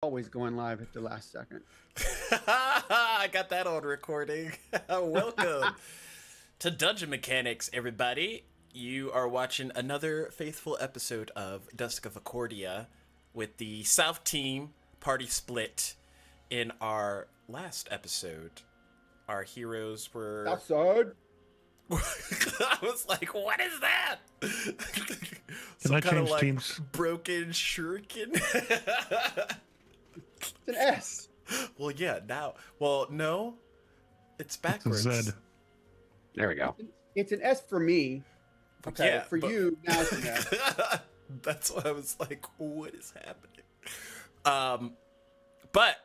Always going live at the last second. I got that on recording. Welcome to Dungeon Mechanics, everybody. You are watching another faithful episode of Dusk of Achordia with the South team party split. In our last episode, our heroes were. Outside. I was like, what is that? Can I kind of change like teams? broken shuriken. It's an S. Well, yeah, now. Well, no. It's backwards. It's a Z. There we go. It's an S for me. Okay, Yeah, for but- you, now it's an S. That's why I was like, what is happening? But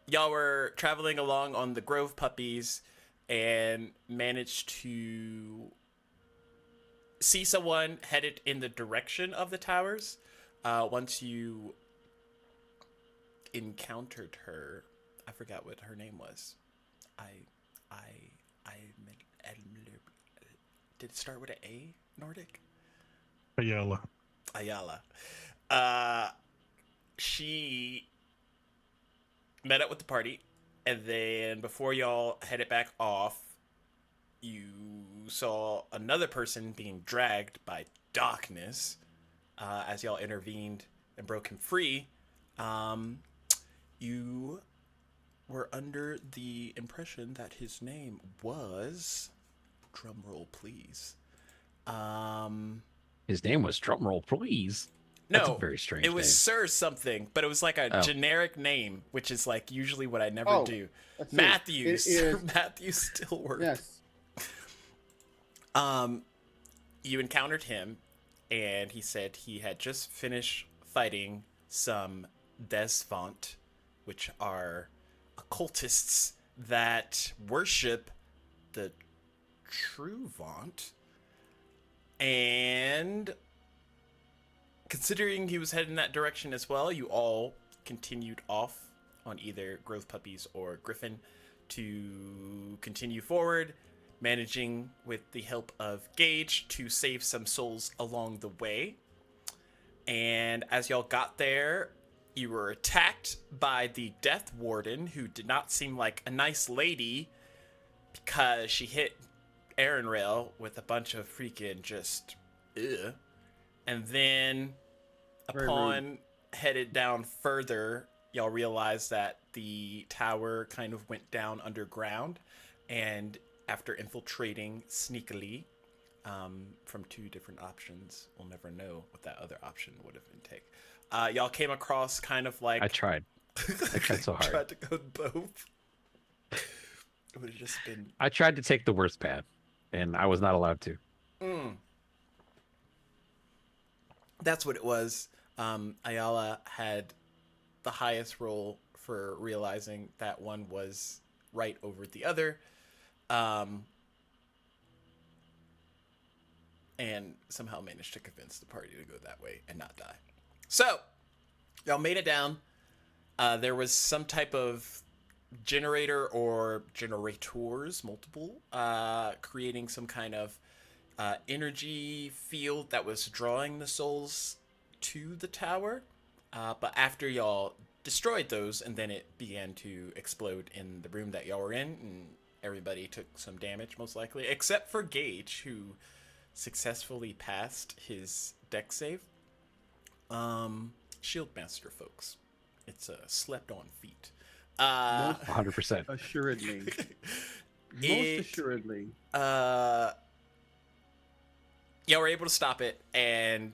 y'all were traveling along on the Grove Puppies and managed to see someone headed in the direction of the towers. Once you encountered her, I forgot what her name was. Did it start with an A, Nordic? Ayala. Ayala. She met up with the party, and then before y'all headed back off, you saw another person being dragged by darkness as y'all intervened and broke him free. You were under the impression that his name was, drumroll please, His name was drumroll, please. That's no, a very strange it was name. Sir something, but it was like a Oh. generic name, which is like usually what I never Oh, do. let's see. Matthews. It is- Matthews still works. Yes. You encountered him, and he said he had just finished fighting some Desvant, which are occultists that worship the True Vaunt. And considering he was heading that direction as well, you all continued off on either Grove Puppies or Griffin to continue forward, managing with the help of Gage to save some souls along the way. And as y'all got there, you were attacked by the Death Warden, who did not seem like a nice lady because she hit Aaron Rail with a bunch of freaking just ugh. And then Very upon headed down further, y'all realized that the tower kind of went down underground, and after infiltrating sneakily from two different options, we'll never know what that other option would have been take. Y'all came across kind of like I tried. I tried so hard. tried to go both. It would have just been I tried to take the worst path, and I was not allowed to. That's what it was. Ayala had the highest roll for realizing that one was right over the other. And somehow managed to convince the party to go that way and not die. So, y'all made it down. There was some type of generator or generators, multiple, creating some kind of energy field that was drawing the souls to the tower. But after y'all destroyed those, and then it began to explode in the room that y'all were in, and everybody took some damage, most likely, except for Gage, who successfully passed his deck save. Shieldmaster, folks. It's a slept-on feat. 100%. Assuredly. Most It- assuredly. Y'all were able to stop it, and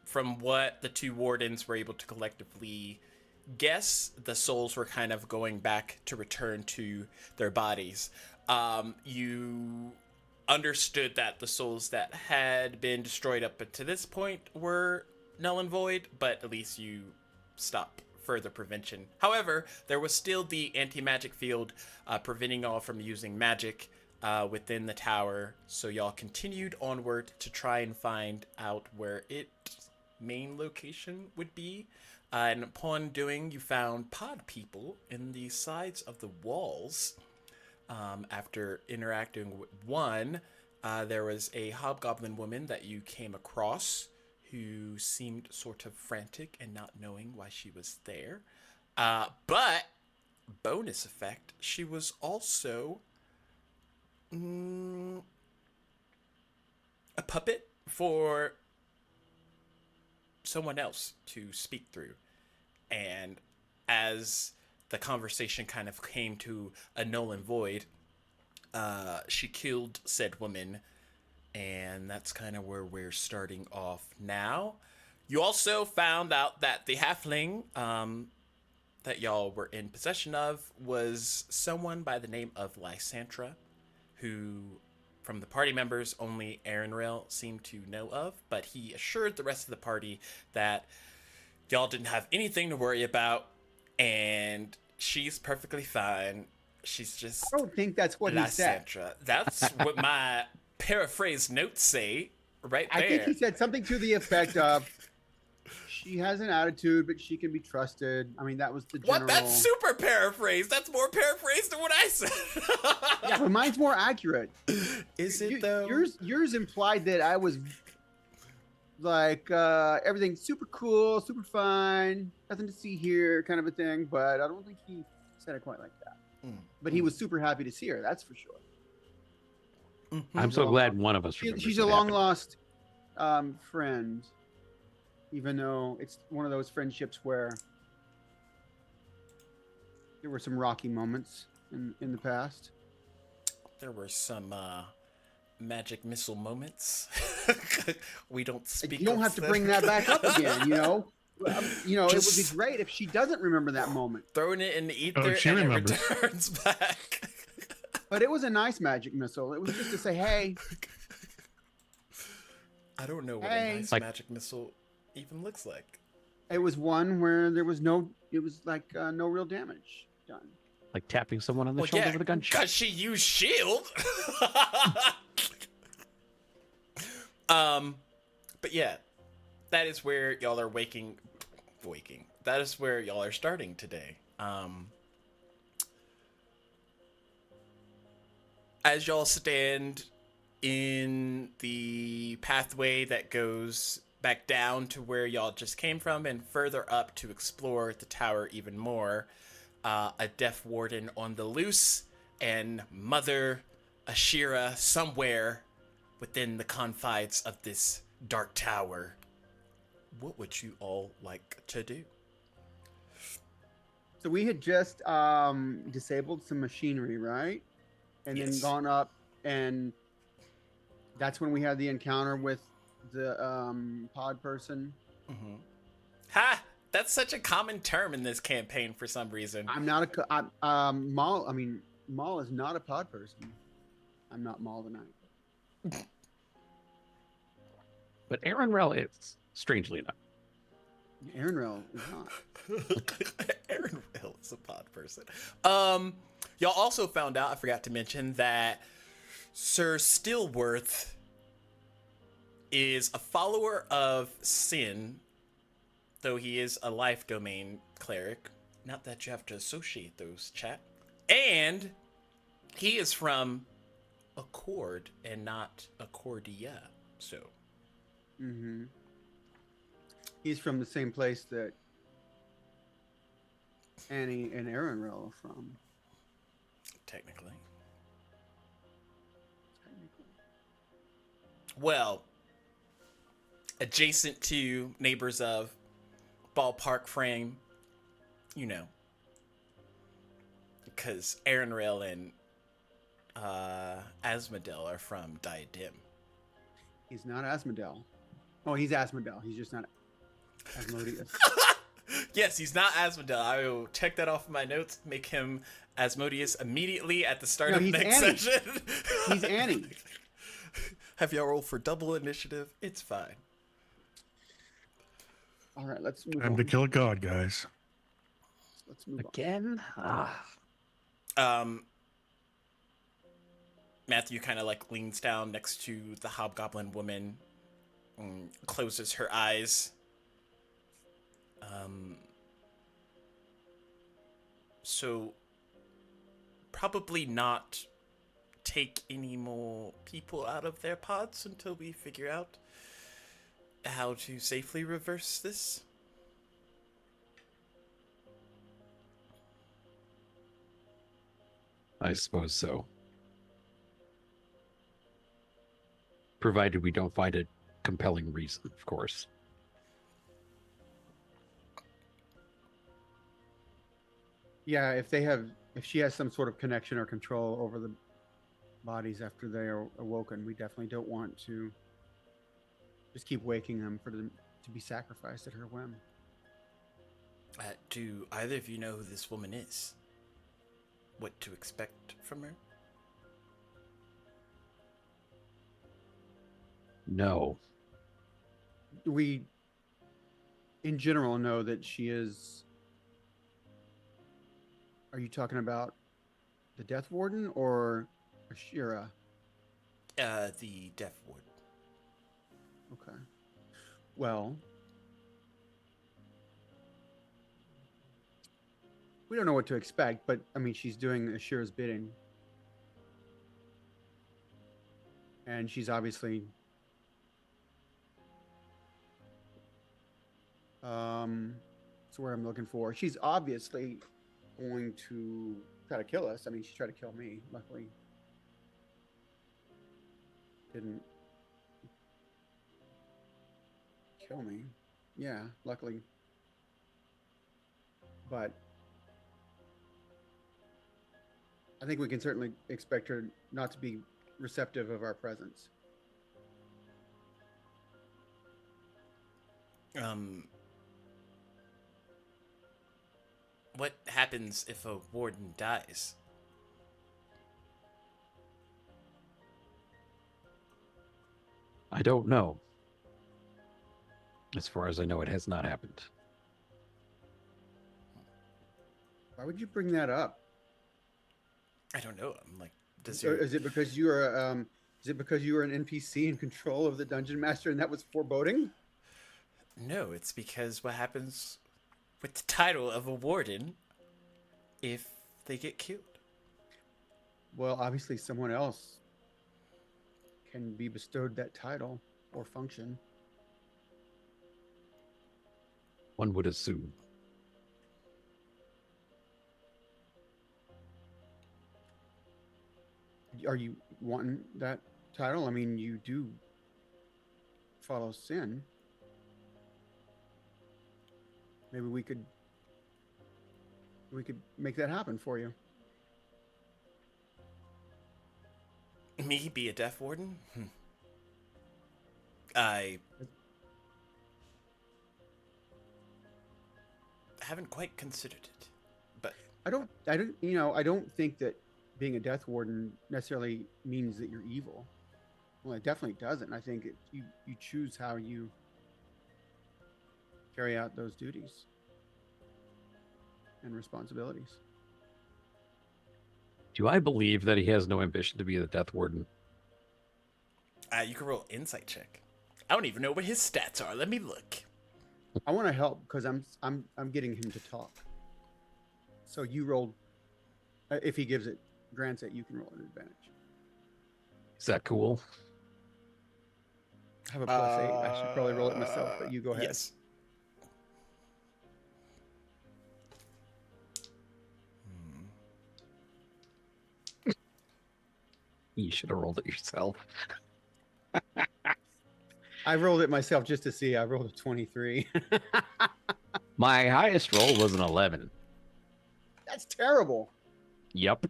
from what the two wardens were able to collectively guess, the souls were kind of going back to return to their bodies. You understood that the souls that had been destroyed up to this point were null and void, but at least you stopped further prevention. However, there was still the anti-magic field preventing y'all from using magic within the tower, so y'all continued onward to try and find out where its main location would be. And upon doing, you found pod people in the sides of the walls. After interacting with one, there was a hobgoblin woman that you came across who seemed sort of frantic and not knowing why she was there. But bonus effect, she was also a puppet for someone else to speak through. And as the conversation kind of came to a null and void, she killed said woman, and that's kind of where we're starting off now. You also found out that the halfling that y'all were in possession of was someone by the name of Lysandra, who, from the party members, only Aaronrail seemed to know of, but he assured the rest of the party that y'all didn't have anything to worry about, and she's perfectly fine. She's just I don't think that's what he said. Lysandra. That's what my paraphrase notes say right there. I think he said something to the effect of, she has an attitude, but she can be trusted. I mean, that was the general... What? That's super paraphrase. That's more paraphrase than what I said. Yeah, but mine's more accurate. Is it, though? Yours implied that I was like, everything's super cool, super fine, nothing to see here kind of a thing, but I don't think he said it quite like that. But he was super happy to see her, that's for sure. I'm so glad one of us remembers She's a what long happened. lost friend, even though it's one of those friendships where there were some rocky moments in the past. There were some magic missile moments. We don't speak. You don't of have to them. bring that back up again, you know. It would be great if she doesn't remember that moment. Throwing it in the ether she and remembers. it returns back. But it was a nice magic missile. It was just to say, hey, I don't know what Hey. a nice Like- magic missile even looks like. it was one where there was no real damage done. Like tapping someone on the Well, shoulder yeah, with a gunshot. because she used shield. But yeah, that is where y'all are waking. That is where y'all are starting today. As y'all stand in the pathway that goes back down to where y'all just came from and further up to explore the tower even more, a deaf warden on the loose and Mother Ashira somewhere within the confines of this dark tower. What would you all like to do? So we had just disabled some machinery, right? And then Yes. gone up, and that's when we had the encounter with the pod person. Mm-hmm. Ha! That's such a common term in this campaign for some reason. I'm not Maul. I mean, Maul is not a pod person. I'm not Maul the Knight. But Aaron Rell is, strangely enough. Aaron Rell is not. Aaron Will is a pod person. Y'all also found out, I forgot to mention, that Sir Stillworth is a follower of Sin, though he is a life domain cleric. Not that you have to associate those, chat. And he is from Accord and not Achordia. So, Mm-hmm. He's from the same place that Annie and Aaron Rell are from. technically. Well, adjacent to neighbors of ballpark frame, you know, because Aaron Rail and Asmodel are from Diadem. He's not Asmodel. Oh, he's Asmodel. He's just not Asmodeus. Yes, he's not Asmodel. I will check that off of my notes, make him Asmodeus immediately at the start No, of he's next Annie. session. He's Annie. Have y'all roll for double initiative? It's fine. All right, let's move Time on. to kill a god, guys. Let's move on. Again? Matthew kind of like leans down next to the hobgoblin woman and closes her eyes. So probably not take any more people out of their pods until we figure out how to safely reverse this. I suppose so. Provided we don't find a compelling reason, of course. Yeah, if she has some sort of connection or control over the bodies after they are awoken, we definitely don't want to just keep waking them for them to be sacrificed at her whim. Do either of you know who this woman is? What to expect from her? No. We, in general, know that she is. Are you talking about the Death Warden or Ashira? The Death Ward. Okay. Well, we don't know what to expect, but I mean, she's doing Ashira's bidding. And she's obviously that's what I'm looking for. She's obviously going to try to kill us. I mean, she tried to kill me. Luckily, didn't kill me. Yeah, luckily. But I think we can certainly expect her not to be receptive of our presence. What happens if a warden dies? I don't know. As far as I know, it has not happened. Why would you bring that up? I don't know. I'm like, does Or your is it because you are an NPC in control of the dungeon master and that was foreboding? no? It's because what happens with the title of a warden if they get killed? Well, obviously someone else can be bestowed that title or function. One would assume. Are you wanting that title? I mean, you do follow sin. Maybe we could make that happen for you. Me be a death warden? I haven't quite considered it, but I don't think that being a death warden necessarily means that you're evil. Well, it definitely doesn't. I think you choose how you carry out those duties and responsibilities. Do I believe that he has no ambition to be the Death Warden? you can roll insight check. I don't even know what his stats are. Let me look. I want to help because I'm getting him to talk. So you rolled. If he grants it, you can roll an advantage. Is that cool? I have a +8. I should probably roll it myself, but you go ahead. Yes. You should have rolled it yourself. I rolled it myself just to see. I rolled a 23. My highest roll was an 11. That's terrible. Yep.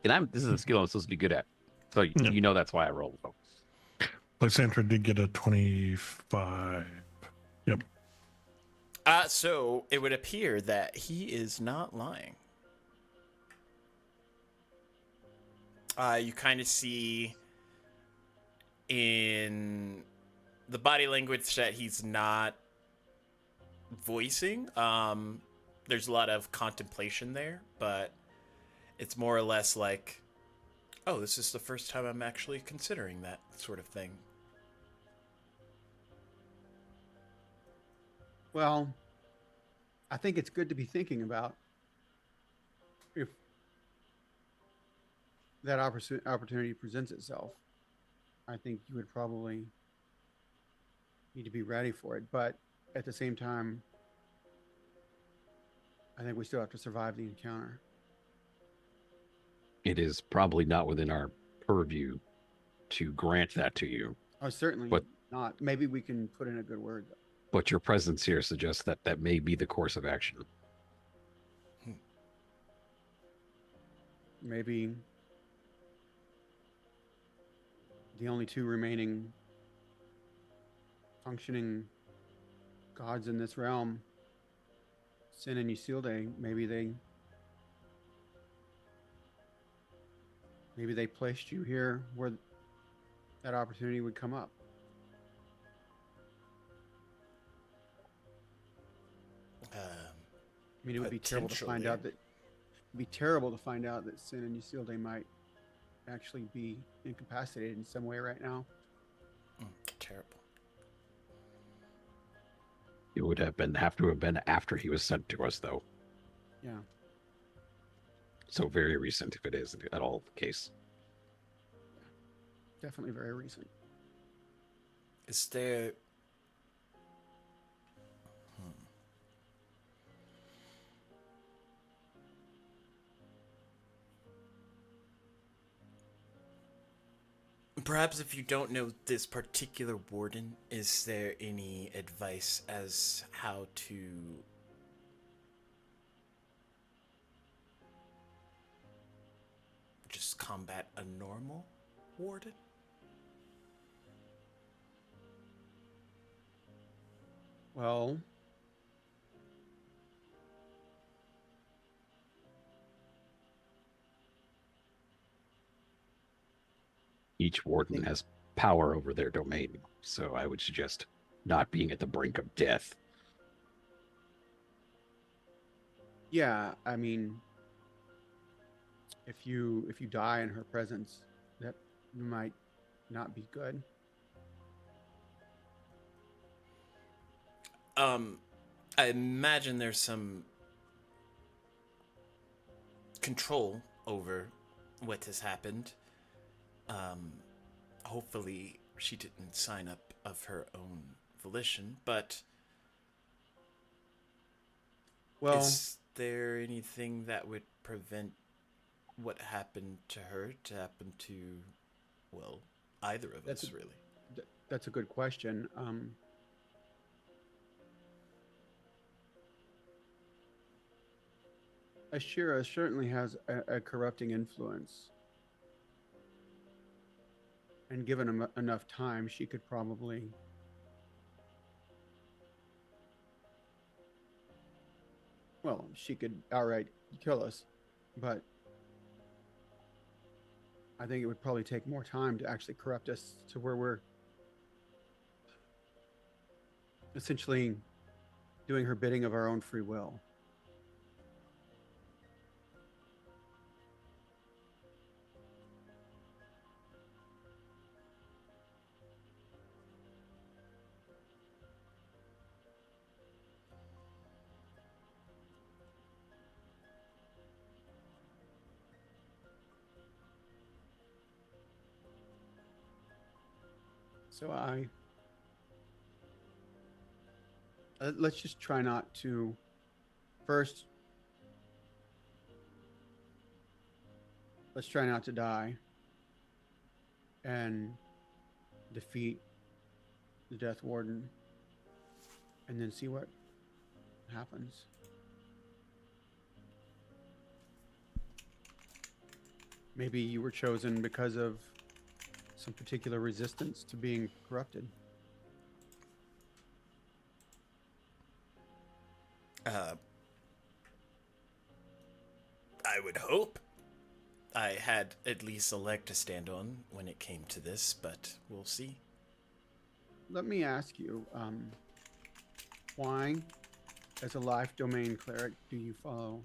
And this is a skill I'm supposed to be good at. So you know that's why I rolled low. Lysandra did get a 25. Yep. So it would appear that he is not lying. You kind of see in the body language that he's not voicing. There's a lot of contemplation there, but it's more or less like, oh, this is the first time I'm actually considering that sort of thing. Well, I think it's good to be thinking about if that opportunity presents itself. I think you would probably need to be ready for it. But at the same time, I think we still have to survive the encounter. It is probably not within our purview to grant that to you, Oh, certainly but not. Maybe we can put in a good word, though. but your presence here suggests that that may be the course of action. Maybe the only two remaining functioning gods in this realm, Sin and Isilde, maybe they placed you here where that opportunity would come up. I mean, it would be terrible to find out that Sin and Isilde might actually be incapacitated in some way right now. Terrible. It would have to have been after he was sent to us, though. Yeah. So very recent, if it is at all the case. Definitely very recent. Is there... Perhaps if you don't know this particular warden, is there any advice as how to just combat a normal warden? Well, Each warden has power over their domain, so I would suggest not being at the brink of death. yeah, I mean, if you die in her presence, that might not be good. I imagine there's some control over what has happened. Hopefully she didn't sign up of her own volition, but Well, is there anything that would prevent what happened to her to happen to, well, either of us, really? that's a good question. Ashira certainly has a corrupting influence. And given enough time, she could probably she could outright kill us, but I think it would probably take more time to actually corrupt us to where we're essentially doing her bidding of our own free will. So let's just try not to first. Let's try not to die and defeat the Death Warden, and then see what happens. Maybe you were chosen because of some particular resistance to being corrupted. I would hope I had at least a leg to stand on when it came to this, but we'll see. Let me ask you, why, as a life domain cleric, do you follow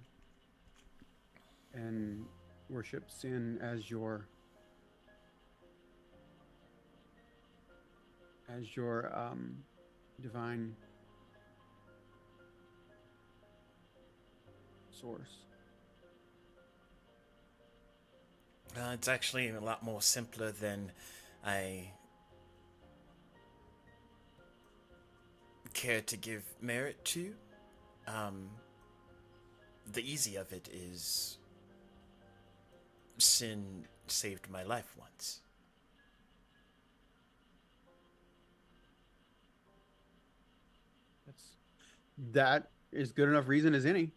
and worship Sin as your divine source? It's actually a lot more simpler than I care to give merit to. The easy of it is sin saved my life once. That is good enough reason as any.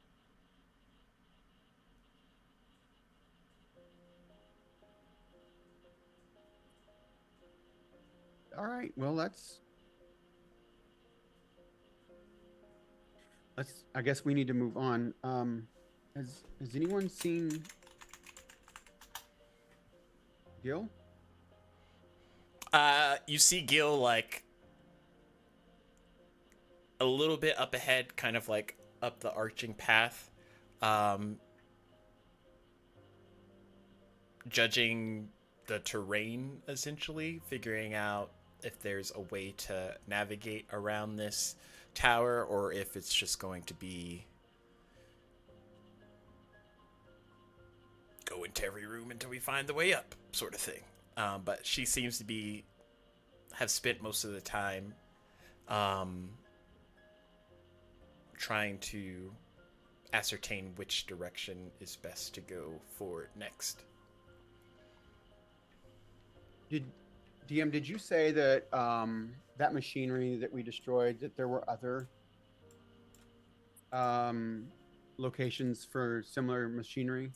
All right. Well, let's. I guess we need to move on. Has anyone seen Gil? You see Gil like a little bit up ahead, kind of like up the arching path, judging the terrain, essentially figuring out if there's a way to navigate around this tower or if it's just going to be go into every room until we find the way up sort of thing. But she seems to have spent most of the time trying to ascertain which direction is best to go for next. Did you say that that machinery that we destroyed, that there were other locations for similar machinery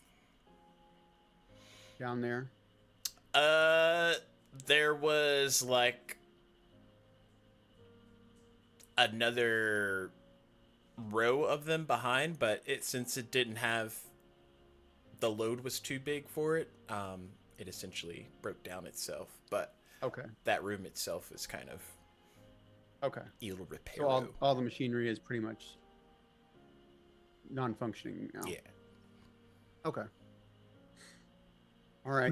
down there? There was like another row of them behind, but since it didn't have the load was too big for it, it essentially broke down itself. But okay, that room itself is kind of okay. It'll repair. So all the machinery is pretty much non-functioning now. Yeah. Okay. All right.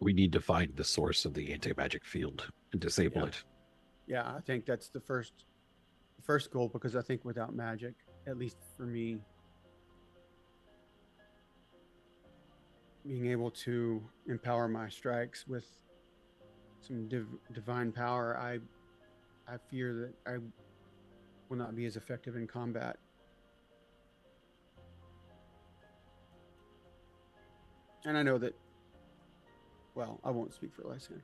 We need to find the source of the anti-magic field and disable it. Yeah, I think that's the first goal, because I think without magic, at least for me, being able to empower my strikes with some divine power, I fear that I will not be as effective in combat. And I know that, well, I won't speak for Lysandra.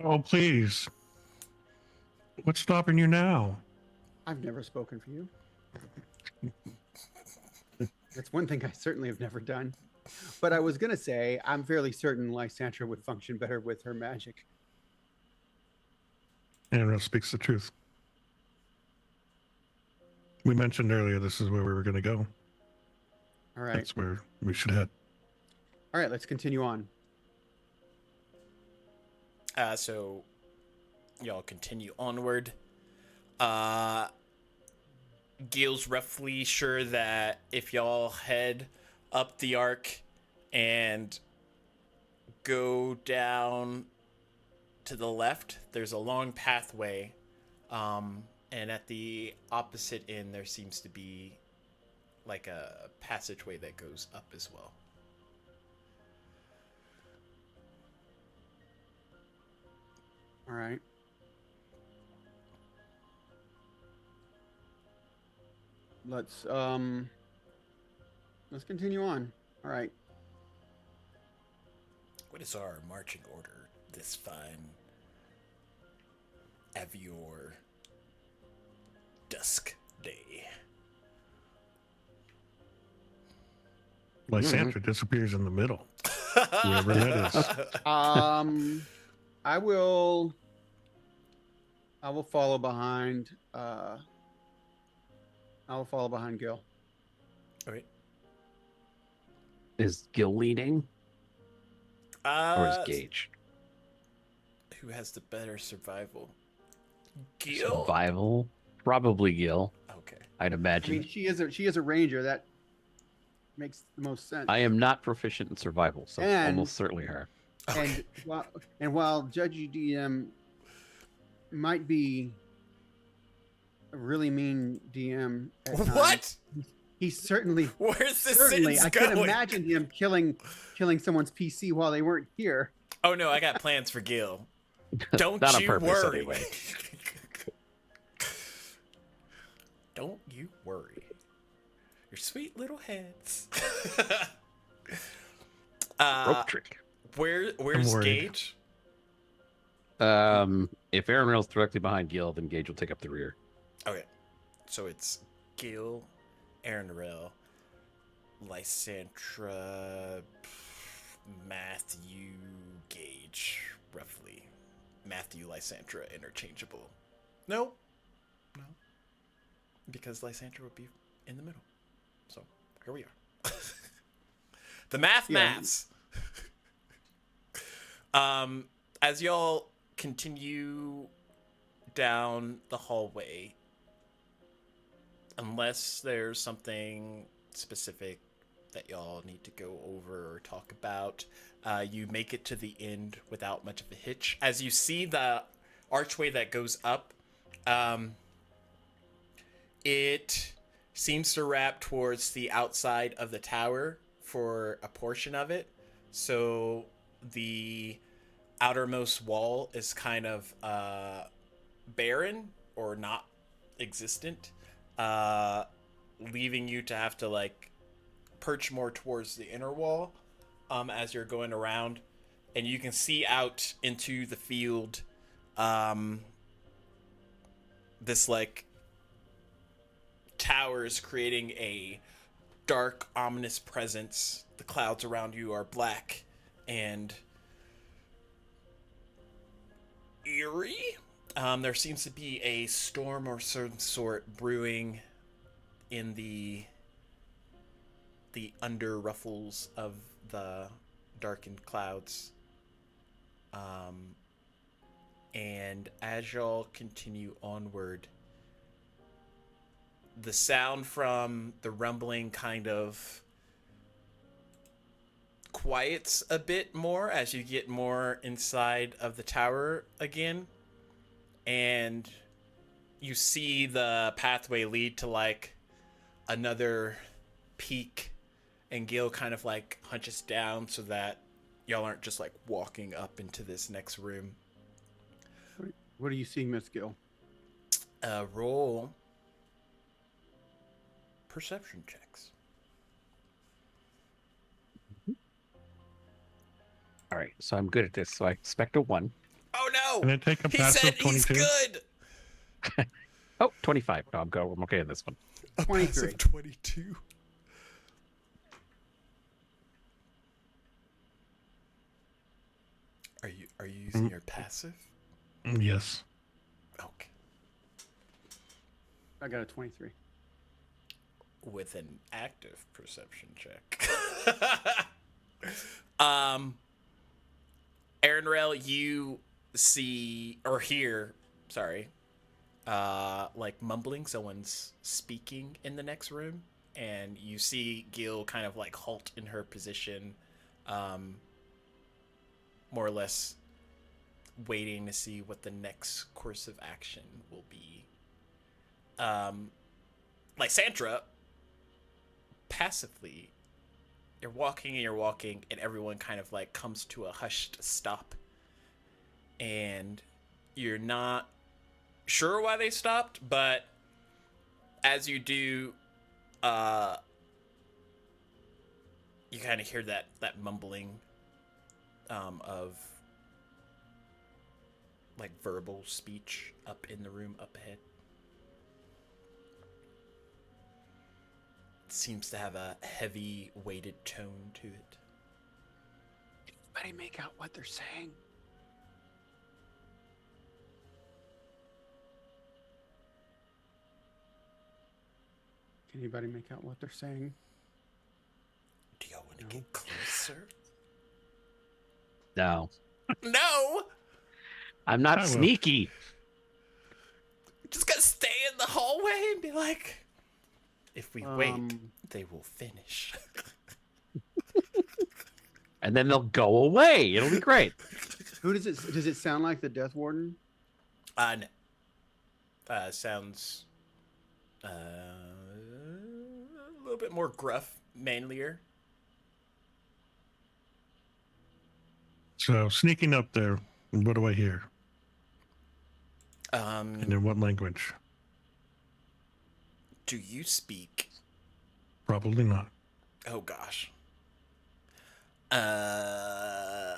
Oh, please. What's stopping you now? I've never spoken for you. That's one thing I certainly have never done. But I was going to say, I'm fairly certain Lysandra would function better with her magic. Anna speaks the truth. We mentioned earlier this is where we were going to go. All right. That's where we should head. All right, let's continue on. So y'all continue onward. Gil's roughly sure that if y'all head up the arc and go down to the left, there's a long pathway, and at the opposite end there seems to be like a passageway that goes up as well. All right. Let's continue on. All right. What is our marching order this fine Avior Dusk day? Lysandra disappears in the middle. Whoever that is. I will follow behind. I will follow behind Gil. All right. Is Gil leading? Or is Gage? Who has the better survival? Gil? Survival? Probably Gil. Okay. I'd I imagine. mean, she is a ranger. That makes the most sense. I am not proficient in survival, so And- almost certainly her. Okay. And while Judge DM might be a really mean DM at times, What? He's certainly Where's this certainly sentence I going? could imagine him killing someone's PC while they weren't here. Oh no, I got plans for Gil. Don't Not on you purpose, worry. anyway. Don't you worry. Your sweet little heads. Rope trick. Where's worried. Gage? If Aaron Rail's directly behind Gil, then Gage will take up the rear. Okay, so it's Gil, Aaron Rail, Lysandra, Matthew, Gage, roughly. Matthew, Lysandra, interchangeable. No. Because Lysandra would be in the middle. So, here we are. The maths. As y'all continue down the hallway, unless there's something specific that y'all need to go over or talk about, you make it to the end without much of a hitch. As you see the archway that goes up, it seems to wrap towards the outside of the tower for a portion of it. So the outermost wall is kind of barren or not existent, leaving you to have to like perch more towards the inner wall as you're going around, and you can see out into the field this like towers creating a dark, ominous presence. The clouds around you are black and eerie. There seems to be a storm or some sort brewing in the under ruffles of the darkened clouds. And as y'all continue onward, the sound from the rumbling kind of quiets a bit more as you get more inside of the tower again, and you see the pathway lead to like another peak, and Gil kind of like hunches down so that y'all aren't just like walking up into this next room. What are you seeing, Miss Gill? Roll perception checks. All right, so I'm good at this, so I expect a 1. Oh no! Can I take a He passive said he's 22? good. Oh, 25. No, I'm okay on this one. A 23. passive 22. Are you using your passive? Yes. Okay. I got a 23. With an active perception check. Aaron Rail, you see or hear, sorry, like mumbling. Someone's speaking in the next room, and you see Gil kind of like halt in her position, more or less waiting to see what the next course of action will be. Lysandra, passively, you're walking, and everyone kind of like comes to a hushed stop, and you're not sure why they stopped, but as you do, you kind of hear that mumbling of like verbal speech up in the room up ahead. It seems to have a heavy weighted tone to it. Anybody make out what they're saying? Can anybody make out what they're saying? Do y'all want to get closer? No, No! I'm not I will. sneaky. Just gotta stay in the hallway and be like, if we wait, they will finish. And then they'll go away. It'll be great. Who does it sound like? The Death Warden? No. Sounds a little bit more gruff, manlier. So sneaking up there, what do I hear? And in what language? Do you speak? Probably not. Oh gosh. Uh,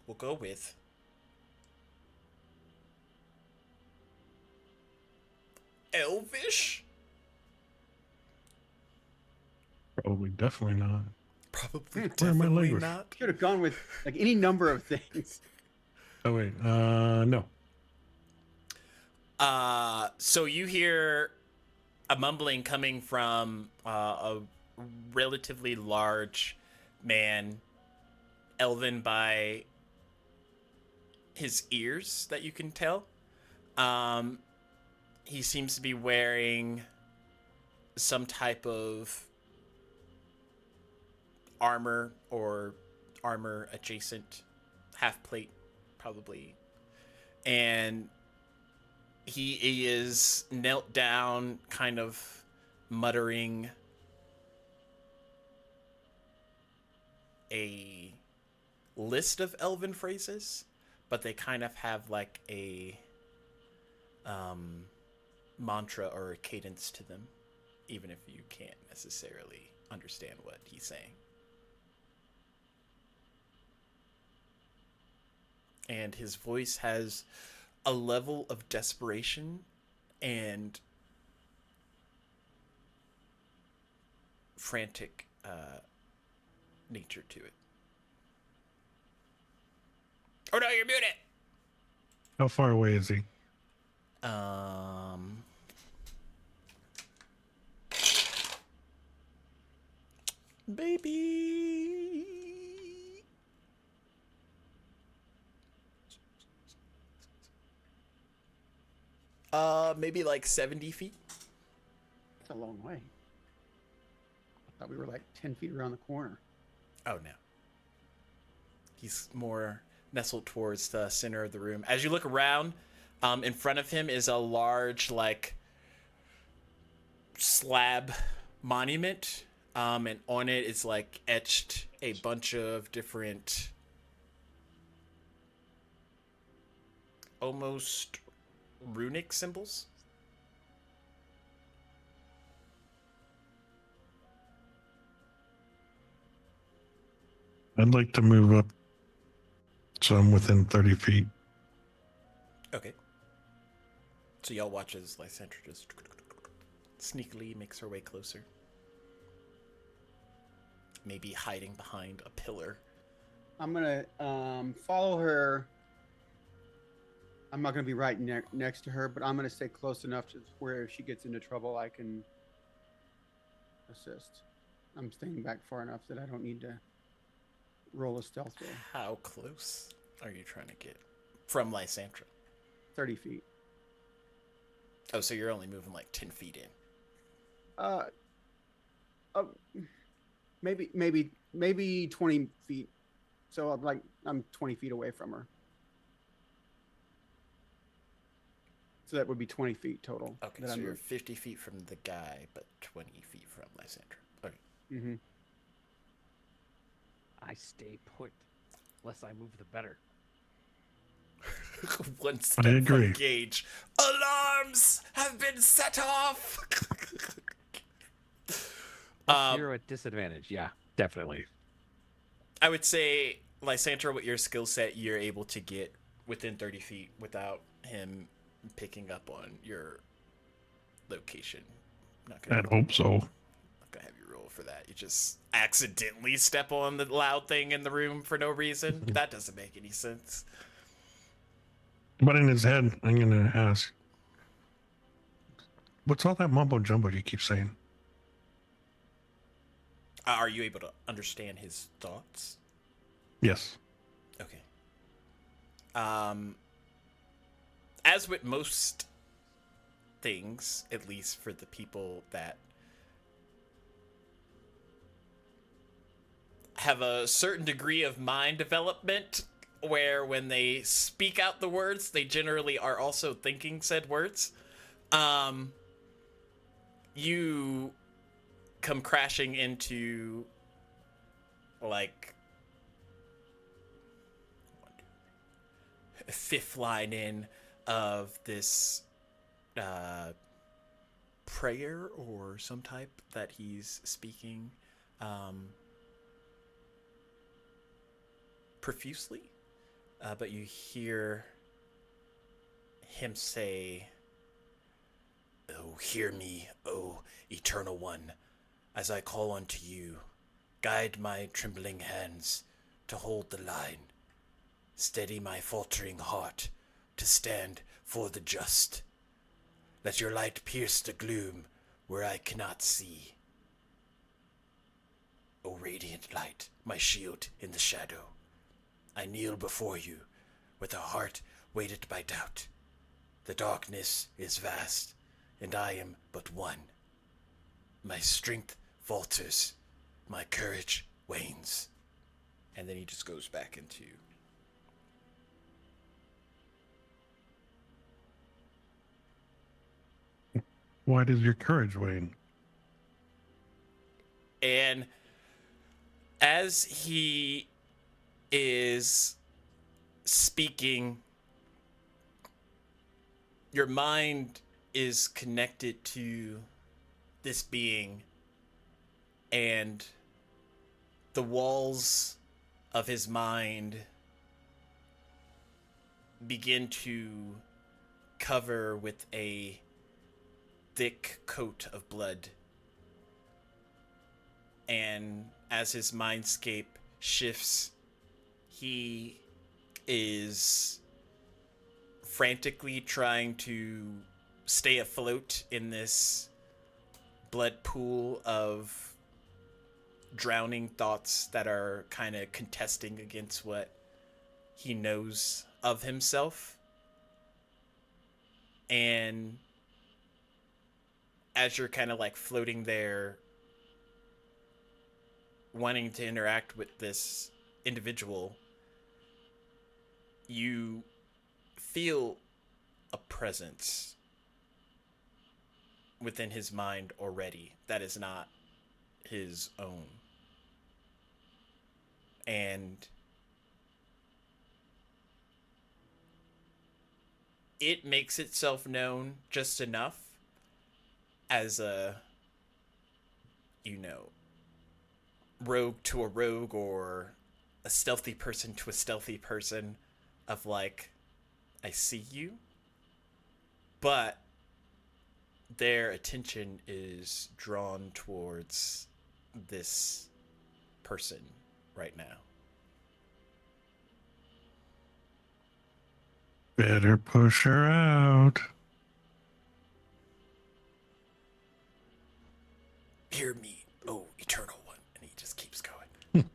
we'll go with Elvish. Probably, definitely not. Probably, Where are my definitely language? not. Could have gone with like any number of things. Oh wait, no. So you hear a mumbling coming from a relatively large man, elven by his ears that you can tell. He seems to be wearing some type of armor or armor adjacent, half plate probably, and he is knelt down, kind of muttering a list of elven phrases, but they kind of have like a mantra or a cadence to them, even if you can't necessarily understand what he's saying. And his voice has a level of desperation and frantic nature to it. Oh no, you're muted! How far away is he? Baby. Maybe like 70 feet. That's a long way. I thought we were like 10 feet around the corner. Oh no. He's more nestled towards the center of the room. As you look around, in front of him is a large, like, slab monument. And on it is, like, etched a bunch of different, almost runic symbols. I'd like to move up so I'm within 30 feet. Okay. So y'all watch as Lysandra just sneakily makes her way closer. Maybe hiding behind a pillar. I'm gonna follow her. I'm not gonna be right next to her, but I'm gonna stay close enough to where if she gets into trouble, I can assist. I'm staying back far enough that I don't need to roll a stealth roll. How close are you trying to get from Lysandra? 30 feet. Oh, so you're only moving like 10 feet in. Maybe 20 feet. So I'm 20 feet away from her. So that would be 20 feet total. Okay, so you're 50 feet from the guy, but 20 feet from Lysandra. Okay. Mm-hmm. I stay put. Less I move, the better. One I step agree. from Gage. Alarms have been set off! You're at disadvantage. Yeah, definitely. I would say, Lysandra, with your skill set, you're able to get within 30 feet without him picking up on your location. I'd hope so. Not gonna have you roll for that. You just accidentally step on the loud thing in the room for no reason. That doesn't make any sense. But in his head, I'm going to ask, what's all that mumbo jumbo you keep saying? Are you able to understand his thoughts? Yes. Okay. As with most things, at least for the people that have a certain degree of mind development, where when they speak out the words, they generally are also thinking said words. You come crashing into, like, fifth line in of this prayer or some type that he's speaking profusely, but you hear him say, "Oh, hear me, O Eternal One, as I call unto you. Guide my trembling hands to hold the line. Steady my faltering heart to stand for the just. Let your light pierce the gloom where I cannot see. O radiant light, my shield in the shadow, I kneel before you with a heart weighted by doubt. The darkness is vast, and I am but one. My strength falters, my courage wanes." And then he just goes back into... Why does your courage wane? And as he is speaking, your mind is connected to this being, and the walls of his mind begin to cover with a thick coat of blood. And as his mindscape shifts, he is frantically trying to stay afloat in this blood pool of drowning thoughts that are kind of contesting against what he knows of himself. And as you're kind of like floating there, wanting to interact with this individual, you feel a presence within his mind already that is not his own. And it makes itself known just enough as a, rogue to a rogue, or a stealthy person to a stealthy person, of like, I see you, but their attention is drawn towards this person right now. Better push her out. Hear me, oh Eternal One. And he just keeps going.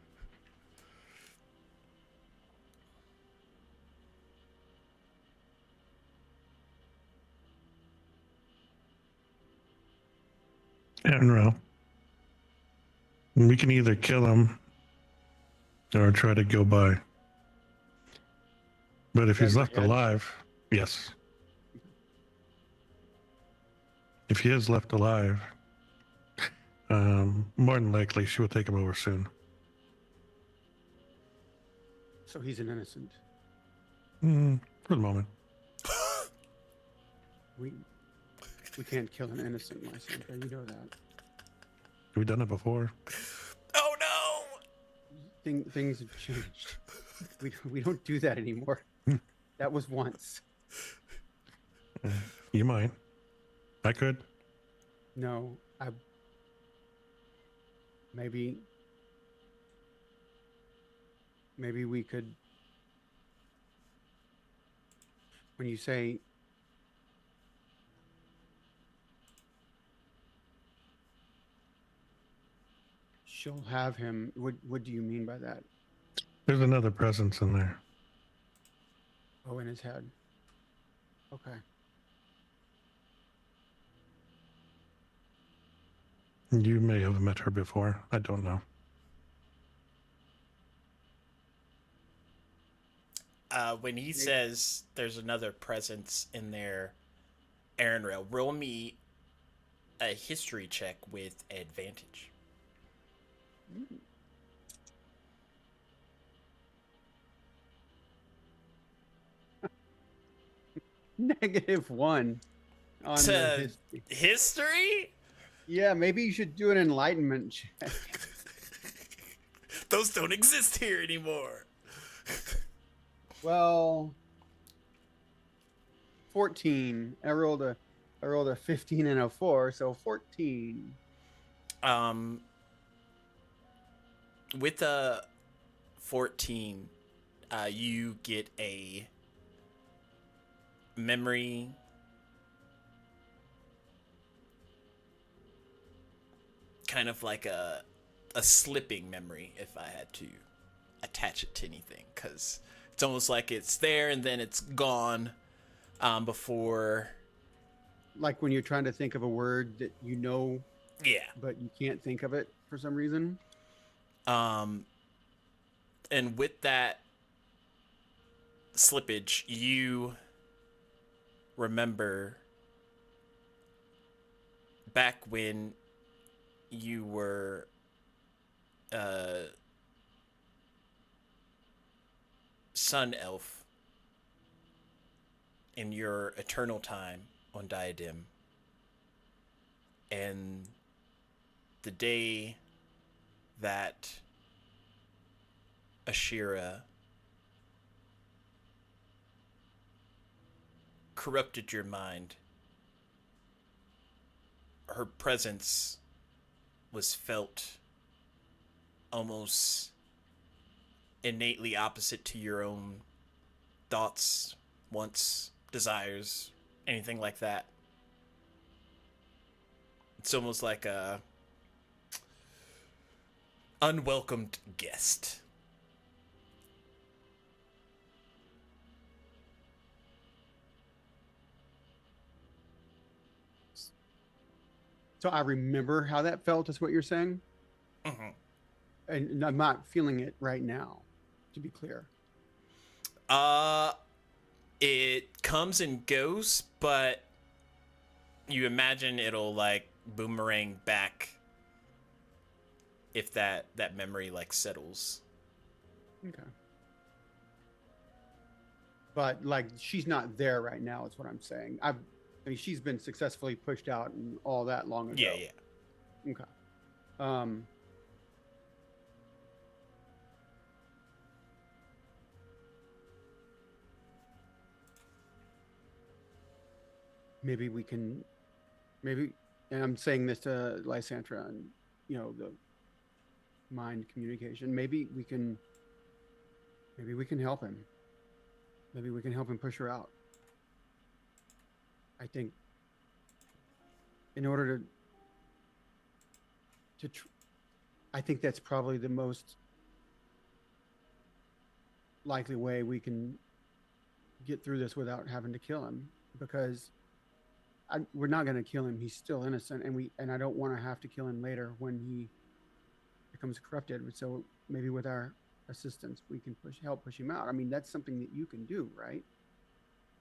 Enro. We can either kill him or try to go by. But if Is that he's your left head? alive, yes. If he is left alive, more than likely she will take him over soon. So he's an innocent. For the moment. We can't kill an innocent, my Sandra. You know that. We've done it before. Oh no! Things have changed. We don't do that anymore. That was once. You might. I could. No, maybe we could. When you say she'll have him, what do you mean by that? There's another presence in there. Oh, in his head. Okay. You may have met her before. I don't know. When he says there's another presence in there, Aaron Rail, roll me a history check with advantage. -1. on the To history. history? Yeah, maybe you should do an enlightenment check. Those don't exist here anymore. Well, 14. I rolled a 15 and a 4, so 14. With a 14, you get a memory kind of like a slipping memory, if I had to attach it to anything, because it's almost like it's there and then it's gone before. Like when you're trying to think of a word that you know, Yeah. but you can't think of it for some reason. And with that slippage, you remember back when you were sun elf in your eternal time on Diadem, and the day that Ashira corrupted your mind, her presence was felt almost innately opposite to your own thoughts, wants, desires, anything like that. It's almost like a unwelcomed guest. So I remember how that felt, is what you're saying? Mm-hmm. And I'm not feeling it right now, to be clear. It comes and goes, but you imagine it'll like boomerang back if that memory like settles. Okay. But like, she's not there right now, is what I'm saying. I mean, she's been successfully pushed out and all that long ago. Yeah. Okay. Maybe we can, and I'm saying this to Lysandra and, the mind communication. Maybe we can help him. Maybe we can help him push her out. I think in order I think that's probably the most likely way we can get through this without having to kill him, because we're not going to kill him. He's still innocent, and I don't want to have to kill him later when he becomes corrupted. So maybe with our assistance, we can help push him out. I mean, that's something that you can do, right?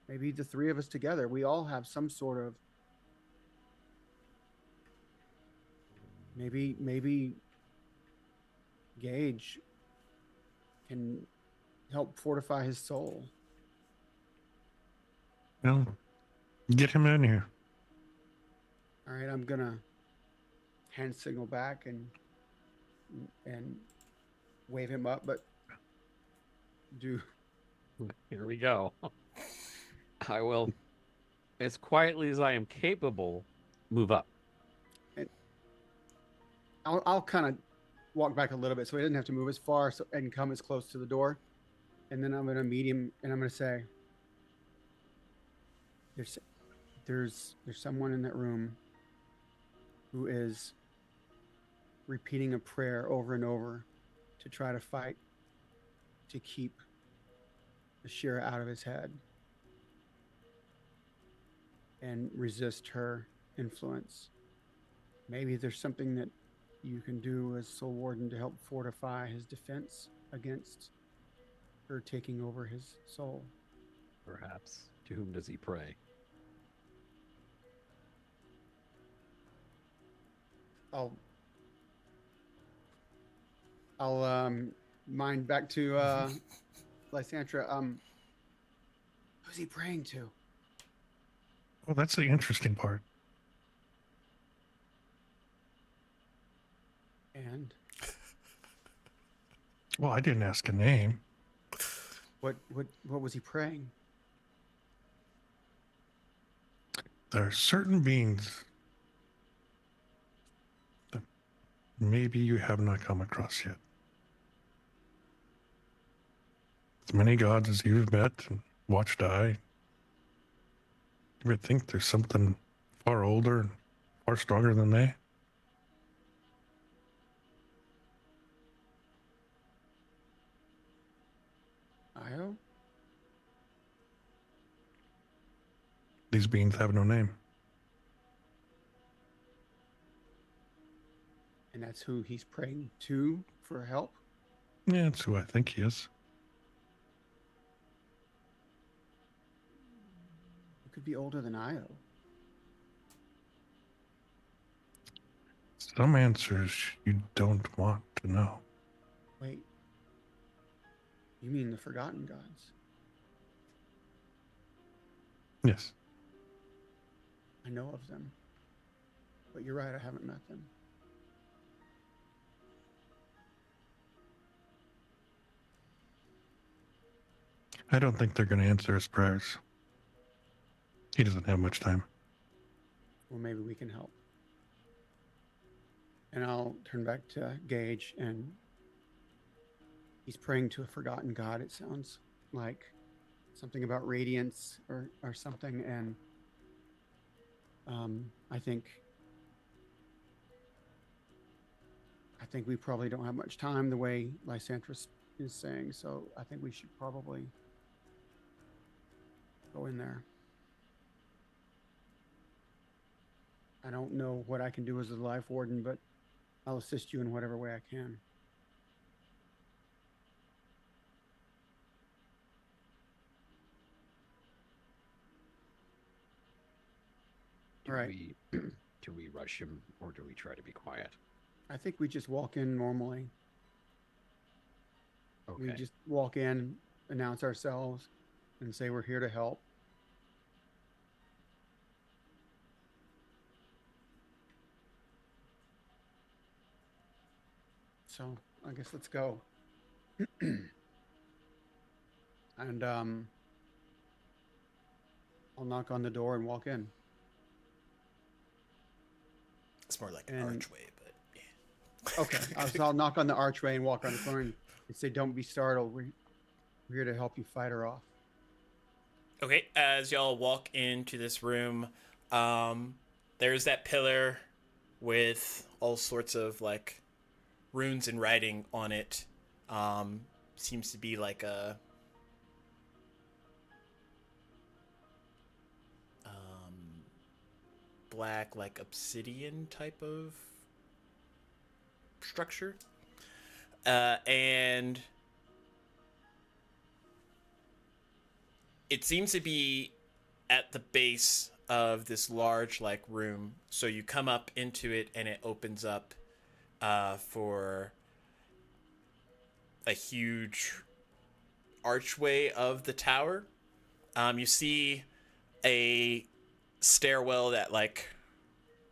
Maybe the three of us together, we all have some sort of, maybe Gage can help fortify his soul. Well, get him in here. All right, I'm gonna hand signal back and wave him up, but Here we go. I will, as quietly as I am capable, move up. And I'll kind of walk back a little bit so he doesn't have to move as far, and come as close to the door. And then I'm going to meet him, and I'm going to say, there's someone in that room who is repeating a prayer over and over to try to fight to keep Ashira out of his head and resist her influence. Maybe there's something that you can do as Soul Warden to help fortify his defense against her taking over his soul. Perhaps. To whom does he pray? I'll mind back to Lysandra. Who's he praying to? Well, that's the interesting part. And Well, I didn't ask a name. what was he praying? There are certain beings that maybe you have not come across yet. As many gods as you've met and watched die, you would think there's something far older and far stronger than they. Io? These beings have no name. And that's who he's praying to for help? Yeah, that's who I think he is. He could be older than Io. Some answers you don't want to know. Wait. You mean the Forgotten Gods? Yes. I know of them. But you're right, I haven't met them. I don't think they're going to answer his prayers. He doesn't have much time. Well, maybe we can help. And I'll turn back to Gage, and he's praying to a forgotten god. It sounds like something about radiance or something. And I think we probably don't have much time the way Lysantris is saying. So I think we should probably go in there. I don't know what I can do as a life warden, but I'll assist you in whatever way I can. Do All right. do we rush him or do we try to be quiet? I think we just walk in normally. Okay. We just walk in, announce ourselves, and say we're here to help. So I guess let's go. And I'll knock on the door and walk in. It's more like an archway, but yeah. Okay. So I'll knock on the archway and walk around the corner and say, "Don't be startled. We're here to help you fight her off." Okay, as y'all walk into this room, there's that pillar with all sorts of like runes and writing on it. Seems to be like a black, like obsidian type of structure. And it seems to be at the base of this large like room. So you come up into it and it opens up for a huge archway of the tower. You see a stairwell that like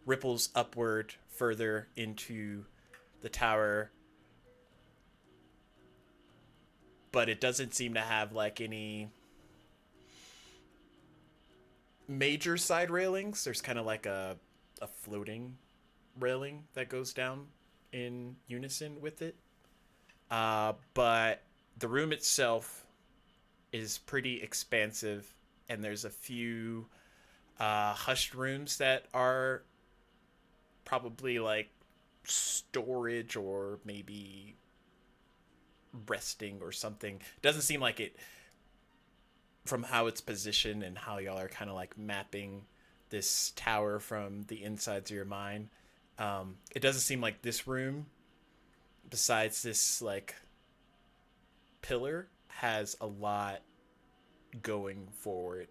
ripples upward further into the tower, but it doesn't seem to have like any major side railings. There's kind of like a floating railing that goes down in unison with it. But the room itself is pretty expansive, and there's a few hushed rooms that are probably like storage or maybe resting or something. Doesn't seem like it, from how it's positioned and how y'all are kind of like mapping this tower from the insides of your mind. It doesn't seem like this room, besides this like pillar, has a lot going for it.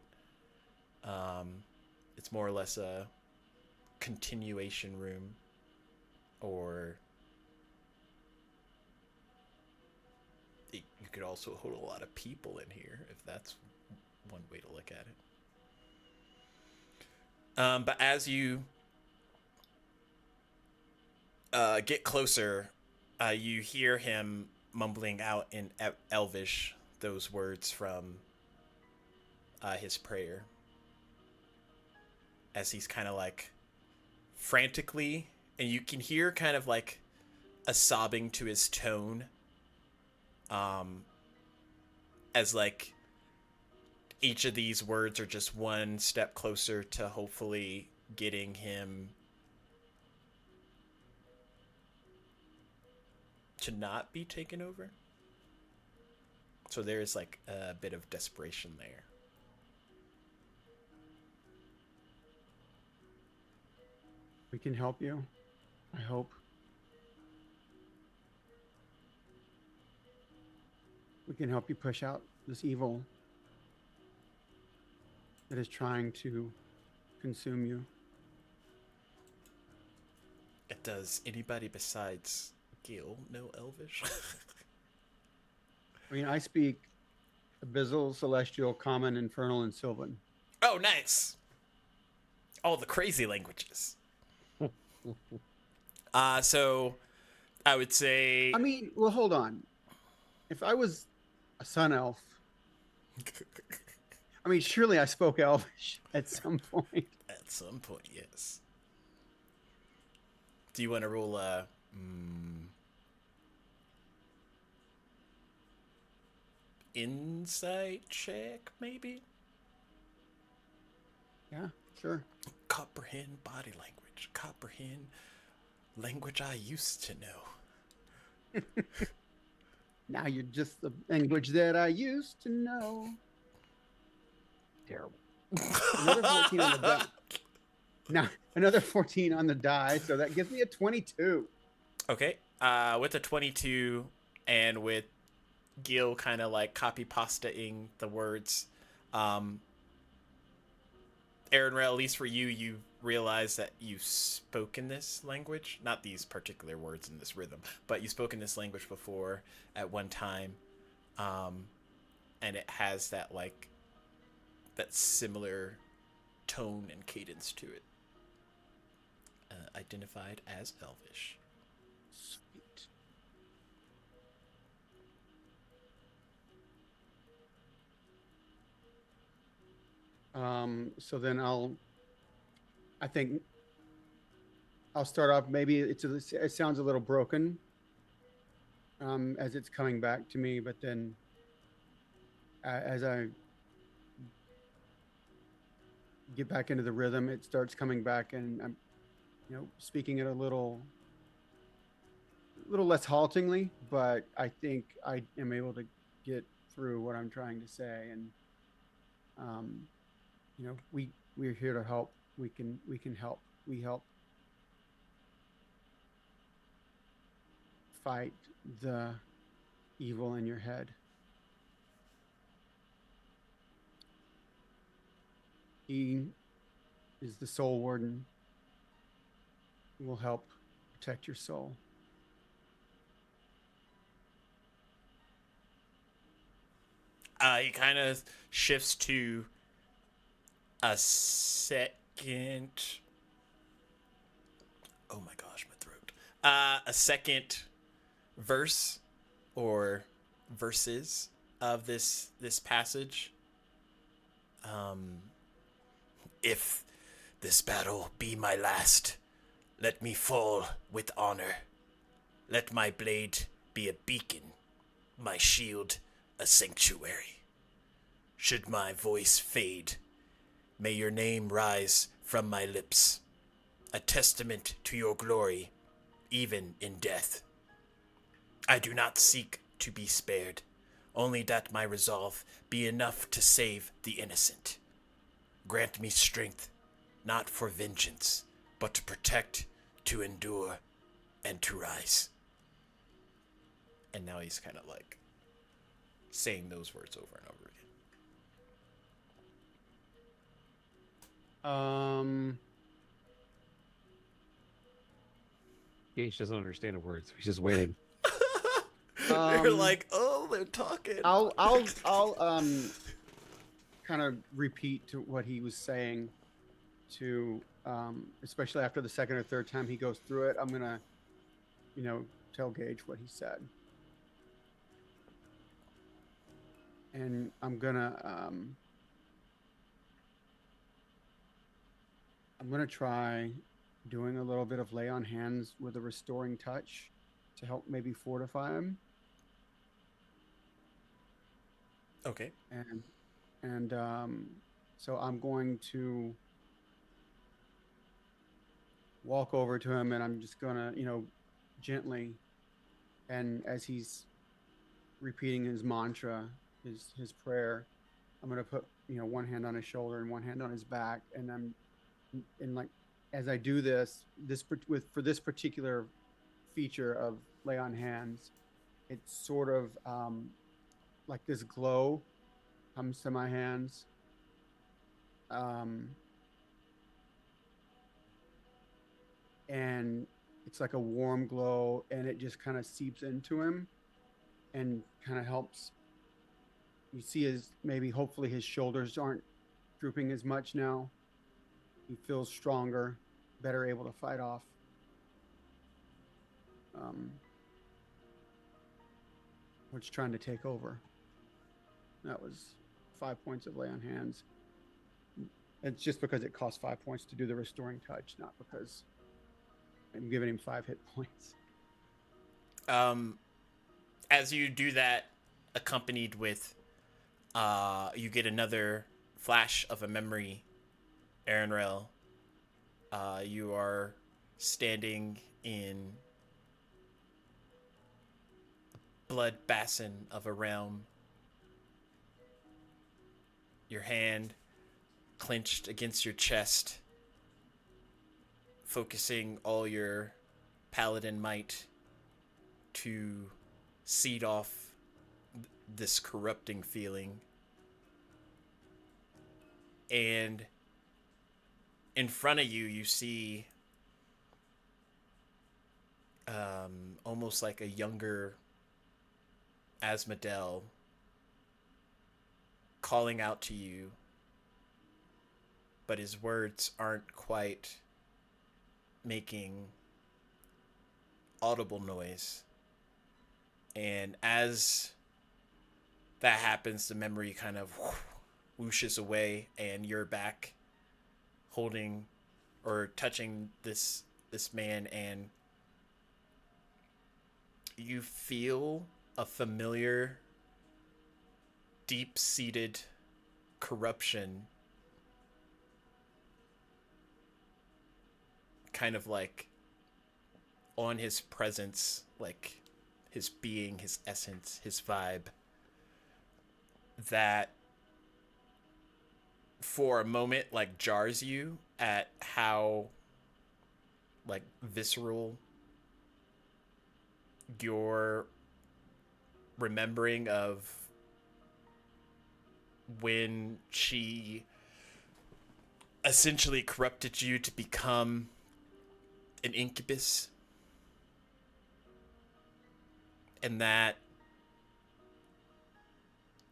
It's more or less a continuation room, or you could also hold a lot of people in here if that's one way to look at it. But as you get closer, you hear him mumbling out in Elvish those words from his prayer. As he's kind of like frantically, and you can hear kind of like a sobbing to his tone. As like each of these words are just one step closer to hopefully getting him to not be taken over. So there's like a bit of desperation there. We can help you, I hope. We can help you push out this evil that is trying to consume you. Does anybody besides Gil know Elvish? I mean, I speak Abyssal, Celestial, Common, Infernal, and Sylvan. Oh, nice. All the crazy languages. So I would say... I mean, well, hold on. If I was a sun elf, I mean, surely I spoke Elvish at some point. At some point, yes. Do you want to roll a... insight check, maybe? Yeah, sure. Comprehend body language. Comprehend language I used to know. Now you're just the language that I used to know. Terrible. Another 14 on the die. Now, another 14 on the die, so that gives me a 22. Okay. With a 22 and with Gil kind of like copy pastaing the words, Aaron, at least for you, you realize that you've spoken this language, not these particular words in this rhythm, but you've spoken this language before at one time, and it has that like that similar tone and cadence to it. Identified as Elvish. Sweet. So then I think I'll start off. Maybe it sounds a little broken as it's coming back to me, but then as I get back into the rhythm, it starts coming back, and I'm, speaking it a little less haltingly, but I think I am able to get through what I'm trying to say, and we're here to help. We can help. We help fight the evil in your head. He is the soul warden. He will help protect your soul. He kind of shifts to a second. Oh my gosh, my throat. A second verse or verses of this passage. If this battle be my last, let me fall with honor. Let my blade be a beacon, my shield a sanctuary. Should my voice fade, may your name rise from my lips, a testament to your glory, even in death. I do not seek to be spared, only that my resolve be enough to save the innocent. Grant me strength, not for vengeance, but to protect, to endure, and to rise. And now he's kind of like saying those words over and over again. Gage doesn't understand the words. He's just waiting. They're like, oh, they're talking. I'll kind of repeat to what he was saying. to, especially after the second or third time he goes through it, I'm gonna, tell Gage what he said, and I'm gonna try doing a little bit of lay on hands with a restoring touch to help maybe fortify him. Okay. And so I'm going to walk over to him, and I'm just gonna, gently, and as he's repeating his mantra, his prayer, I'm gonna put, one hand on his shoulder and one hand on his back, and like as I do this for this particular feature of lay on hands, it's sort of like this glow comes to my hands. And it's like a warm glow, and it just kind of seeps into him and kind of helps. You see hopefully his shoulders aren't drooping as much now. He feels stronger, better able to fight off what's trying to take over. That was 5 points of lay on hands. It's just because it costs 5 points to do the restoring touch, not because I'm giving him 5 hit points. As you do that, accompanied with, you get another flash of a memory, Aaronrel. You are standing in a blood basin of a realm. Your hand clenched against your chest, focusing all your paladin might to seed off this corrupting feeling. And in front of you, you see almost like a younger Asmodel calling out to you, but his words aren't quite making audible noise. And as that happens, the memory kind of whooshes away, and you're back holding or touching this man, and you feel a familiar, deep-seated corruption kind of like on his presence, like his being, his essence, his vibe, that for a moment like jars you at how like visceral your remembering of when she essentially corrupted you to become an incubus, and that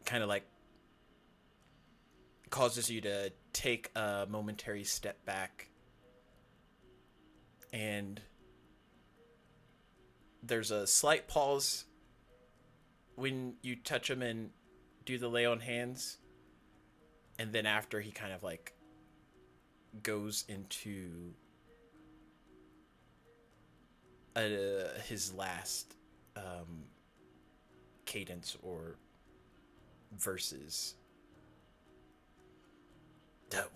kind of like causes you to take a momentary step back, and there's a slight pause when you touch him and do the lay on hands, and then after he kind of like goes into his last cadence or verses.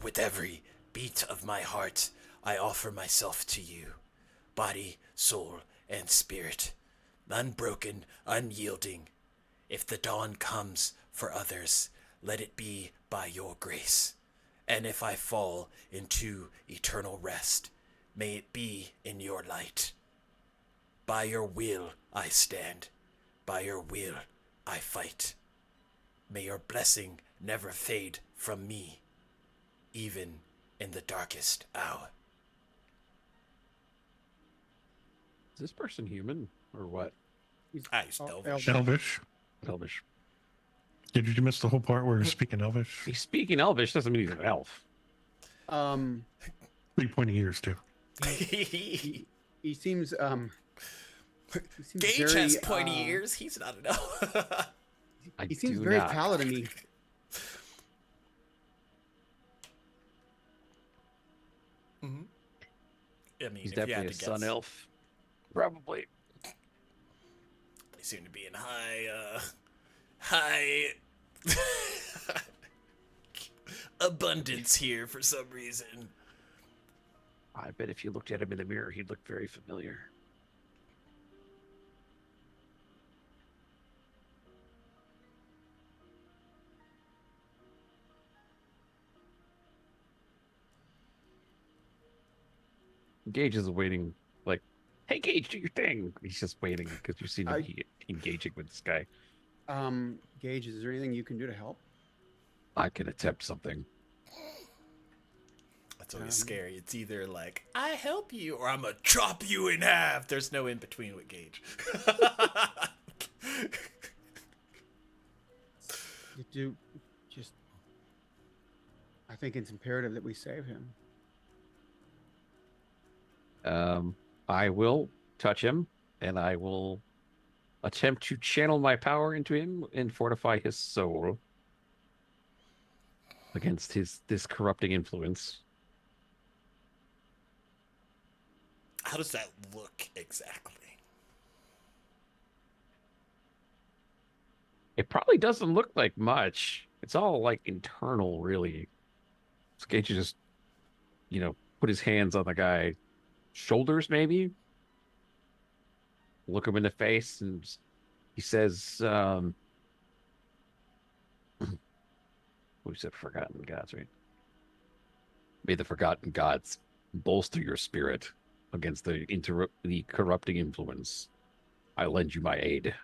With every beat of my heart, I offer myself to you, body, soul, and spirit, unbroken, unyielding. If the dawn comes for others, let it be by your grace. And if I fall into eternal rest, may it be in your light. By your will I stand, by your will I fight. May your blessing never fade from me, even in the darkest hour. Is this person human or what? He's Elvish. Elvish. Elvish. Did you miss the whole part where he's speaking Elvish? He's speaking Elvish doesn't mean he's an elf. Pretty pointy ears too. He seems he seems Gage very, has pointy ears. He's not an elf. He seems do very not. paladin-y. Mm-hmm. I mean, He's if you had definitely a to sun guess, elf. Probably. they seem to be in high abundance here for some reason. I bet if you looked at him in the mirror, he'd look very familiar. Gage is waiting, like, hey, Gage, do your thing. He's just waiting because you seem to be engaging with this guy. Gage, is there anything you can do to help? I can attempt something. That's always scary. It's either like, I help you, or I'm gonna chop you in half. There's no in between with Gage. You do just. I think it's imperative that we save him. I will touch him, and I will attempt to channel my power into him and fortify his soul against this corrupting influence. How does that look exactly? It probably doesn't look like much. It's all like internal, really. Gage just, put his hands on the guy's shoulders, maybe. Look him in the face, and he says, "What he said, forgotten gods, right? May the forgotten gods bolster your spirit against the corrupting influence. I lend you my aid."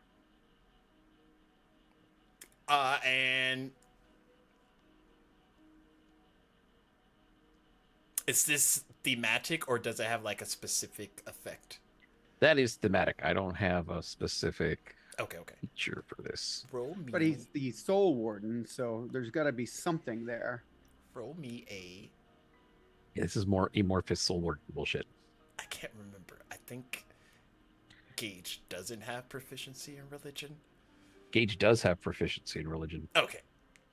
And is this thematic, or does it have like a specific effect? That is thematic. I don't have a specific Okay. feature for this. Roll me. But he's the soul warden, so there's got to be something there. Roll me a. Yeah, this is more amorphous soul work bullshit. I can't remember. I think Gage doesn't have proficiency in religion. Gage does have proficiency in religion. Okay,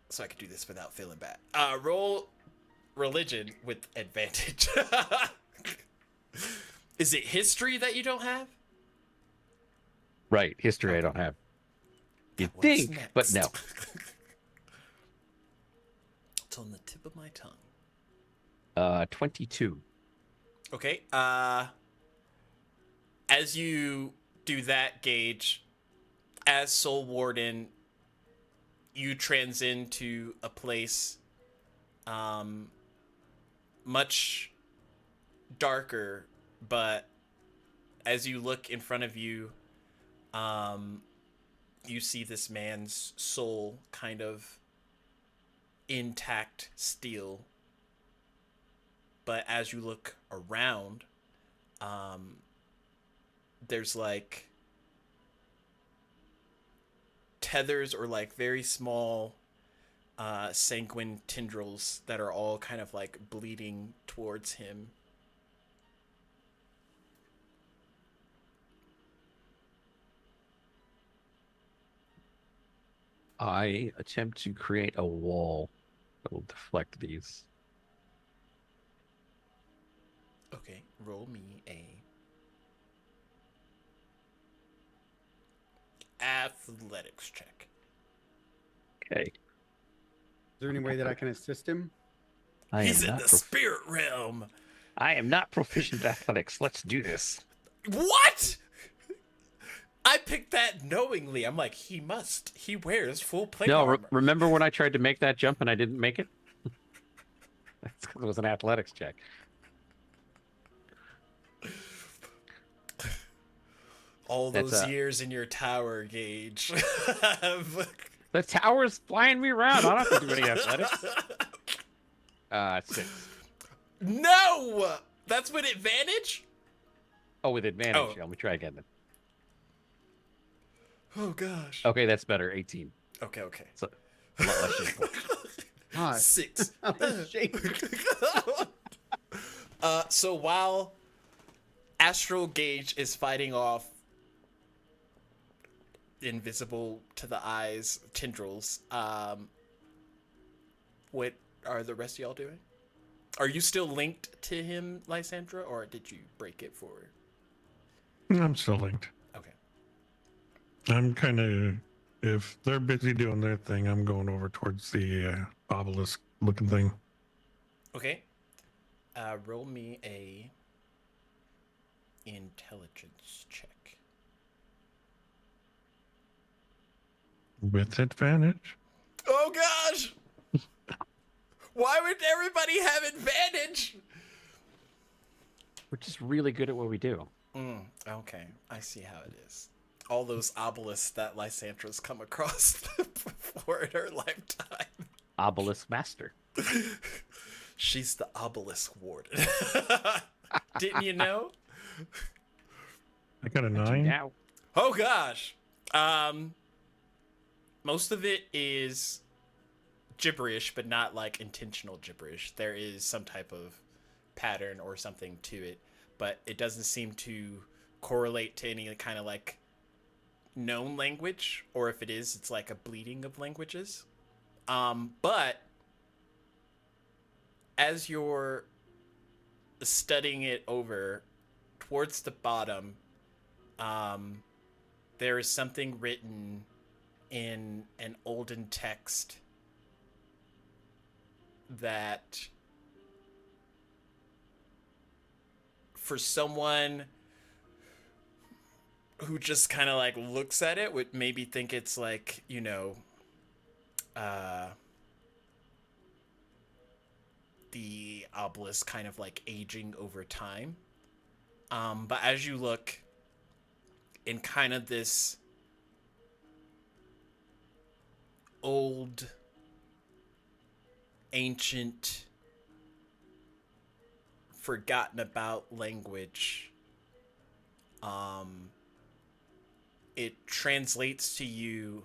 so I could do this without feeling bad. Roll religion with advantage. Is it history that you don't have? Right, history I don't have. You'd What's think, next? but no. It's on the tip of my tongue. 22. Okay. As you do that, Gage, as Soul Warden, you transcend to a place much darker, but as you look in front of you, you see this man's soul kind of intact still. But as you look around, there's like tethers or like very small sanguine tendrils that are all kind of like bleeding towards him. I attempt to create a wall that will deflect these. Okay, roll me a athletics check. Okay. Is there any way that I can assist him? He's in the spirit realm. I am not proficient in athletics. Let's do this. What? I picked that knowingly. I'm like, he wears full plate armor. Remember when I tried to make that jump and I didn't make it? That's because it was an athletics check. All those years in your tower, Gage. The tower's flying me around. I don't have to do any athletics. 6. No! That's with advantage? Oh, with advantage. Oh. Yeah, let me try again then. Oh, gosh. Okay, that's better. 18. Okay. So, a lot less shameful. God. 6. I was shaking. So while Astral Gauge is fighting off invisible to the eyes tendrils, what are the rest of y'all doing? Are you still linked to him, Lysandra, or did you break it for? I'm still linked. Okay. I'm kind of, if they're busy doing their thing, I'm going over towards the obelisk looking thing. Okay. Roll me a intelligence check. With advantage? Oh gosh! Why would everybody have advantage? We're just really good at what we do. Okay, I see how it is. All those obelisks that Lysandra's come across before in her lifetime. Obelisk master. She's the obelisk warden. Didn't you know? I got a I do 9. now. Oh gosh. Most of it is gibberish, but not like intentional gibberish. There is some type of pattern or something to it, but it doesn't seem to correlate to any kind of like known language, or if it is, it's like a bleeding of languages. But as you're studying it over, towards the bottom, there is something written in an olden text that, for someone who just kind of like looks at it, would maybe think it's like, you know, the obelisk kind of like aging over time. But as you look in kind of this old, ancient, forgotten about language, it translates to you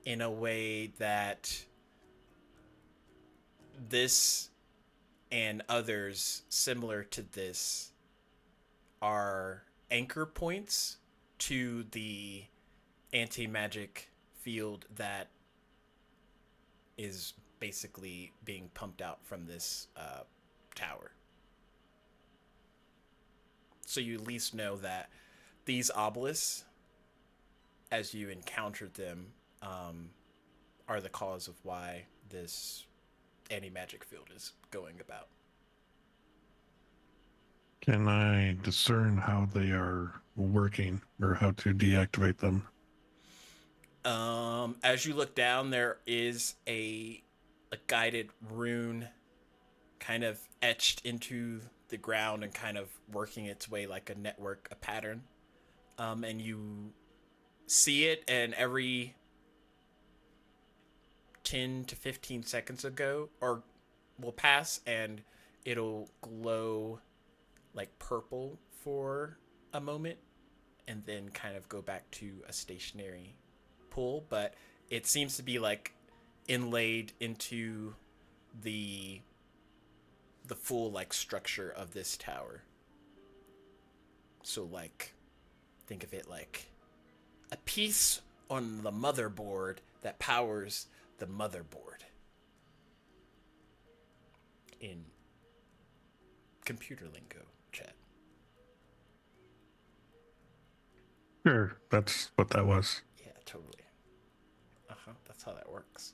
in a way that this and others similar to this are anchor points to the anti-magic field that is basically being pumped out from this tower. So you at least know that these obelisks, as you encountered them, are the cause of why this anti-magic field is going about. Can I discern how they are working or how to deactivate them? As you look down, there is a guided rune kind of etched into the ground and kind of working its way like a network, a pattern. And you see it, and every 10 to 15 seconds ago, or will pass, and it'll glow like purple for a moment, and then kind of go back to a stationary pool. But it seems to be like inlaid into the full like structure of this tower. So like, think of it like a piece on the motherboard that powers the motherboard in computer lingo, chat. Sure, that's what that was. Yeah, totally. That's how that works.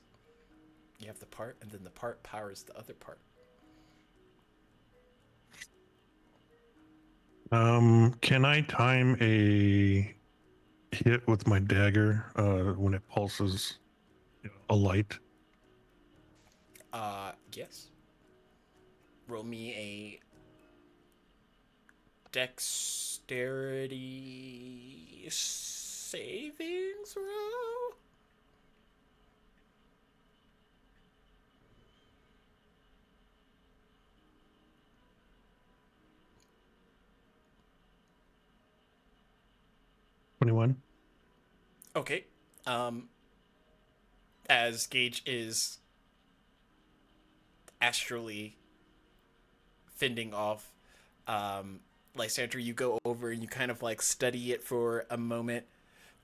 You have the part, and then the part powers the other part. Can I time a hit with my dagger when it pulses a light? Yes. Roll me a dexterity savings roll. $21. Okay. As Gage is astrally fending off Lysandra. You go over and you kind of like study it for a moment,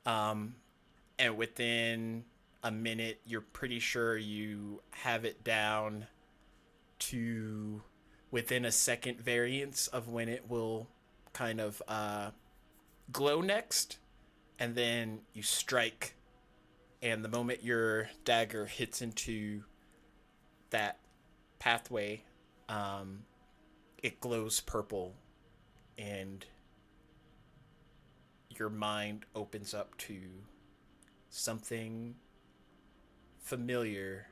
and within a minute you're pretty sure you have it down to within a second variance of when it will kind of glow next, and then you strike, and the moment your dagger hits into that pathway, it glows purple, and your mind opens up to something familiar.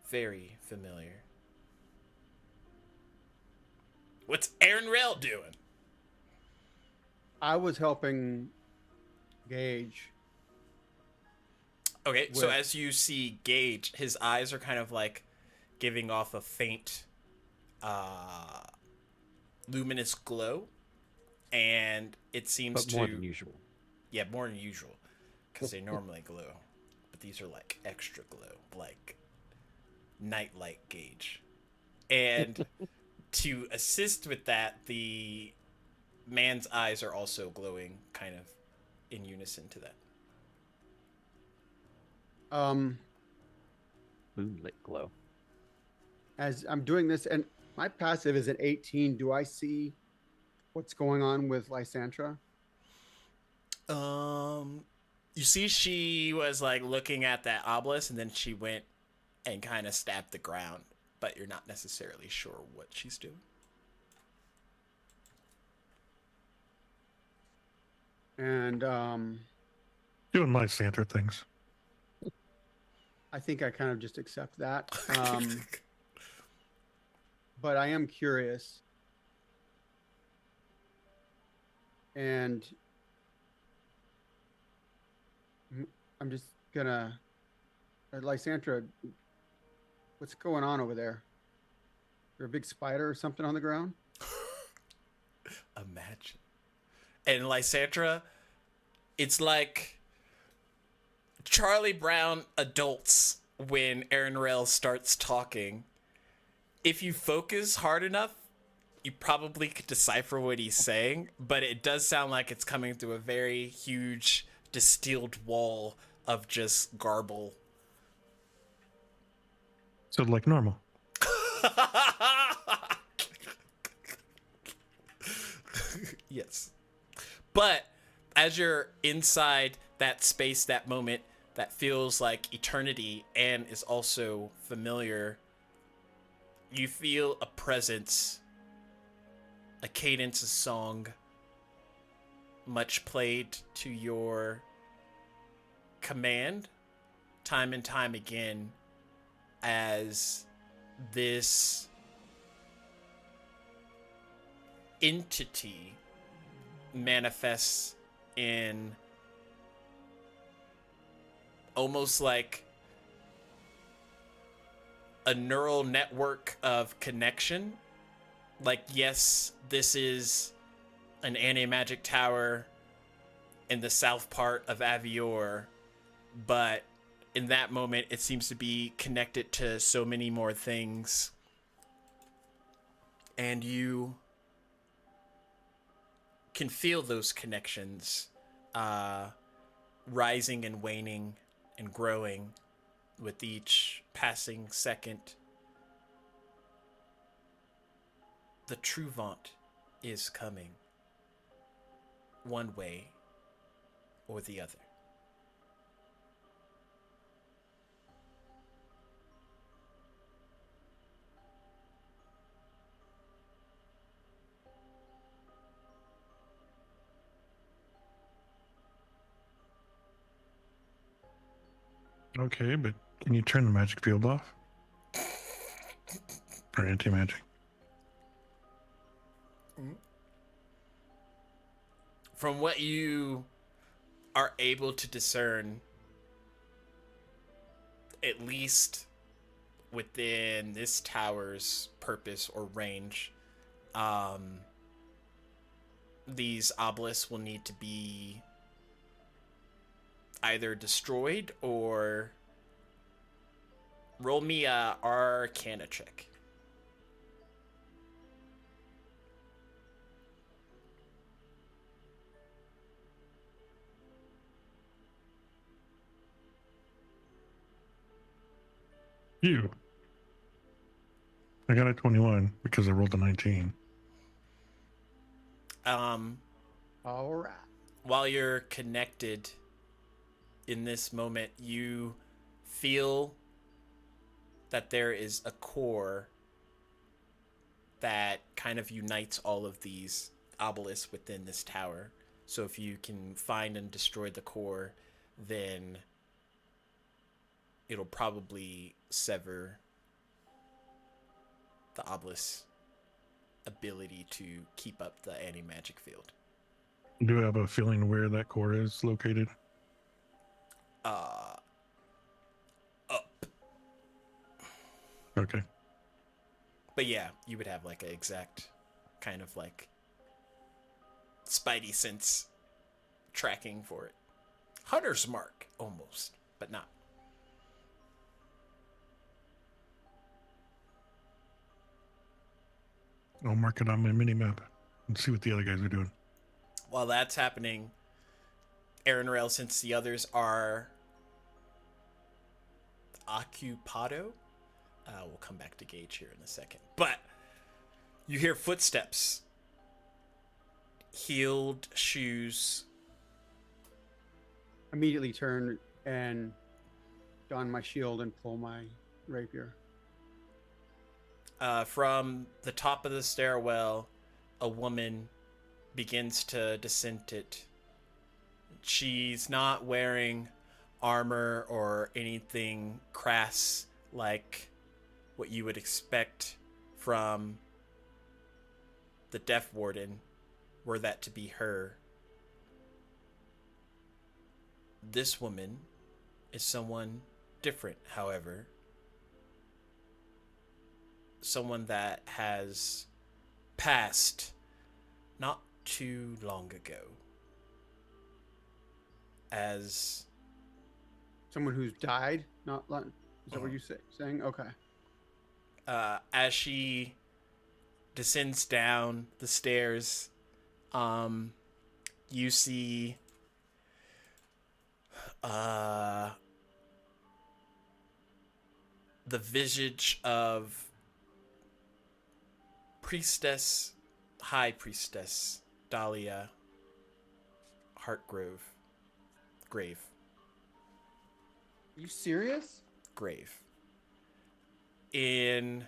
Very familiar. What's Aaron Rail doing? I was helping Gage. Okay, so With- as you see Gage, his eyes are kind of like giving off a faint luminous glow, and it seems But more than usual. Yeah, more than usual, because they normally glow, but these are like extra glow, like nightlight Gauge. And to assist with that, the man's eyes are also glowing kind of in unison to that. Moonlit glow. As I'm doing this, and my passive is at 18, do I see what's going on with Lysandra? You see she was like looking at that obelisk, and then she went and kind of stabbed the ground, but you're not necessarily sure what she's doing. And Doing my Santa things. I think I kind of just accept that. But I am curious. And I'm just gonna, Lysandra, what's going on over there? Is there a big spider or something on the ground? Imagine. And Lysandra, it's like Charlie Brown adults when Aaron Rail starts talking. If you focus hard enough, you probably could decipher what he's saying, but it does sound like it's coming through a very huge distilled wall of just garble. So like normal. Yes. But as you're inside that space, that moment that feels like eternity and is also familiar, you feel a presence, a cadence, a song, much played to your command time and time again, as this entity manifests in almost like a neural network of connection. Like, yes, this is an anti-magic tower in the south part of Avior, but in that moment it seems to be connected to so many more things, and you can feel those connections rising and waning and growing with each passing second. The Truvant is coming, one way or the other. Okay, but can you turn the magic field off? Or anti-magic? From what you are able to discern, at least within this tower's purpose or range, these obelisks will need to be either destroyed or roll me a Arcana check. You. I got a 21 because I rolled a 19. Um, All right. while you're connected in this moment, you feel that there is a core that kind of unites all of these obelisks within this tower. So if you can find and destroy the core, then it'll probably sever the obelisk's ability to keep up the anti-magic field. Do you have a feeling where that core is located? Up. Okay. But yeah, you would have like an exact kind of like spidey sense tracking for it. Hunter's mark, almost, but not. I'll mark it on my mini map and see what the other guys are doing. While that's happening, Aaron Rail, since the others are occupado, we'll come back to Gage here in a second. But you hear footsteps, heeled shoes. Immediately turn and don my shield and pull my rapier. From the top of the stairwell, a woman begins to descend it. She's not wearing armor or anything crass like what you would expect from the Death Warden, were that to be her. This woman is someone different, however. Someone that has passed not too long ago. As Someone who's died? Not like, is that what you're saying? Okay. as she descends down the stairs, you see the visage of high priestess Dahlia Grave. Are you serious? In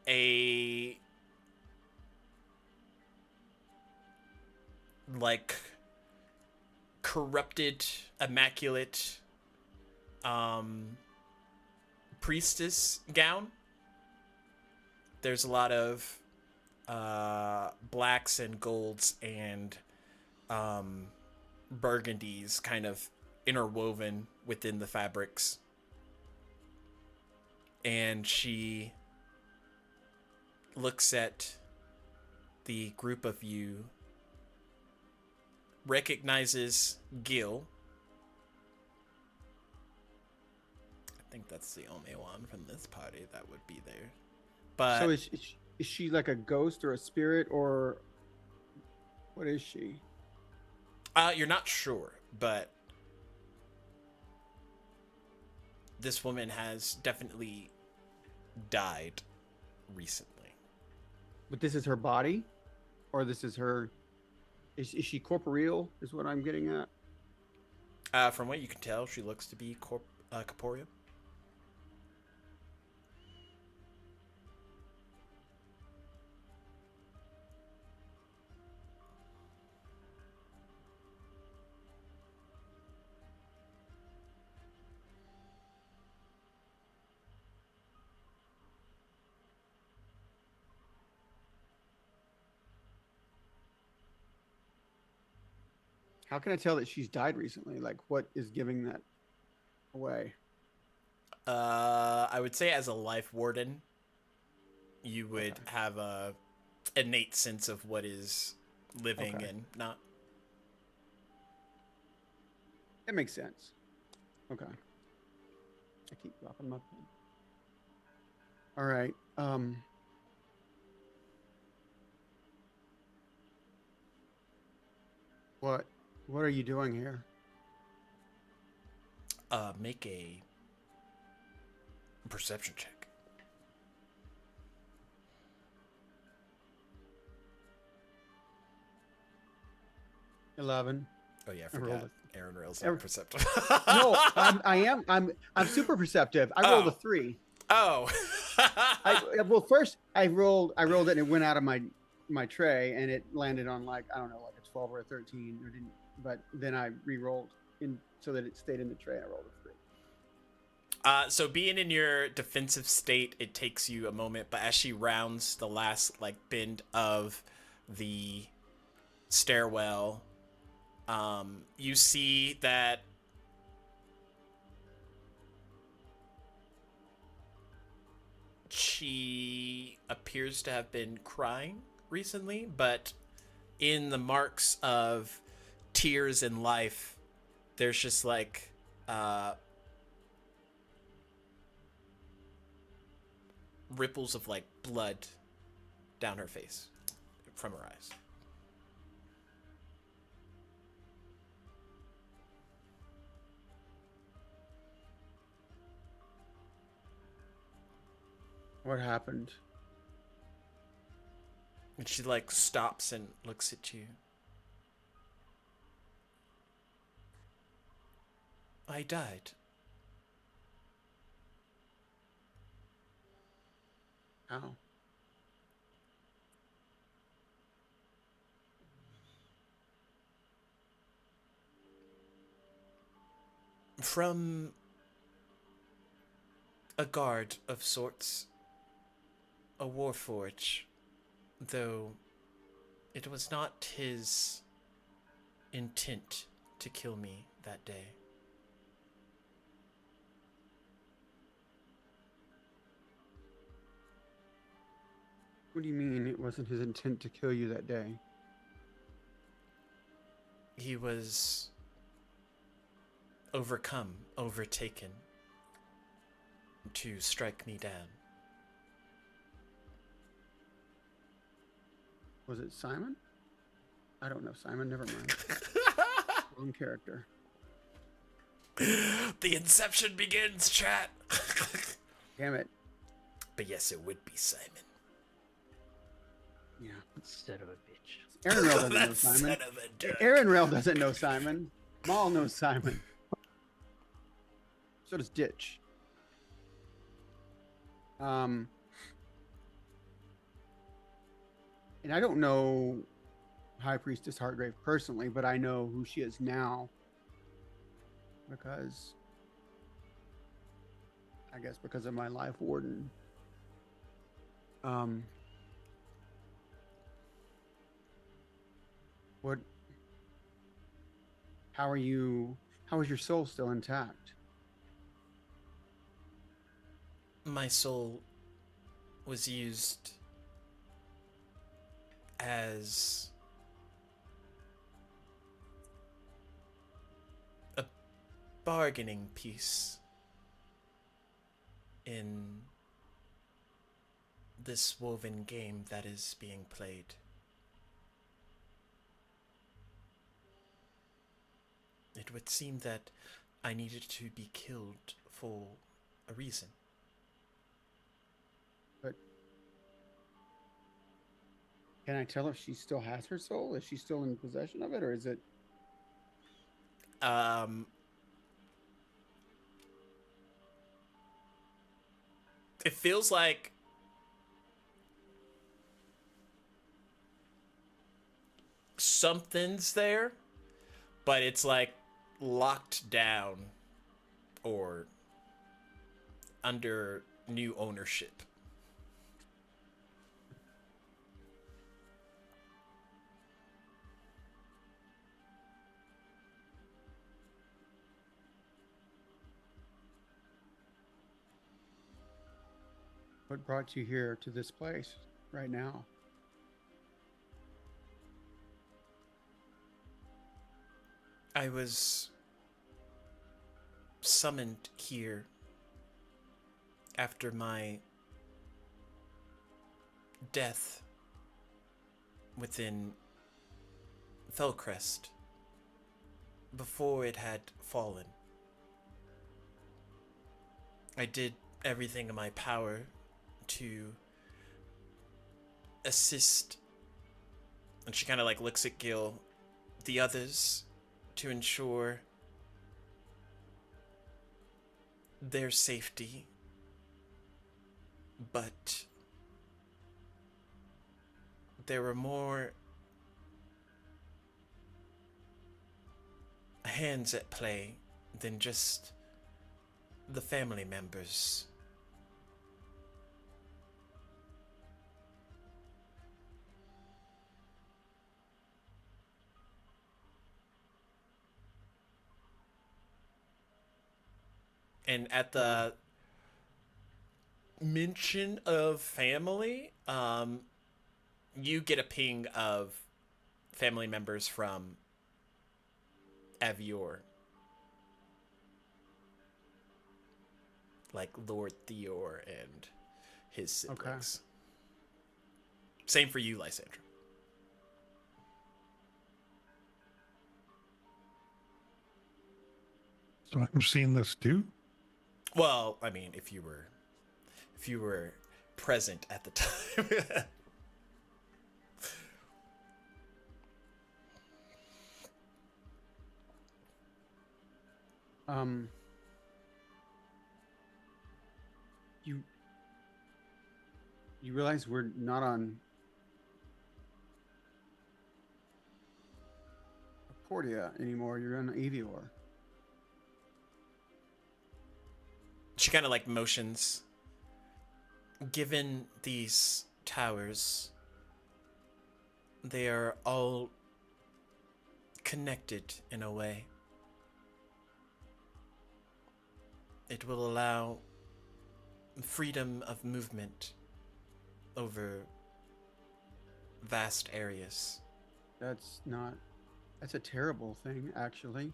a like corrupted, immaculate priestess gown. There's a lot of blacks and golds and burgundies kind of interwoven within the fabrics. And she looks at the group of you, recognizes Gil. I think that's the only one from this party that would be there. But So is she like a ghost or a spirit, or what is she? you're not sure, but this woman has definitely died recently. But this is her body, or this is her? Is she corporeal? Is what I'm getting at. From what you can tell, she looks to be corporeal. How can I tell that she's died recently? Like, what is giving that away? I would say as a life warden, you would have a innate sense of what is living Okay. and not. That makes sense. Okay. I keep dropping my pen. All right. What are you doing here? Make a perception check. 11. Oh yeah, I I rolled forgot. a- Aaron Rail's Every- not perceptive. No, I'm super perceptive. I rolled a 3. Oh. Well, first I rolled it and it went out of my tray and it landed on like I don't know, like a 12 or a 13 or didn't. But then I re-rolled in so that it stayed in the tray. I rolled a 3. So being in your defensive state, it takes you a moment, but as she rounds the last like bend of the stairwell, you see that she appears to have been crying recently, but in the marks of tears in life, there's just like ripples of like blood down her face from her eyes. What happened? And she like stops and looks at you. I died. How? From a guard of sorts. A warforge. Though it was not his intent to kill me that day. What do you mean it wasn't his intent to kill you that day? He was overcome, overtaken to strike me down. Was it Simon? I don't know Simon. Never mind. Wrong character. The inception begins, chat. Damn it. But yes, it would be Simon. Yeah. Son of a bitch. Aaron Rail doesn't know That Simon. son of a duck. Aaron Rail doesn't know Simon. Maul knows Simon. So does Ditch. And I don't know High Priestess Heartgrave personally, but I know who she is now because I guess because of my life warden. What? How is your soul still intact? My soul was used as a bargaining piece in this woven game that is being played. It would seem that I needed to be killed for a reason. But can I tell if she still has her soul? Is she still in possession of it, or is it? It feels like something's there, but it's like locked down or under new ownership. What brought you here to this place right now? I was summoned here after my death within Felcrest, before it had fallen. I did everything in my power to assist, and she kind of like looks at Gil, the others, to ensure their safety, but there were more hands at play than just the family members. And at the mention of family, you get a ping of family members from Avior. Like Lord Theor and his siblings. Okay. Same for you, Lysandra. So I'm seeing this too? Well, I mean, if you were present at the time. You realize we're not on Achordia anymore. You're on Avior. She kind of like motions. Given these towers, they are all connected in a way. It will allow freedom of movement over vast areas. That's a terrible thing, actually.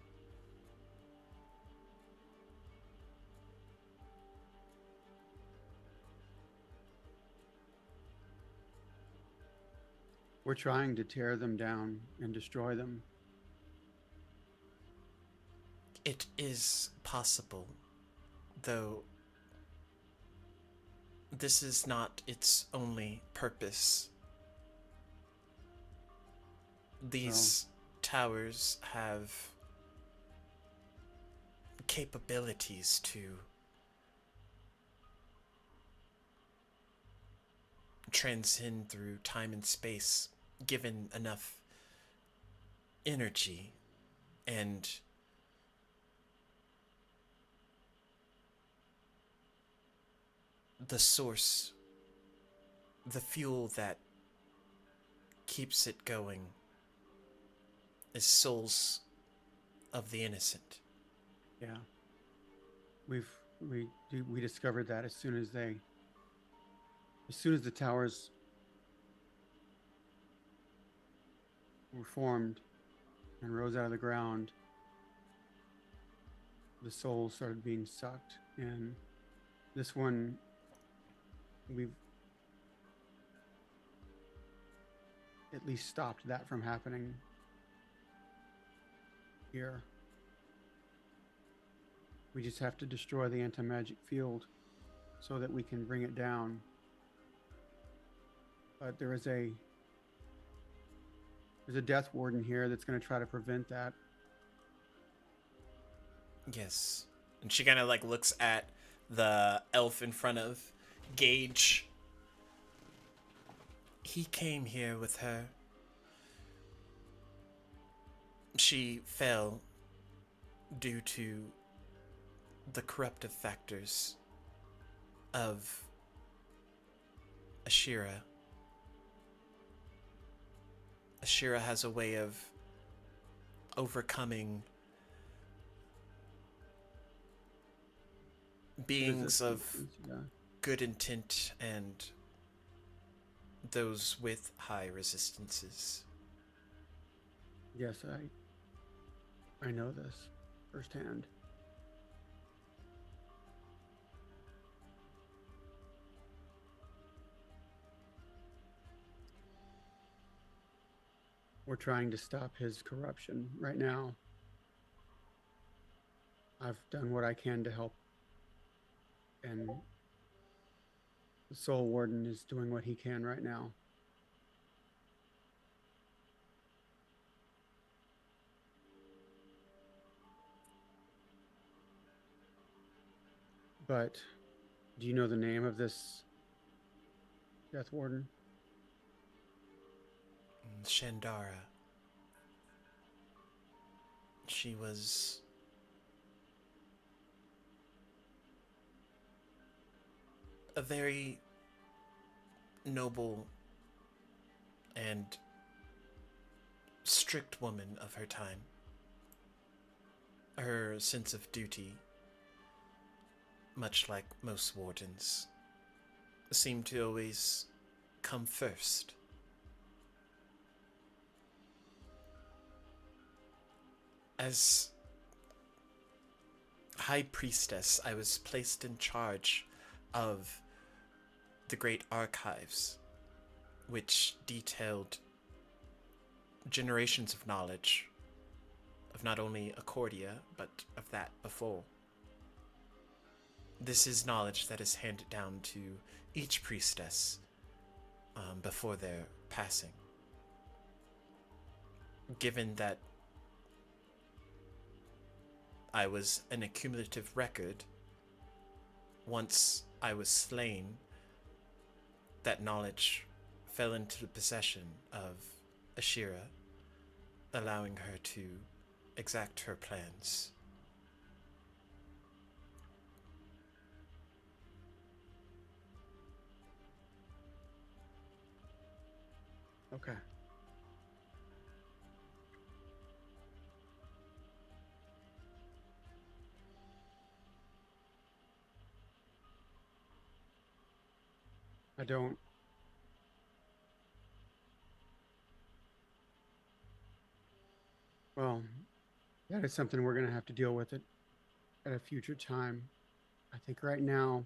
We're trying to tear them down and destroy them. It is possible, though this is not its only purpose. These towers have capabilities to transcend through time and space, given enough energy and the source, the fuel that keeps it going, is souls of the innocent. Yeah. We discovered that as soon as the towers were formed and rose out of the ground, the souls started being sucked. And this one, we've at least stopped that from happening here. We just have to destroy the anti-magic field so that we can bring it down. But there's a death warden here that's going to try to prevent that. Yes. And she kind of like looks at the elf in front of Gage. He came here with her. She fell due to the corruptive factors of Ashira. Ashira has a way of overcoming beings of good intent and those with high resistances. Yes, I know this firsthand. We're trying to stop his corruption right now. I've done what I can to help, and the Soul Warden is doing what he can right now. But do you know the name of this Death Warden? Shandara. She was a very noble and strict woman of her time. Her sense of duty, much like most wardens, seemed to always come first. As High Priestess, I was placed in charge of the Great Archives, which detailed generations of knowledge of not only Achordia, but of that before. This is knowledge that is handed down to each priestess before their passing. Given that I was an accumulative record, once I was slain, that knowledge fell into the possession of Ashira, allowing her to exact her plans. Okay. I don't. Well, that is something we're going to have to deal with it at a future time. I think right now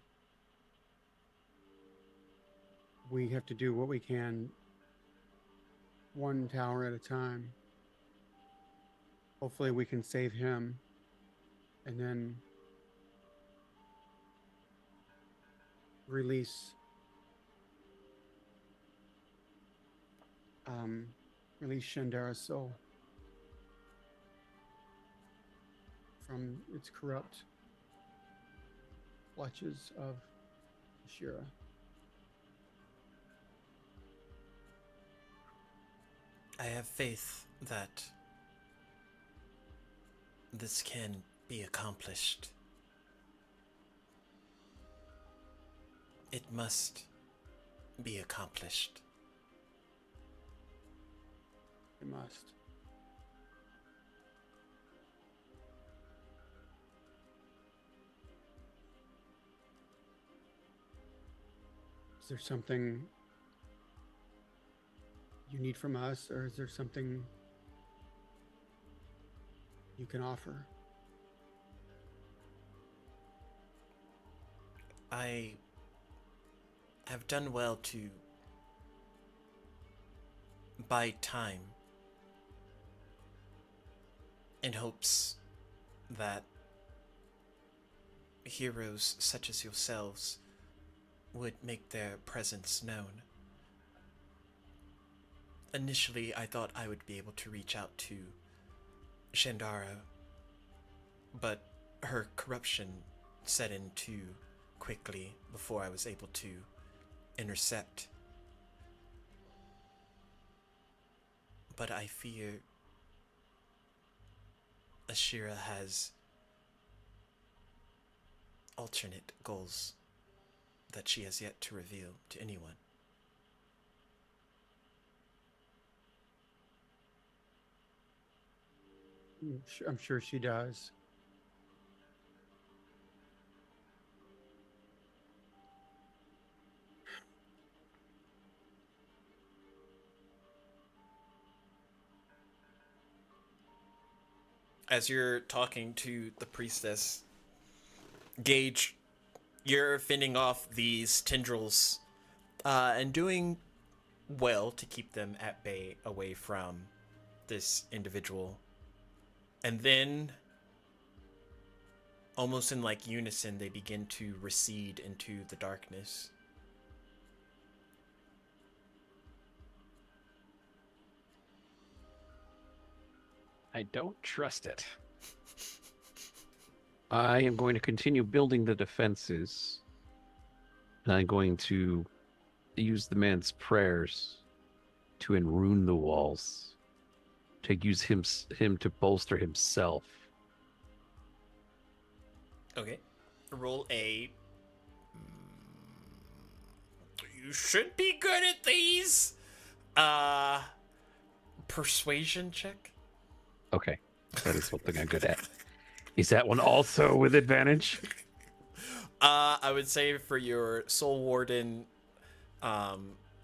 we have to do what we can, one tower at a time. Hopefully we can save him, and then release Shandara's soul from its corrupt clutches of Ashira. I have faith that this can be accomplished. It must be accomplished. It must. Is there something you need from us, or is there something you can offer? I have done well to buy time in hopes that heroes such as yourselves would make their presence known. Initially, I thought I would be able to reach out to Shandara, but her corruption set in too quickly before I was able to intercept. But I fear Ashira has alternate goals that she has yet to reveal to anyone. I'm sure she does. As you're talking to the priestess, Gage, you're fending off these tendrils and doing well to keep them at bay away from this individual. And then, almost in like unison, they begin to recede into the darkness. I don't trust it. I am going to continue building the defenses. And I'm going to use the man's prayers to enrune the walls. To use him to bolster himself. Okay. Roll a... You should be good at these! Persuasion check? Okay. That is something I'm good at. Is that one also with advantage? I would say for your Soul Warden,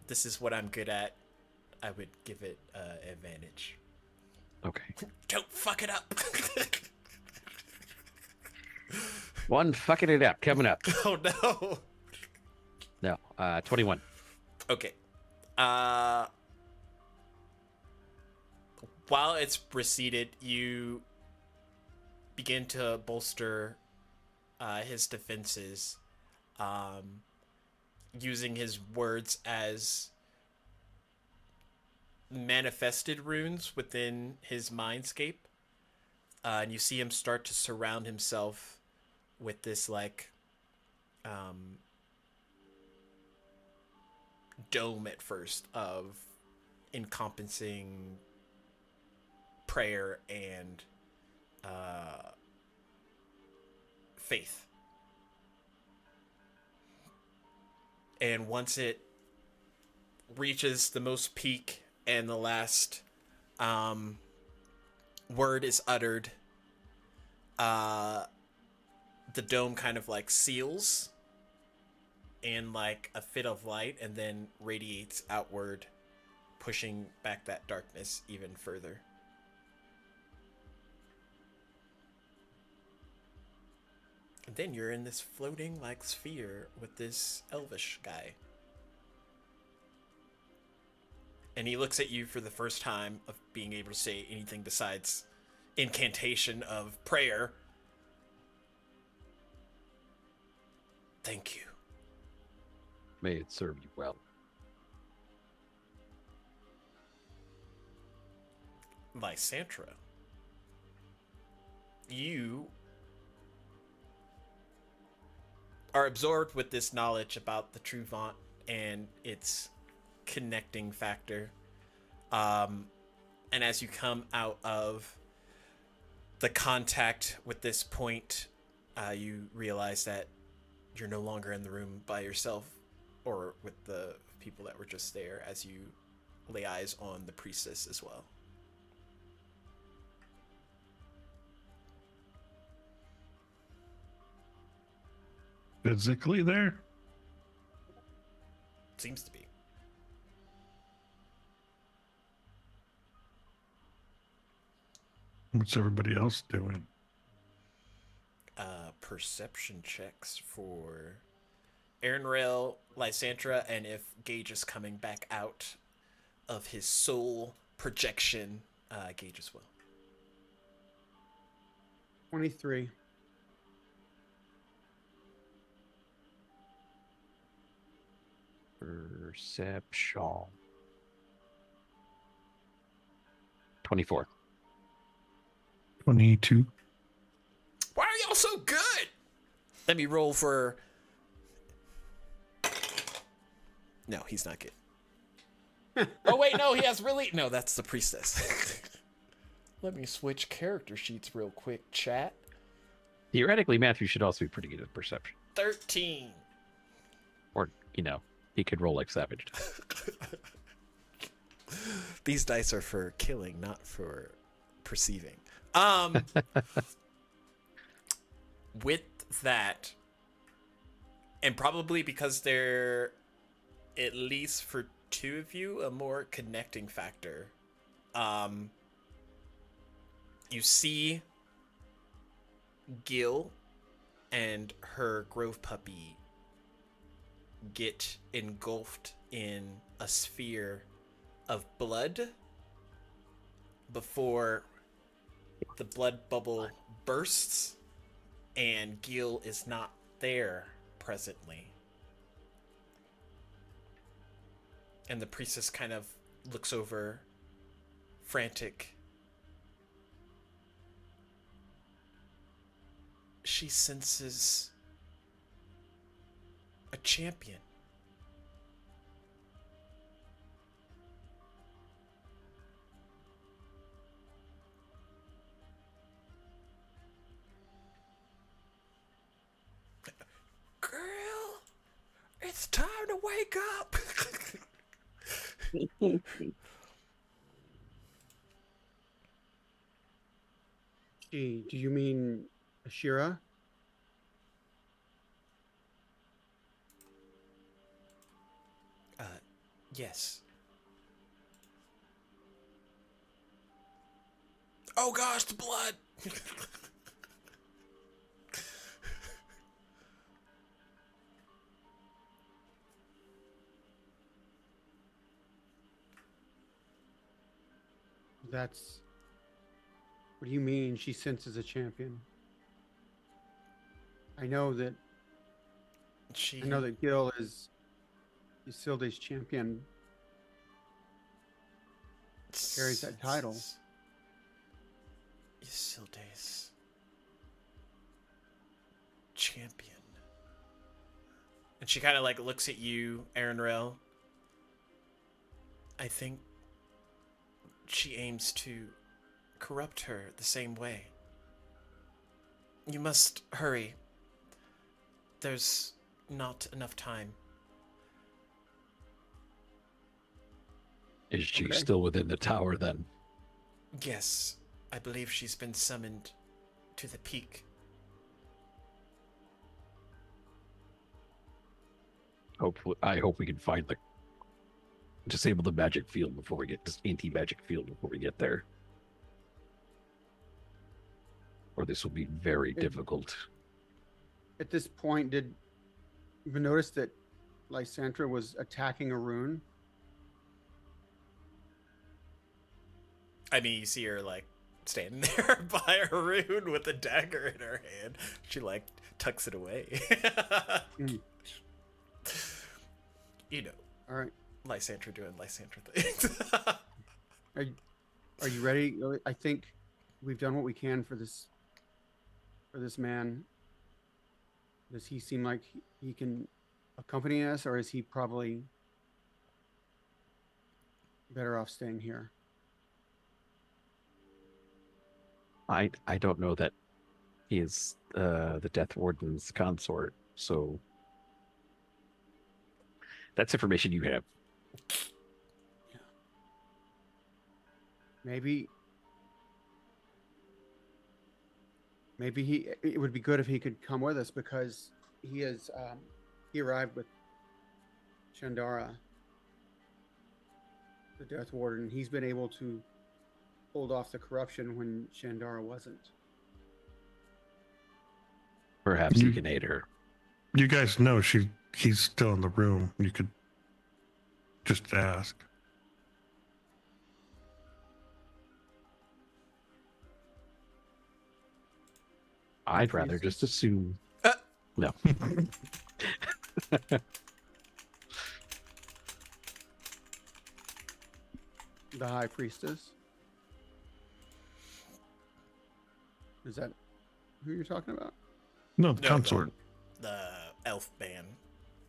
this is what I'm good at. I would give it advantage. Okay. Don't fuck it up. One fucking it up. Coming up. Oh no. No. 21. Okay. While it's receded, you begin to bolster his defenses, using his words as manifested runes within his mindscape. And you see him start to surround himself with this, like, dome at first of encompassing prayer and faith. And once it reaches the most peak and the last word is uttered, the dome kind of like seals in like a fit of light and then radiates outward, pushing back that darkness even further. And then you're in this floating like sphere with this elvish guy. And he looks at you for the first time of being able to say anything besides incantation of prayer. Thank you. May it serve you well. Lysantra, you are absorbed with this knowledge about the Truvant and its connecting factor. And as you come out of the contact with this point, you realize that you're no longer in the room by yourself or with the people that were just there, as you lay eyes on the priestess as well. Physically there? Seems to be. What's everybody else doing? Perception checks for Aaron Rail, Lysantra, and if Gage is coming back out of his soul projection, Gage as well. 23. Perception. 24. 22. Why are y'all so good? Let me roll for... No, he's not good. Oh, wait, no, he has really... No, that's the priestess. Let me switch character sheets real quick, chat. Theoretically, Matthew should also be pretty good at perception. 13. Or, he could roll like Savage. These dice are for killing, not for perceiving. With that, and probably because they're, at least for two of you, a more connecting factor, you see Gil and her grove puppy get engulfed in a sphere of blood before the blood bubble bursts and Gil is not there presently. And the priestess kind of looks over, frantic. She senses a champion. Girl, it's time to wake up. Gee, do you mean Ashira? Yes. Oh gosh, the blood. That's. What do you mean she senses a champion? I know that Gil is Isildur's champion. Carries that title. Isildur's champion. And she kind of like looks at you, Aaron. I think she aims to corrupt her the same way. You must hurry. There's not enough time. Is she Okay. still within the tower then? Yes, I believe she's been summoned to the peak. Hopefully, I hope we can find disable the magic field before we get this anti-magic field before we get there. Or this will be very difficult. At this point, did you even notice that Lysandra was attacking a rune? I mean, you see her like standing there by a rune with a dagger in her hand. She like tucks it away. You know, All right. Lysandra doing Lysandra things. Are you ready? I think we've done what we can for this man. Does he seem like he can accompany us, or is he probably better off staying here? I don't know that he is the Death Warden's consort, so that's information you have. Yeah. Maybe it would be good if he could come with us, because he arrived with Shandara, the Death Warden. He's been able to hold off the corruption when Shandara wasn't. Perhaps he can aid her. You guys know he's still in the room. You could just ask. I'd rather just assume. No. The High Priestess. Is that who you're talking about? No, the consort. The elf band.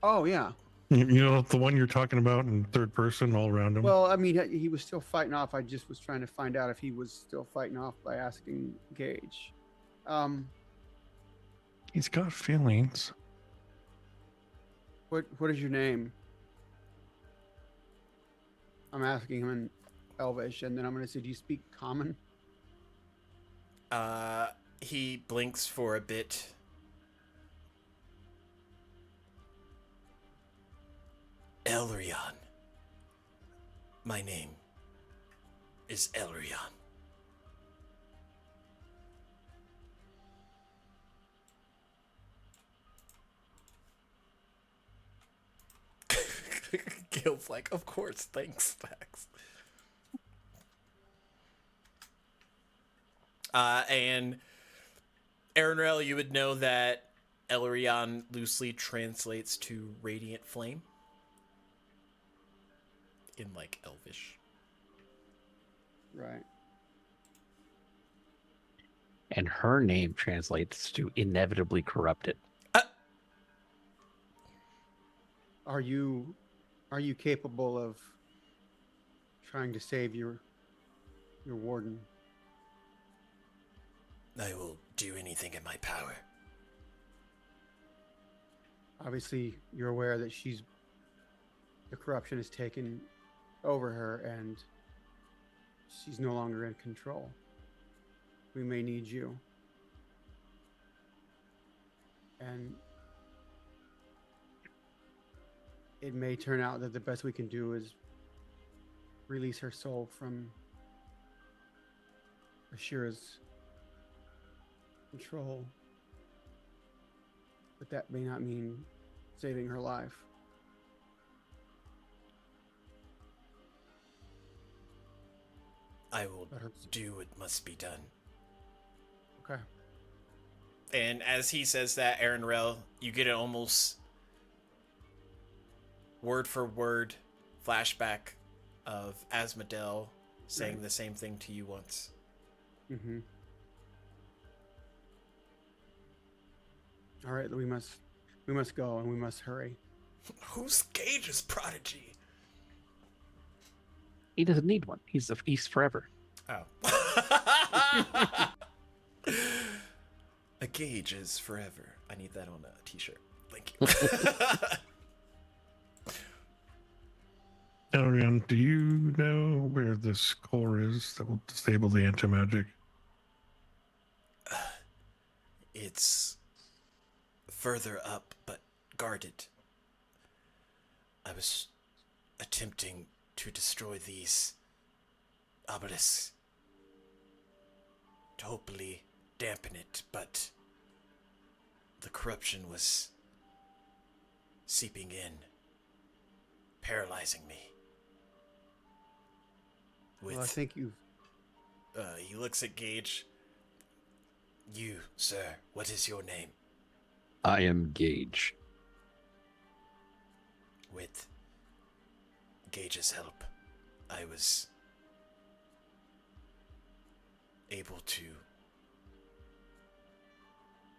Oh, yeah. You know the one you're talking about in third person all around him? Well, I mean, he was still fighting off. I just was trying to find out if he was still fighting off by asking Gage. He's got feelings. What is your name? I'm asking him in Elvish, and then I'm going to say, do you speak Common? He blinks for a bit. Elrion. My name is Elrion. Gil's like, of course, thanks, Max. And Aaronrel, you would know that Elrion loosely translates to radiant flame in like Elvish. Right. And her name translates to inevitably corrupted. Are you capable of trying to save your warden? I will do anything in my power. Obviously, you're aware that the corruption has taken over her and she's no longer in control. We may need you. And it may turn out that the best we can do is release her soul from Ashura's control. But that may not mean saving her life. I will do what must be done. Okay. And as he says that, Aaronrel, you get an almost word for word flashback of Asmodel saying the same thing to you once. Mm-hmm. All right, we must go and we must hurry. Who's Gage's prodigy? He doesn't need one. He's forever. Oh. A gauge is forever. I need that on a t-shirt. Thank you. Elrion, do you know where this core is that will disable the anti-magic? It's further up, but guarded. I was attempting to destroy these obelisks to hopefully dampen it, but the corruption was seeping in, paralyzing me. Well, I think you've... He looks at Gage. You, sir, what is your name? I am Gage. With Gage's help, I was able to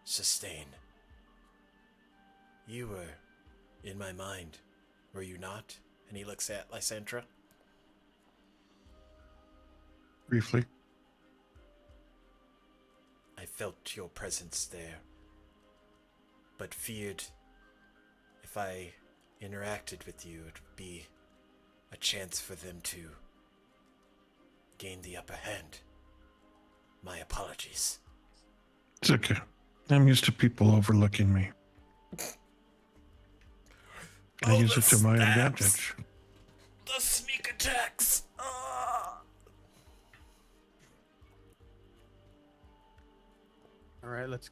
sustain. You were in my mind, were you not? And he looks at Lysandra. Briefly. I felt your presence there, but feared if I interacted with you, it would be a chance for them to gain the upper hand. My apologies. It's okay. I'm used to people overlooking me. I use it to my advantage. The sneak attacks! All right, let's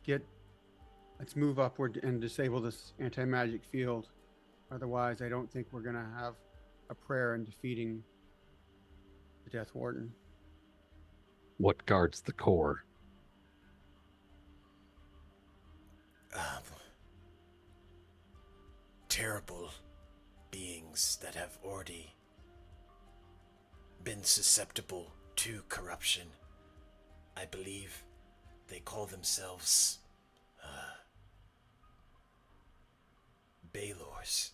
move upward and disable this anti-magic field. Otherwise, I don't think we're going to have a prayer in defeating the Death Warden. What guards the core? Terrible beings that have already been susceptible to corruption. I believe they call themselves Baelors.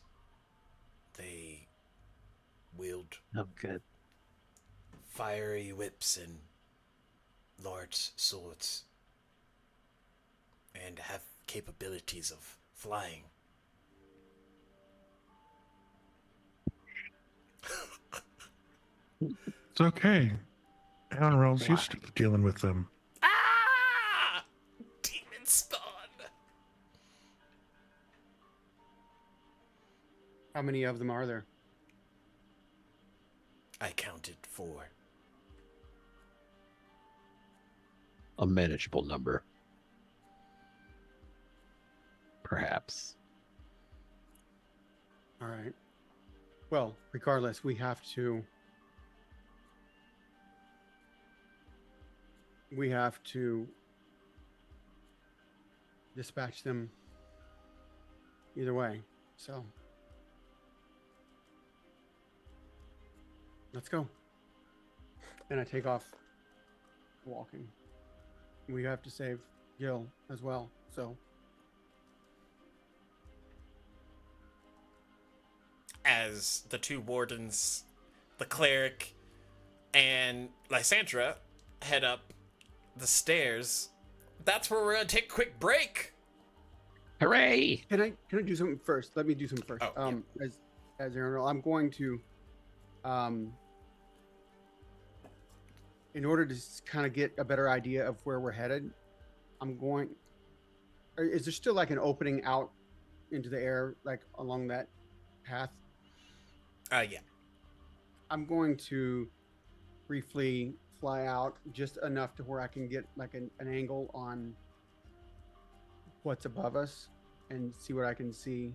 They wield fiery whips and large swords and have capabilities of flying. It's okay. Aaronrel's used to dealing with them. Ah! Demon spawn! How many of them are there? I counted 4. A manageable number. Perhaps. All right. Well, regardless, we have to we have to dispatch them either way. So let's go. And I take off walking. We have to save Gil as well. So as the two wardens, the cleric and Lysandra, head up the stairs, that's where we're gonna take a quick break. Hooray! can I do something first? Let me do something first. Oh, As Aaron, I'm going to in order to kind of get a better idea of where we're headed, is there still like an opening out into the air, like along that path? Yeah. I'm going to briefly fly out just enough to where I can get like an angle on what's above us and see what I can see.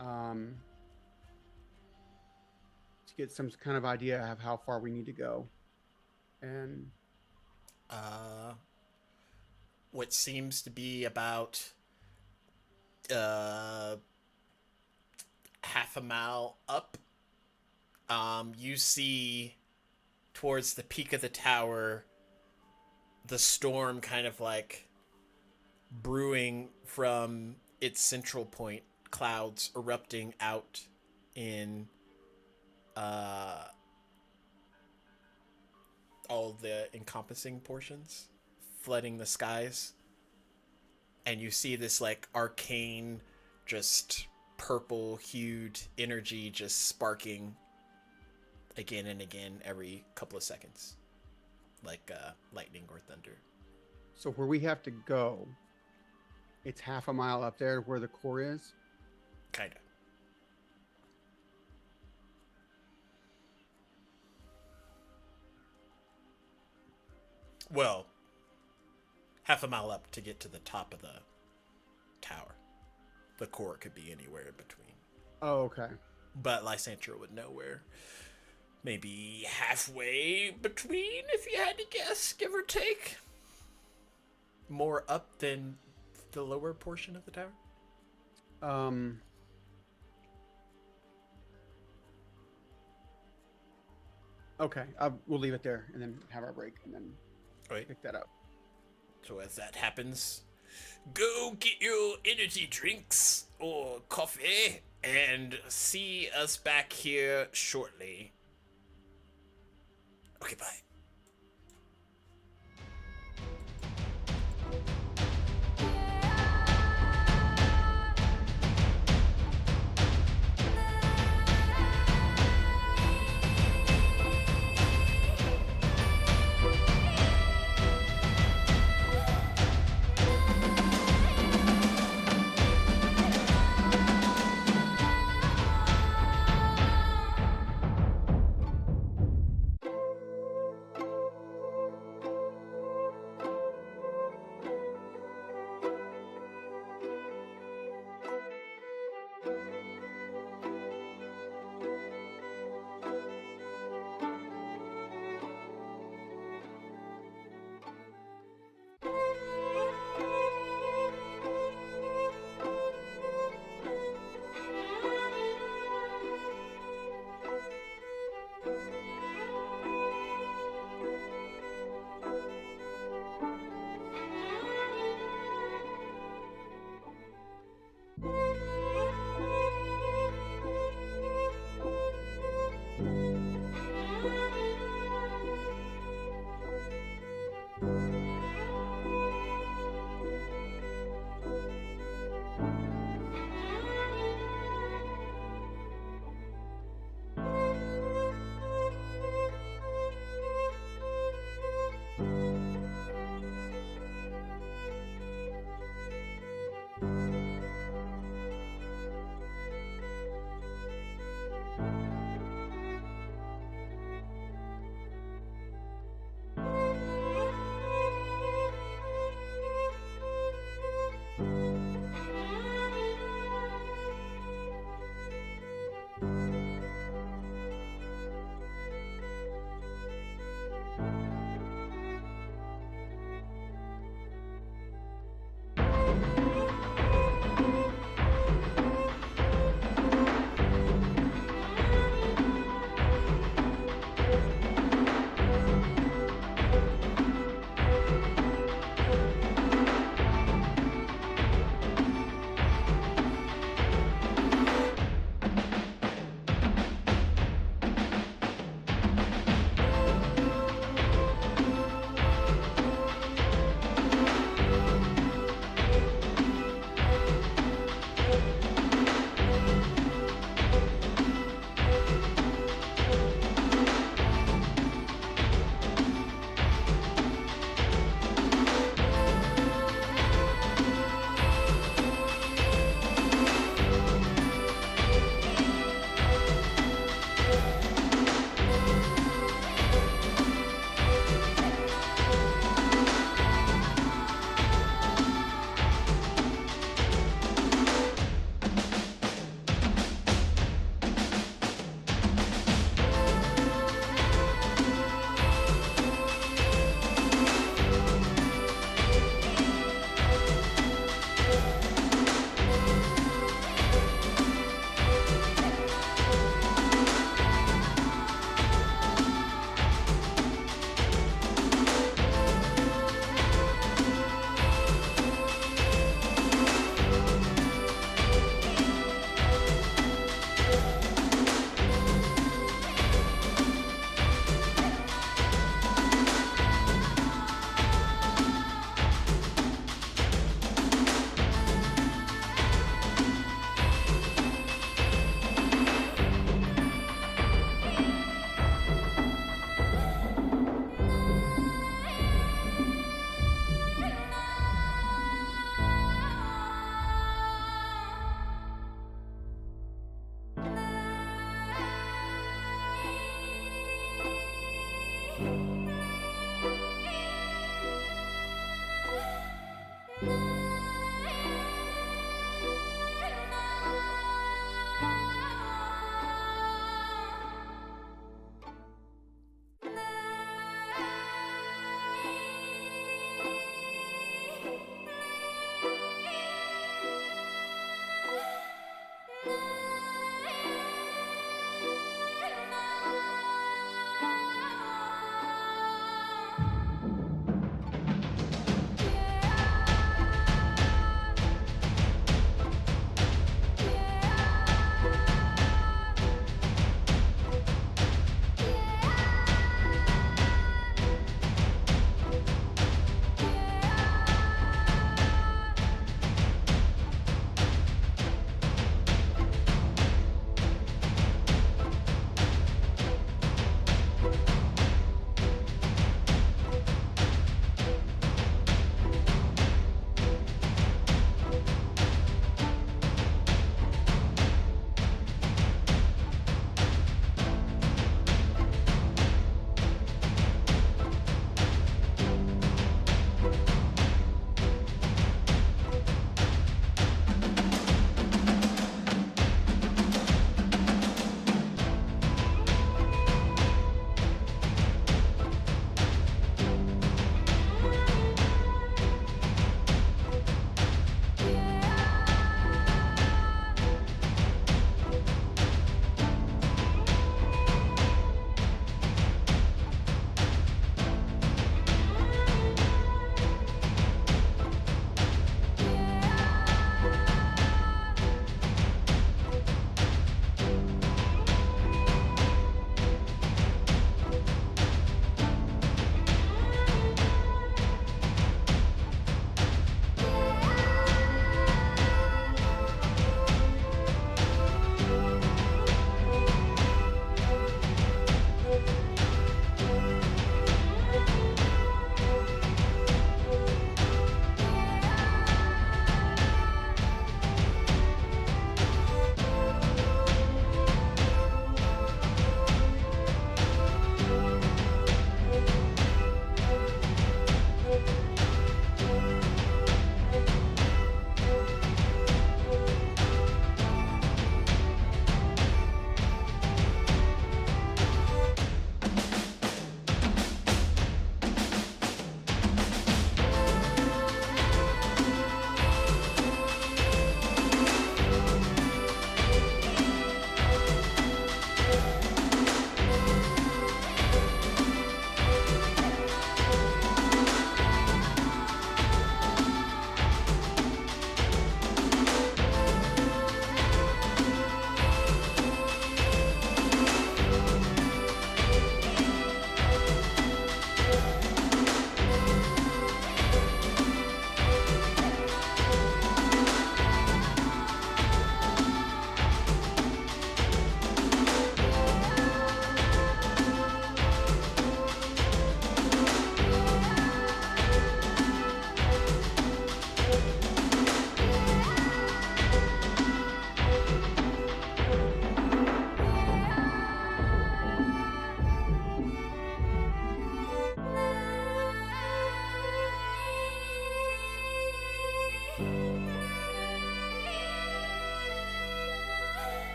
To get some kind of idea of how far we need to go. And what seems to be about half a mile up, you see towards the peak of the tower the storm kind of like brewing from its central point, clouds erupting out in all the encompassing portions, flooding the skies. And you see this like arcane, just purple hued energy just sparking again and again every couple of seconds, like lightning or thunder. so where we have to go, it's half a mile up there where the core is. Kind of. Well, half a mile up to get to the top of the tower. The core could be anywhere in between. Oh, okay. But Lysandra would know where. Maybe halfway between, if you had to guess, give or take. More up than the lower portion of the tower? Okay, we'll leave it there and then have our break and then Right. pick that up. So as that happens, go get your energy drinks or coffee and see us back here shortly. Okay, bye.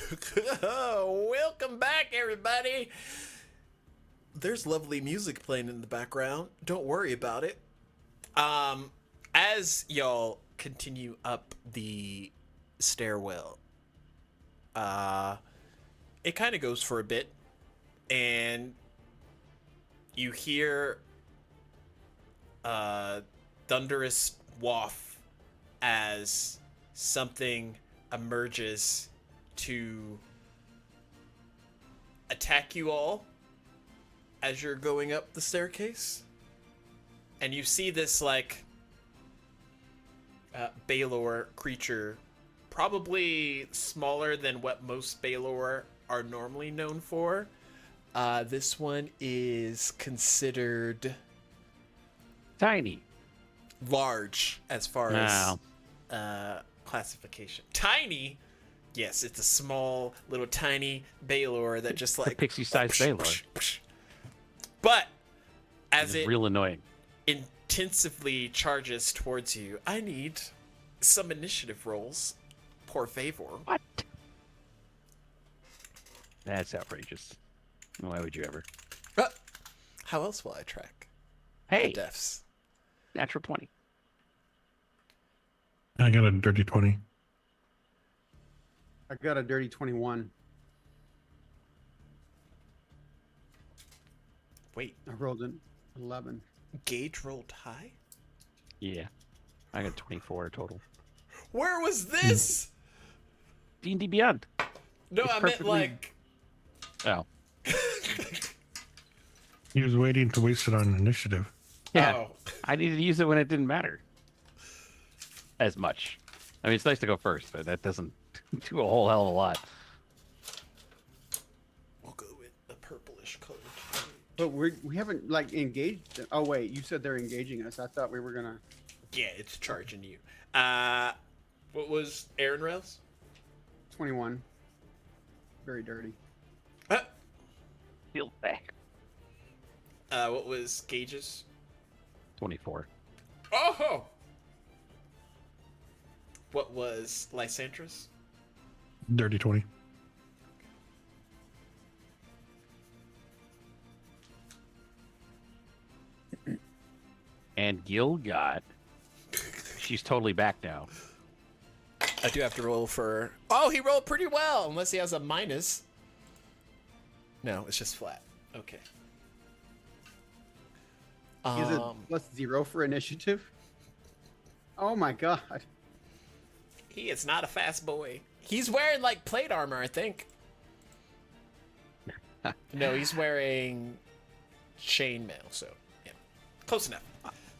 Welcome back, everybody. There's lovely music playing in the background. Don't worry about it. As y'all continue up the stairwell, it kind of goes for a bit, and you hear a thunderous waft as something emerges to attack you all as you're going up the staircase. And you see this, like, Baelor creature, probably smaller than what most Baelor are normally known for. This one is considered Tiny. large as far as classification. Tiny? Yes, it's a small, little tiny Baelor that just like... pixie-sized Baelor. But as It's it real annoying. intensively charges towards you, I need some initiative rolls. Por favor. What? That's outrageous. Why would you ever? How else will I track Hey, the deaths? natural 20. I got a dirty 20. I got a dirty 21. Wait, I rolled an 11. Gage rolled high? Yeah. I got 24 total. Where was this? D&D Beyond. No, It's I meant perfectly- like... Oh. He was waiting to waste it on initiative. Yeah. Oh. I needed to use it when it didn't matter. As much. I mean, it's nice to go first, but that doesn't do a whole hell of a lot. We'll go with the purplish colored. But we haven't like engaged them. Oh wait, you said they're engaging us. I thought we were gonna. Yeah, it's charging you. What was Aaron Rails? 21. Very dirty. Feel back. What was Gage's? 24. Oh! What was Lysandra's? Dirty 20. And Gil got... She's totally back now. I do have to roll for... Oh, he rolled pretty well, unless he has a minus. No, it's just flat. Okay. Is it +0 for initiative? Oh my god. He is not a fast boy. He's wearing, like, plate armor, I think. No, he's wearing chainmail, so, yeah. Close enough.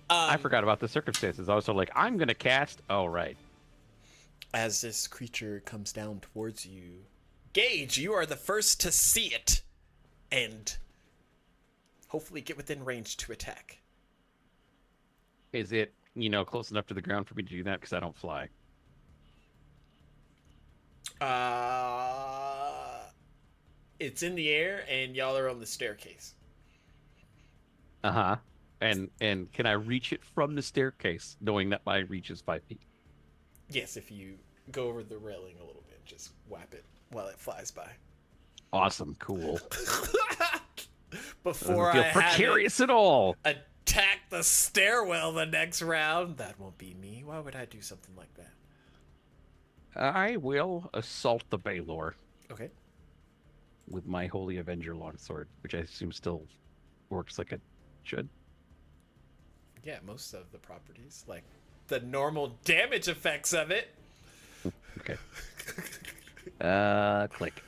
I forgot about the circumstances. I was sort of like, I'm going to cast... Oh, right. As this creature comes down towards you, Gage, you are the first to see it. And hopefully get within range to attack. Is it, close enough to the ground for me to do that? Because I don't fly. It's in the air, and y'all are on the staircase. Uh-huh. And can I reach it from the staircase, knowing that my reach is 5 feet? Yes, if you go over the railing a little bit, just whap it while it flies by. Awesome. Cool. Before Doesn't I feel have precarious at all. attack the stairwell the next round, that won't be me. Why would I do something like that? I will assault the Baelor Okay. with my Holy Avenger longsword, which I assume still works like it should. Yeah, most of the properties, like the normal damage effects of it. Okay. Click.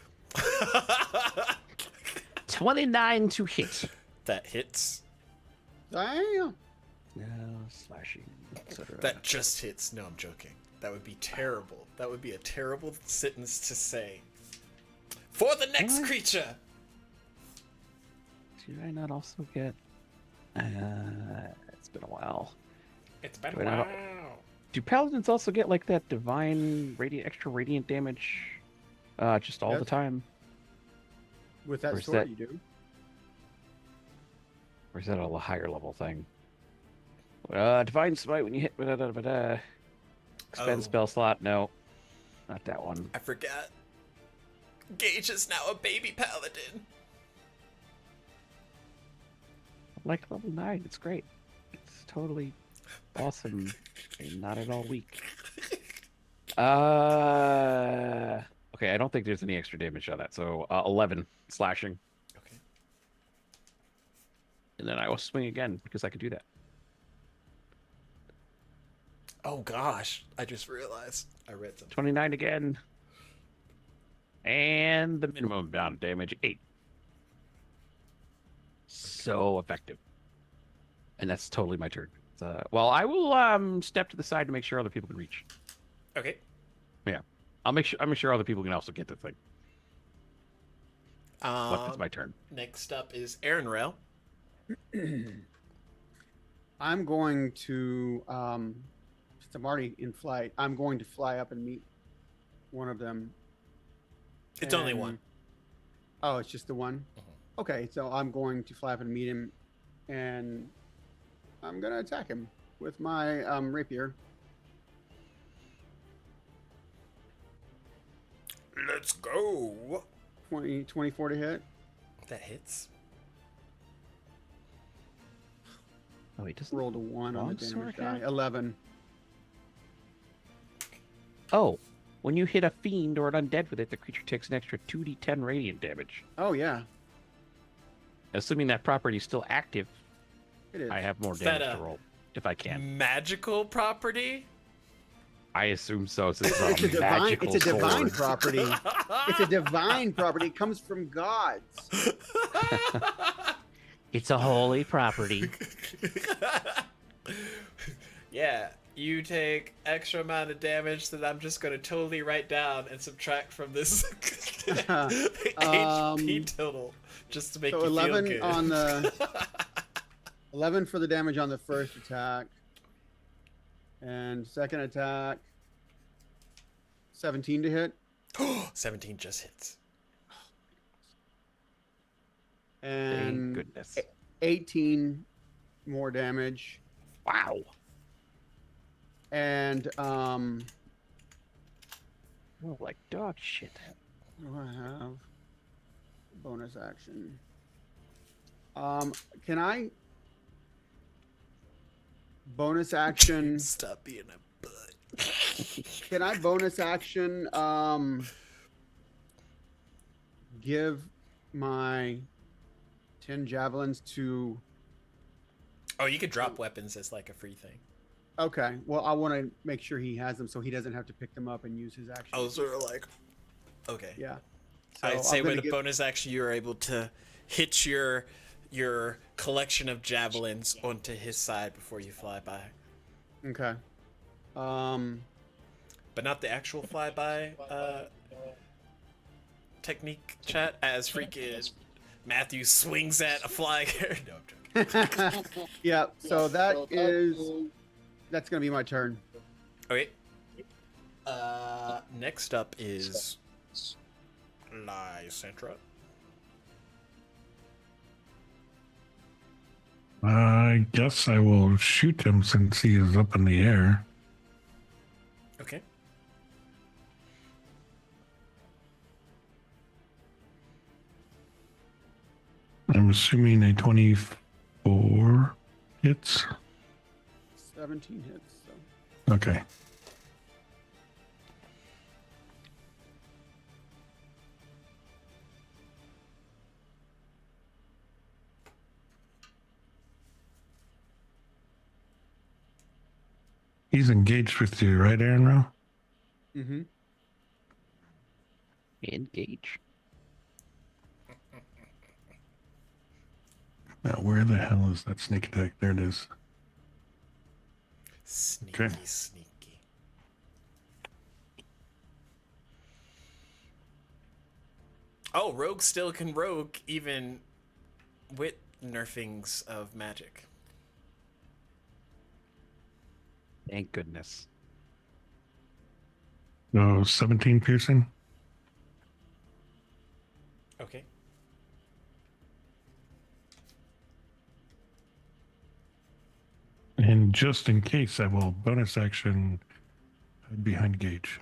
29 to hit. That hits. Damn. No slashing, etc. That just hits. No, I'm joking. That would be terrible. That would be a terrible sentence to say. For the next What? creature. Did I not also get? It's been a while. It's been Do a I not- while. Do paladins also get like that divine extra radiant damage, just all the Yes. time, With that Or is sword, that- you do. or is that a higher level thing? Divine smite when you hit. Expend Oh. spell slot. No, not that one. I forgot. Gage is now a baby paladin. Like level 9, it's great. It's totally awesome and not at all weak. Okay, I don't think there's any extra damage on that. So 11 slashing. Okay. And then I will swing again because I can do that. Oh gosh, I just realized I read something. 29 again. And the minimum amount of damage, 8. So effective. And that's totally my turn. Well, I will step to the side to make sure other people can reach. Okay. Yeah. I'll make sure other people can also get the thing. It's my turn. Next up is Aaron Rail. I'm going to, since I'm already in flight, I'm going to fly up and meet one of them. It's only one. Oh, it's just the one? Okay, so I'm going to fly up and meet him, and I'm going to attack him with my rapier. Let's go. 24 to hit. That hits. Oh, he doesn't Rolled a 1 on the damage Longsword die. have? 11. Oh, when you hit a fiend or an undead with it, the creature takes an extra 2d10 radiant damage. Oh, yeah. Assuming that property is still active, It is. I have more Is that damage to roll if I can. Magical property? I assume so, since It's a it's a divine. magical It's a divine sword. property. It's a divine property. It comes from gods. It's a holy property. Yeah, you take extra amount of damage that I'm just gonna totally write down and subtract from this HP total, just to make So you 11 feel good. on the 11 for the damage on the first attack, and second attack 17 to hit, 17 just hits. Thank and goodness. 18 more damage, Wow. and Oh, like dog shit. what do I have? Bonus action. Can I bonus action? Stop being a butt. Can I bonus action give my 10 javelins to... Oh, you could drop weapons as like a free thing. Okay, well, I want to make sure he has them so he doesn't have to pick them up and use his action. I was sort of like, okay. Yeah. So I'd say I'm with gonna a give- bonus action, you were able to hit your collection of javelins onto his side before you fly by, Okay. but not the actual flyby technique. Chat as freaking Matthew swings at a fly. No, I'm joking. Yeah, so that's going to be my turn. Okay. Next up is Lysandra. I guess I will shoot him since he is up in the air. Okay. I'm assuming a 24 hits. 17 hits. So. Okay. He's engaged with you, right, Aaron Rowe? Mm-hmm. Engage. Now, where the hell is that sneak attack? There it is. Sneaky, Okay. sneaky. Oh, rogue still can rogue even with nerfings of magic. Thank goodness. No, 17 piercing. Okay. And just in case, I will bonus action hide behind Gage.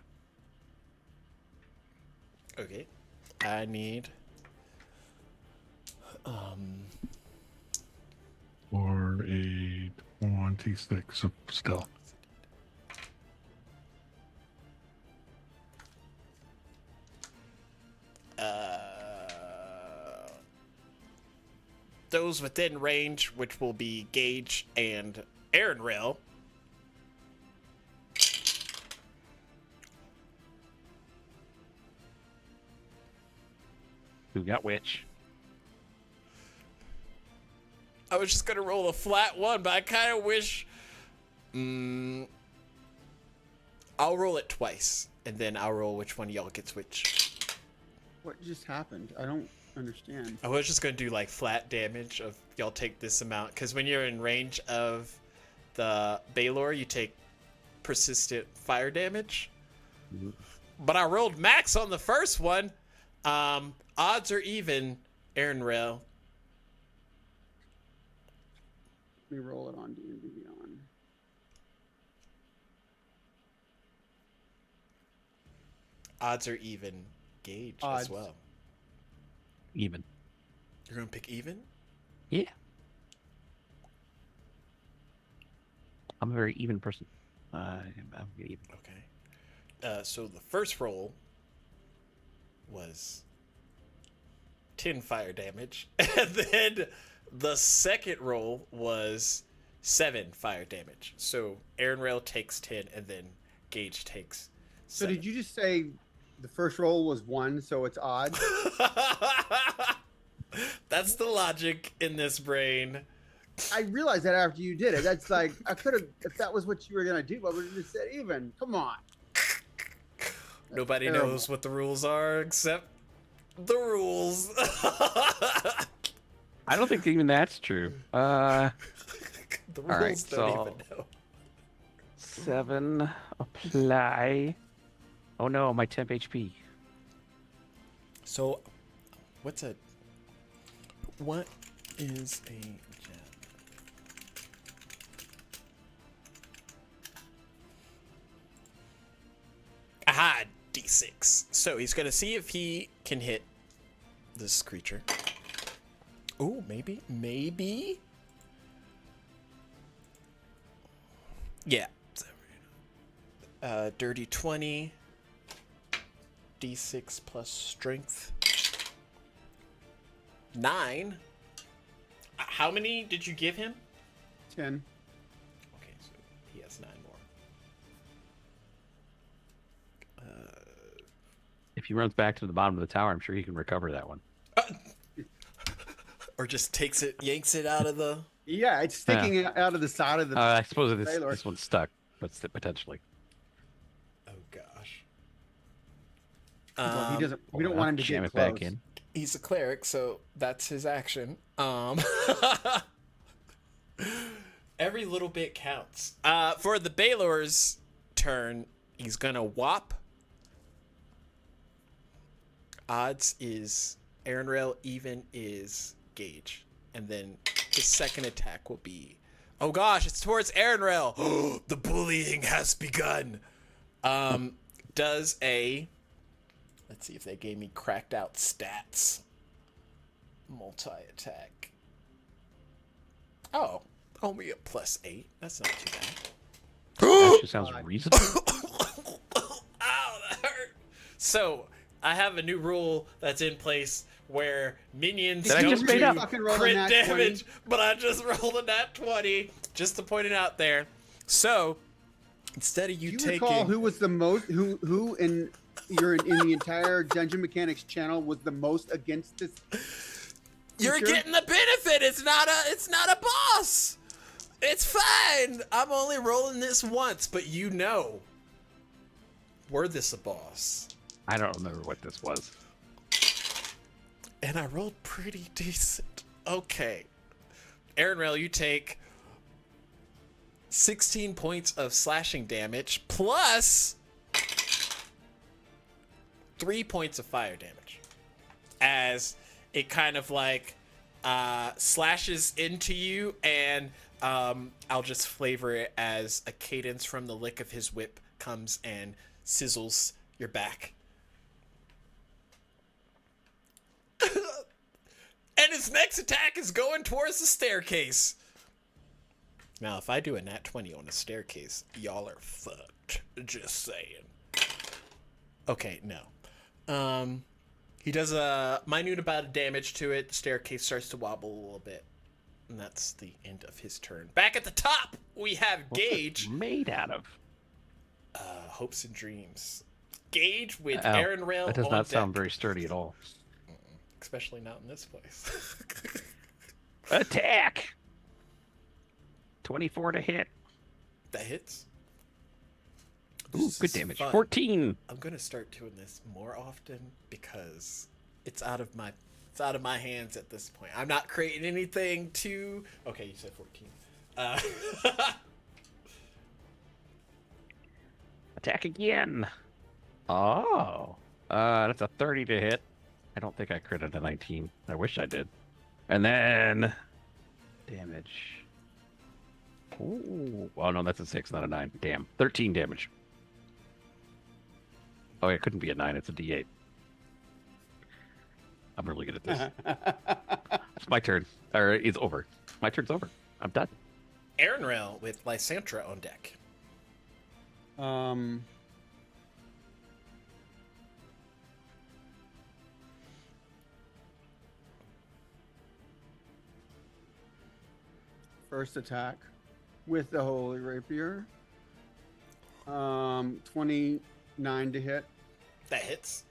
Okay. I need Or a 26 of stealth. those within range, which will be Gage and Aaron Rail. Who got which? I was just gonna roll a flat one, but I kind of wish. I'll roll it twice, and then I'll roll which one of y'all gets which. What just happened? I don't understand. I was just gonna do like flat damage of y'all take this amount, because when you're in range of the Baylor, you take persistent fire damage. Mm-hmm. But I rolled max on the first one. Odds are even, Aaron Rail. Let me roll it on D&D Beyond. Odds are even, Gage as Odds. well. Even. You're gonna pick even? Yeah. I'm a very even person. I'm even. Okay. So the first roll was 10 fire damage, and then the second roll was 7 fire damage. So Aaron Rail takes 10, and then Gage takes 7. So did you just say the first roll was 1, so it's odd? That's the logic in this brain. I realized that after you did it. That's like, I could have, if that was what you were going to do, I would have just said even. Come on. Nobody terrible. knows what the rules are except the rules. I don't think even that's true. The rules All right, don't so- even know. 7 apply. Oh no, my temp HP. So, what is a gem? Aha, D6. So he's gonna see if he can hit this creature. Ooh, maybe. Yeah. Dirty 20. D6 plus strength. 9. How many did you give him? 10. Okay, so he has 9 more. If he runs back to the bottom of the tower, I'm sure he can recover that one. Or just yanks it out of the... Yeah, it's sticking out of the side of the. I suppose Baylor. this one's stuck, but potentially. Oh, gosh. Well, he doesn't. We don't Well, want him to jam get it close. back in. He's a cleric, so that's his action. Every little bit counts. For the Baylor's turn, he's gonna whop. Odds is Aaron Rail, even is Gage. And then his second attack will be... Oh gosh, it's towards Aaron Rail. The bullying has begun. Does a... Let's see if they gave me cracked out stats. Multi-attack. Oh, only a +8. That's not too bad. That actually sounds reasonable. Ow, that hurt. So, I have a new rule that's in place where minions That I don't just made do up. Fucking roll a crit nat damage, 20. but I just rolled a nat 20, just to point it out there. So, instead of Do you taking... recall who was the most? Who in the entire Dungeon Mechanics channel was the most against this? You're feature? getting the benefit. It's not a boss. It's fine. I'm only rolling this once, but you know. Were this a boss? I don't remember what this was. And I rolled pretty decent. Okay. Aaron Rail, you take 16 points of slashing damage plus 3 points of fire damage. As it kind of like slashes into you, and I'll just flavor it as a cadence from the lick of his whip comes and sizzles your back. his next attack is going towards the staircase. Now, if I do a nat 20 on a staircase, y'all are fucked. Just saying. Okay, no. He does a minute amount of damage to it. The staircase starts to wobble a little bit. And that's the end of his turn. Back at the top, we have Gage. What's it made out of? Hopes and dreams. Gage with Ow, Aaron Rail that does on not deck. sound very sturdy at all. Especially not in this place. Attack! 24 to hit. That hits. Ooh, This good is damage. fun. 14. I'm gonna start doing this more often because it's out of my hands at this point. I'm not creating anything to. Okay, you said 14. Attack again. Oh. That's a 30 to hit. I don't think I critted a 19. I wish I did. And then damage. Ooh. Oh no, that's a 6, not a 9. Damn. 13 damage. Oh, it couldn't be a 9, it's a D8. I'm really good at this. It's my turn. Or it's over. My turn's over. I'm done. Aaron Rail with Lysantra on deck. First attack with the Holy Rapier. 29 to hit. That hits.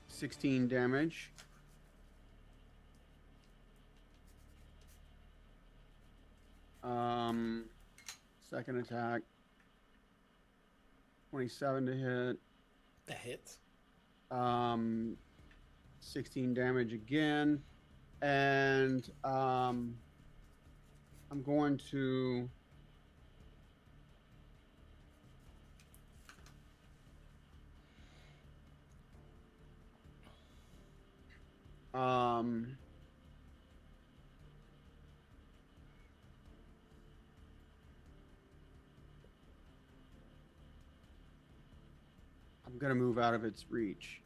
16 damage. Second attack. 27 to hit. That hits. 16 damage again. And I'm going to I'm gonna move out of its reach.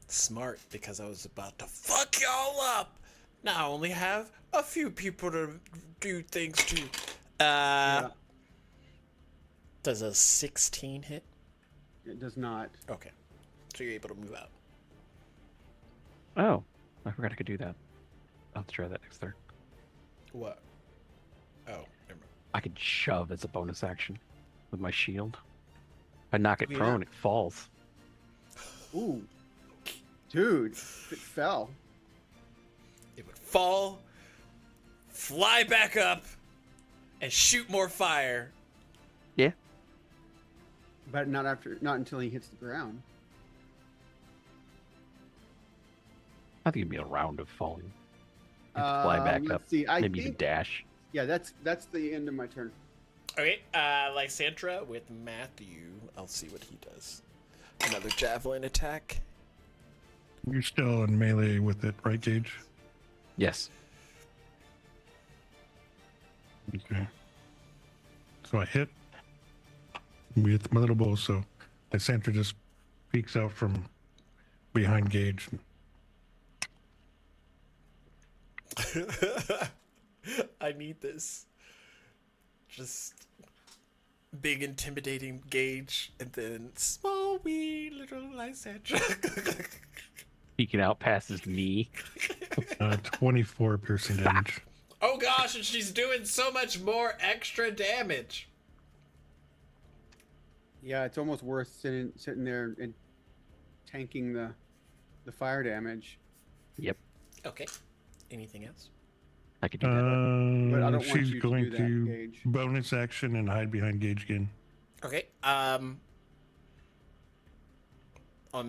Smart, because I was about to fuck y'all up. Now I only have a few people to do things to. Yeah, Does a 16 hit? it does not. Okay. So you're able to move out. Oh, I forgot I could do that. I'll try that next turn. What? Oh, never mind. I could shove as a bonus action with my shield. If I knock it Yeah. prone, it falls. Ooh. Dude, it fell. It would fall, fly back up, and shoot more fire. Yeah. But not until he hits the ground. I think it'd be a round of falling. You have to fly back up. Let's see. I Maybe even think, dash. yeah, that's the end of my turn. Okay, Lysantra with Matthew. I'll see what he does. Another javelin attack. You're still in melee with it, right, Gage? Yes. Okay. So I hit with my little bow, so Lysandra just peeks out from behind Gage. I need this. Just big intimidating Gage, and then small wee little Lysandra. Peeking out past his knee. 24 piercing damage. Oh gosh, and she's doing so much more extra damage. Yeah, it's almost worth sitting there and tanking the fire damage. Yep. Okay. Anything else? I could do that. But I don't want She's you to going do that, to Gage. bonus action and hide behind Gage again. Okay. On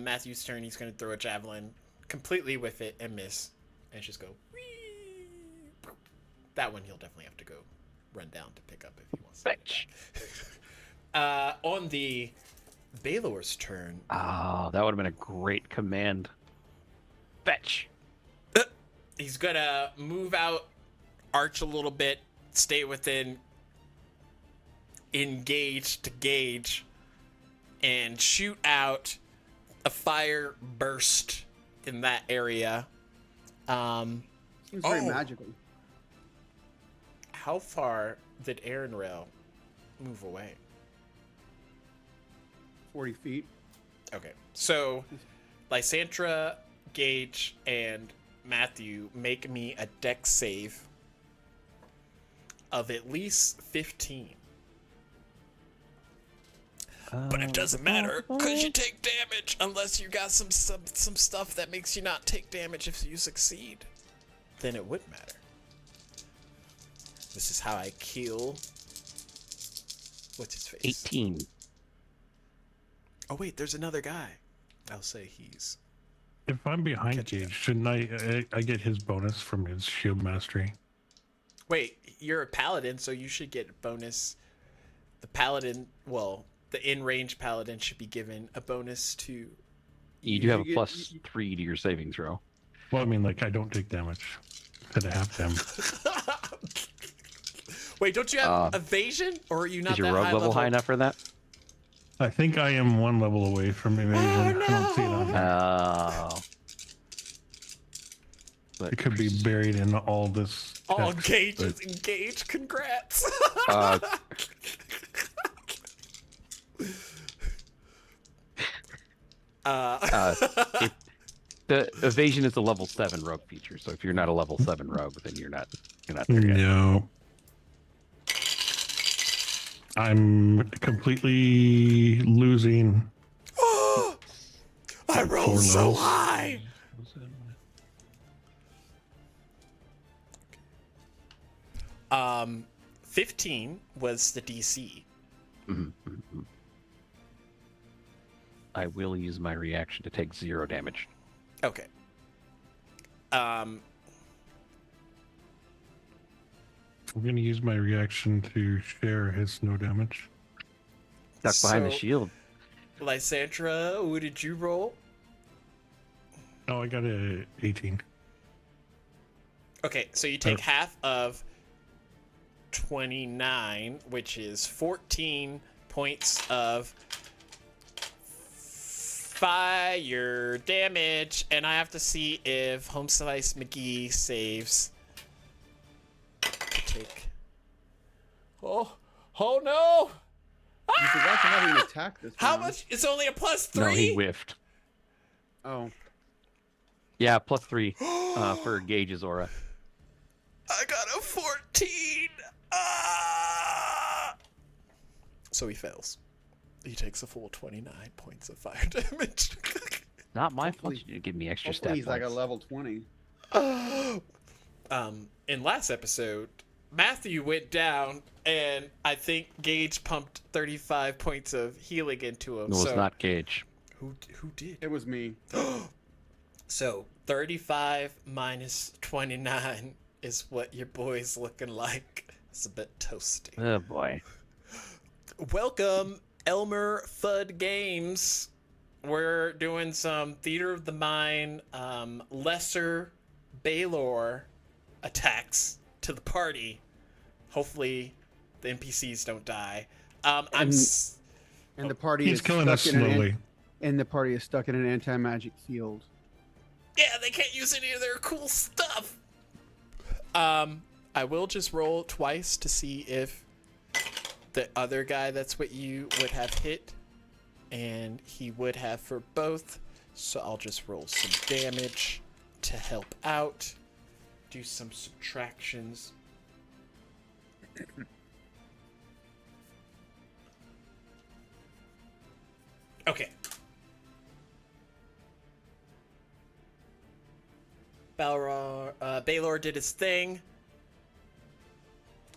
Matthew's turn, he's gonna throw a javelin, completely whiff it and miss, and just go. Whee! That one he'll definitely have to go run down to pick up if he wants to. Fetch. On the Baylor's turn, Oh, that would have been a great command. Fetch. he's gonna move out, arch a little bit, stay within, engage to Gage, and shoot out a fire burst in that area. Seems very magical. How far did Aaron Rail move away? 40 feet. Okay, so Lysandra, Gage, and Matthew make me a dex save of at least 15. But it doesn't matter because you take damage unless you got some stuff that makes you not take damage if you succeed. Then it would matter. This is how I kill. What's his face? 18. Oh wait, there's another guy. I'll say he's. If I'm behind Catch Gage, up. shouldn't I get his bonus from his shield mastery? Wait, you're a paladin, so you should get a bonus. The paladin, well, the in-range paladin should be given a bonus to. You do have a get- +3 to your saving throw. Well, I mean, like, I don't take damage. At half them. Wait, don't you have evasion, or are you not Is your that rogue high level high enough for that? I think I am 1 level away from evasion. I don't see it on here. Oh. It could be buried in all this. Oh, text, Gage but- is engaged. Congrats. Uh, the evasion is a level 7 rogue feature, so if you're not a level 7 rogue, then you're not there yet. No. I'm completely losing. I rolled so levels. high. 15 was the DC. I will use my reaction to take 0 damage. Okay. I'm going to use my reaction to share his no damage. Duck behind the So- shield. Lysandra, what did you roll? Oh, I got a 18. Okay, so you take half of 29, which is 14 points of fire damage, and I have to see if Home Slice McGee saves. Take. Oh no! You forgot to have him attack this How round. much? It's only a +3. No, he whiffed. Oh. Yeah, +3 for Gage's aura. I got a 14. Ah! So he fails. He takes a full 29 points of fire damage. Not my fault. Hopefully- You give me extra Hopefully stat he's like a points. level 20. In last episode, Matthew went down, and I think Gage pumped 35 points of healing into him. No, so it's not Gage. Who did? It was me. So 35 minus 29 is what your boy's looking like. It's a bit toasty. Oh boy. Welcome, Elmer Thud Games. We're doing some Theater of the Mind, lesser Baylor attacks to the party. Hopefully, the NPCs don't die. And the party He's is killing us stuck in slowly. and the party is stuck in an anti-magic field. Yeah, they can't use any of their cool stuff. I will just roll twice to see if the other guy that's what you would have hit, and he would have for both. So I'll just roll some damage to help out. Do some subtractions. Okay. Baylor did his thing.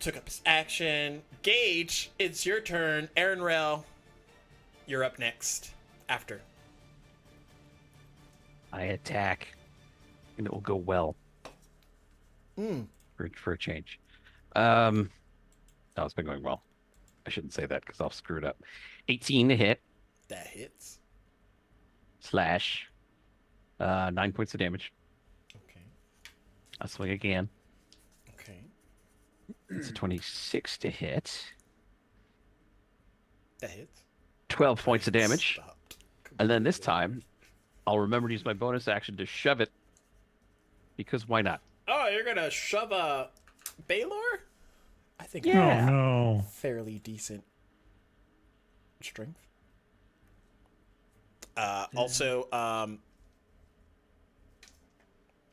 Took up his action. Gage, it's your turn. Aaron Rell, you're up next. After. I attack, and it will go well. For a change. No, it's been going well. I shouldn't say that because I'll screw it up. 18 to hit. That hits. Slash. 9 points of damage. Okay. I'll swing again. Okay. It's a 26 to hit. That hits. 12 points of damage. Stopped. And then this time, I'll remember to use my bonus action to shove it. Because why not? Oh, you're gonna shove a Baylor? I think Yeah. Oh no. fairly decent strength. Also,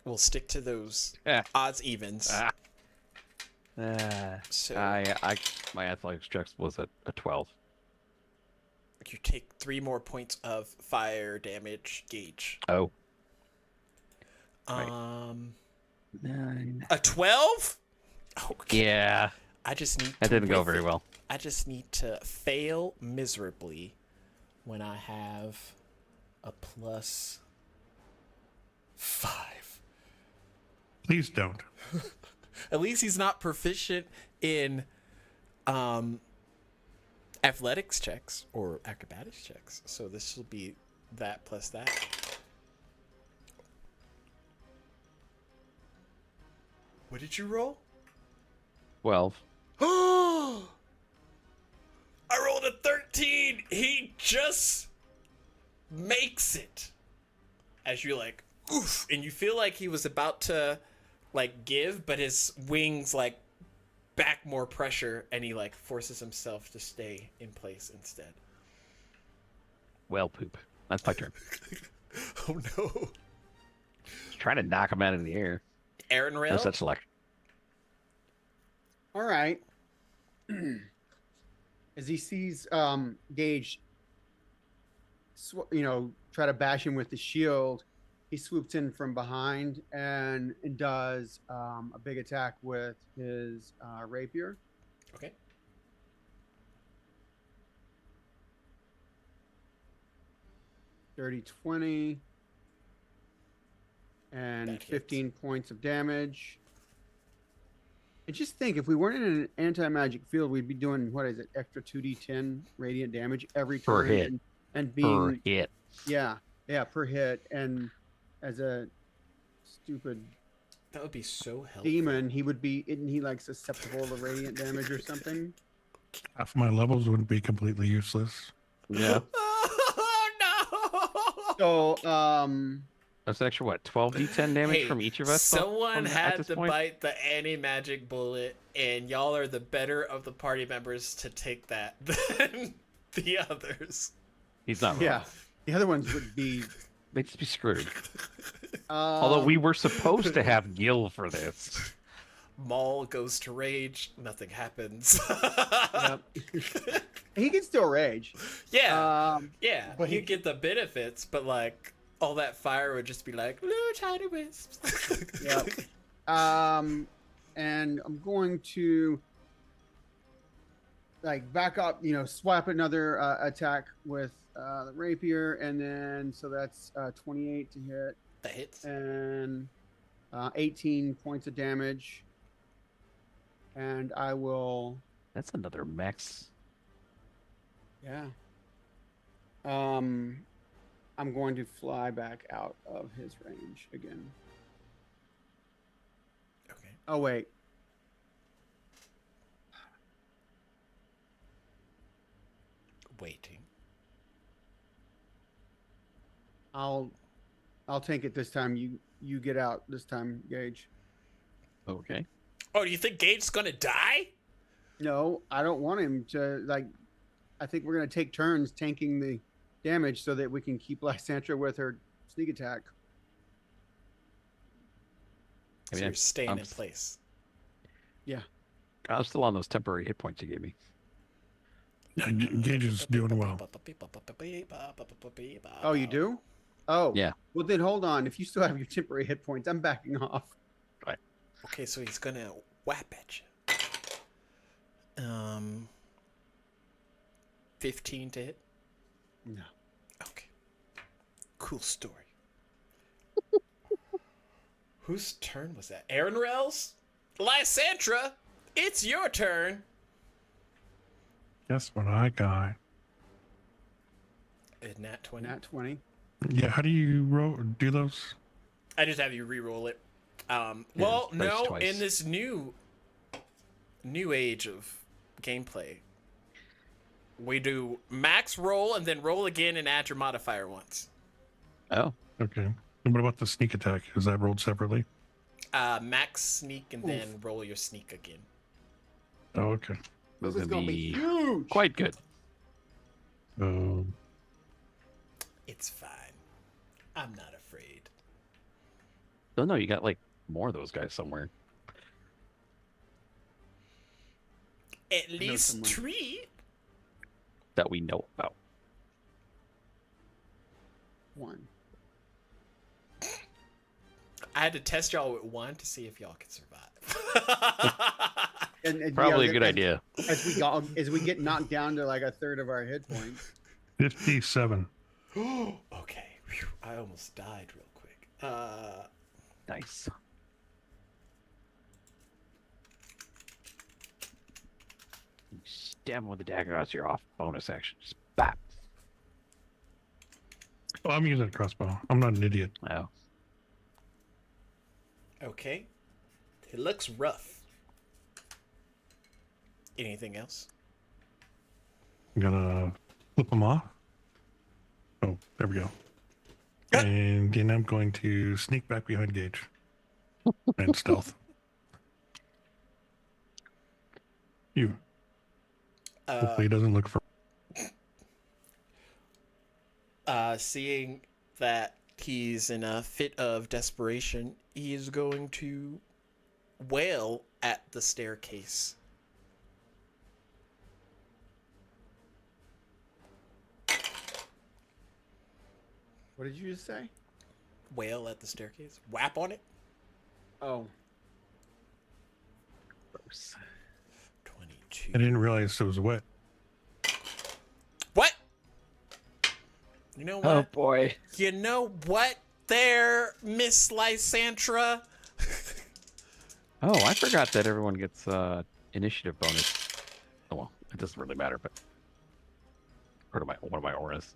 we'll stick to those odds evens. So My athletics check was at a 12. you take 3 more points of fire damage gauge. Oh. Right. 9. A 12? Okay. Yeah. I just need. That to didn't go whiff very it. well. I just need to fail miserably when I have a +5. Please don't. At least he's not proficient in athletics checks or acrobatics checks. So this will be that plus that. What did you roll? 12. Oh! I rolled a 13. He just makes it. As you like, oof, and you feel like he was about to like give, but his wings like back more pressure, and he like forces himself to stay in place instead. Well, poop. That's my turn. Oh no! Trying to knock him out of the air. Aaron No Rail. such luck. All right. As he sees Gage, try to bash him with the shield, he swoops in from behind and does a big attack with his rapier. Okay. Dirty 20 and That hits. 15 points of damage. And just think, if we weren't in an anti-magic field, we'd be doing, what is it, extra 2d10 radiant damage every turn. Per hit. And being, Per hit. yeah, per hit. And as a stupid That would be so helpful. demon, isn't he like susceptible to radiant damage or something? Half my levels would be completely useless. Yeah. Oh no! So, That's an extra, what, 12d10 damage Hey, from each of us? Someone at had this to point? bite the anti-magic bullet, and y'all are the better of the party members to take that than the others. He's not wrong. yeah, the other ones would be. They'd just be screwed. Although we were supposed to have Gil for this. Maul goes to rage, nothing happens. Yep. He can still rage. Yeah, yeah, but but he- you get the benefits, but like all that fire would just be like little tiny wisps. Yep. And I'm going to like back up, swap another attack with the rapier, and then so that's 28 to hit That hits. and 18 points of damage. And I will, That's another max. yeah. I'm going to fly back out of his range again. Okay. Oh wait. Waiting. I'll take it this time. You get out this time, Gage. Okay. Oh, do you think Gage's gonna die? No, I don't want him to I think we're gonna take turns tanking the damage so that we can keep Lysandra with her sneak attack. I So mean, you're staying I'm in place. Yeah. I'm still on those temporary hit points you gave me. Yeah, Gage is doing well. Oh, you do? Oh. Yeah. Well then hold on. If you still have your temporary hit points, I'm backing off. Okay, so he's gonna whap at you. 15 to hit. No. Okay. Cool story. Whose turn was that? Aaron Rel's? Lysandra, it's your turn. Guess what I got? Nat 20. Nat 20. Yeah, how do you do those? I just have you re-roll it. dice No, twice. in this new age of gameplay, we do max roll and then roll again and add your modifier once. Oh, Okay. And what about the sneak attack? Is that rolled separately? Max sneak and then roll your sneak again. Oh, okay. this This is is gonna gonna be be huge. quite good. It's fine. I'm not afraid. Oh no, you got like more of those guys somewhere. At know least someone. 3. That we know about. 1. I had to test y'all with 1 to see if y'all could survive. And Probably yeah, a good and idea. as we get knocked down to like a third of our hit points. 57. Okay. Whew. I almost died real quick. Nice. You stab him with the dagger as your off bonus action. Just bap. Oh, I'm using a crossbow. I'm not an idiot. Oh. Okay. It looks rough. Anything else? I'm gonna flip them off. Oh, there we go. And then I'm going to sneak back behind Gage and stealth. You. Hopefully he doesn't look for. Seeing that he's in a fit of desperation, he is going to wail at the staircase. What did you just say? Wail at the staircase? Whap on it? Oh, Gross. 22. I didn't realize it was wet. What? You know what? Oh boy. You know what there, Miss Lysantra? Oh, I forgot that everyone gets initiative bonus. Oh well, it doesn't really matter, but part of one of my auras.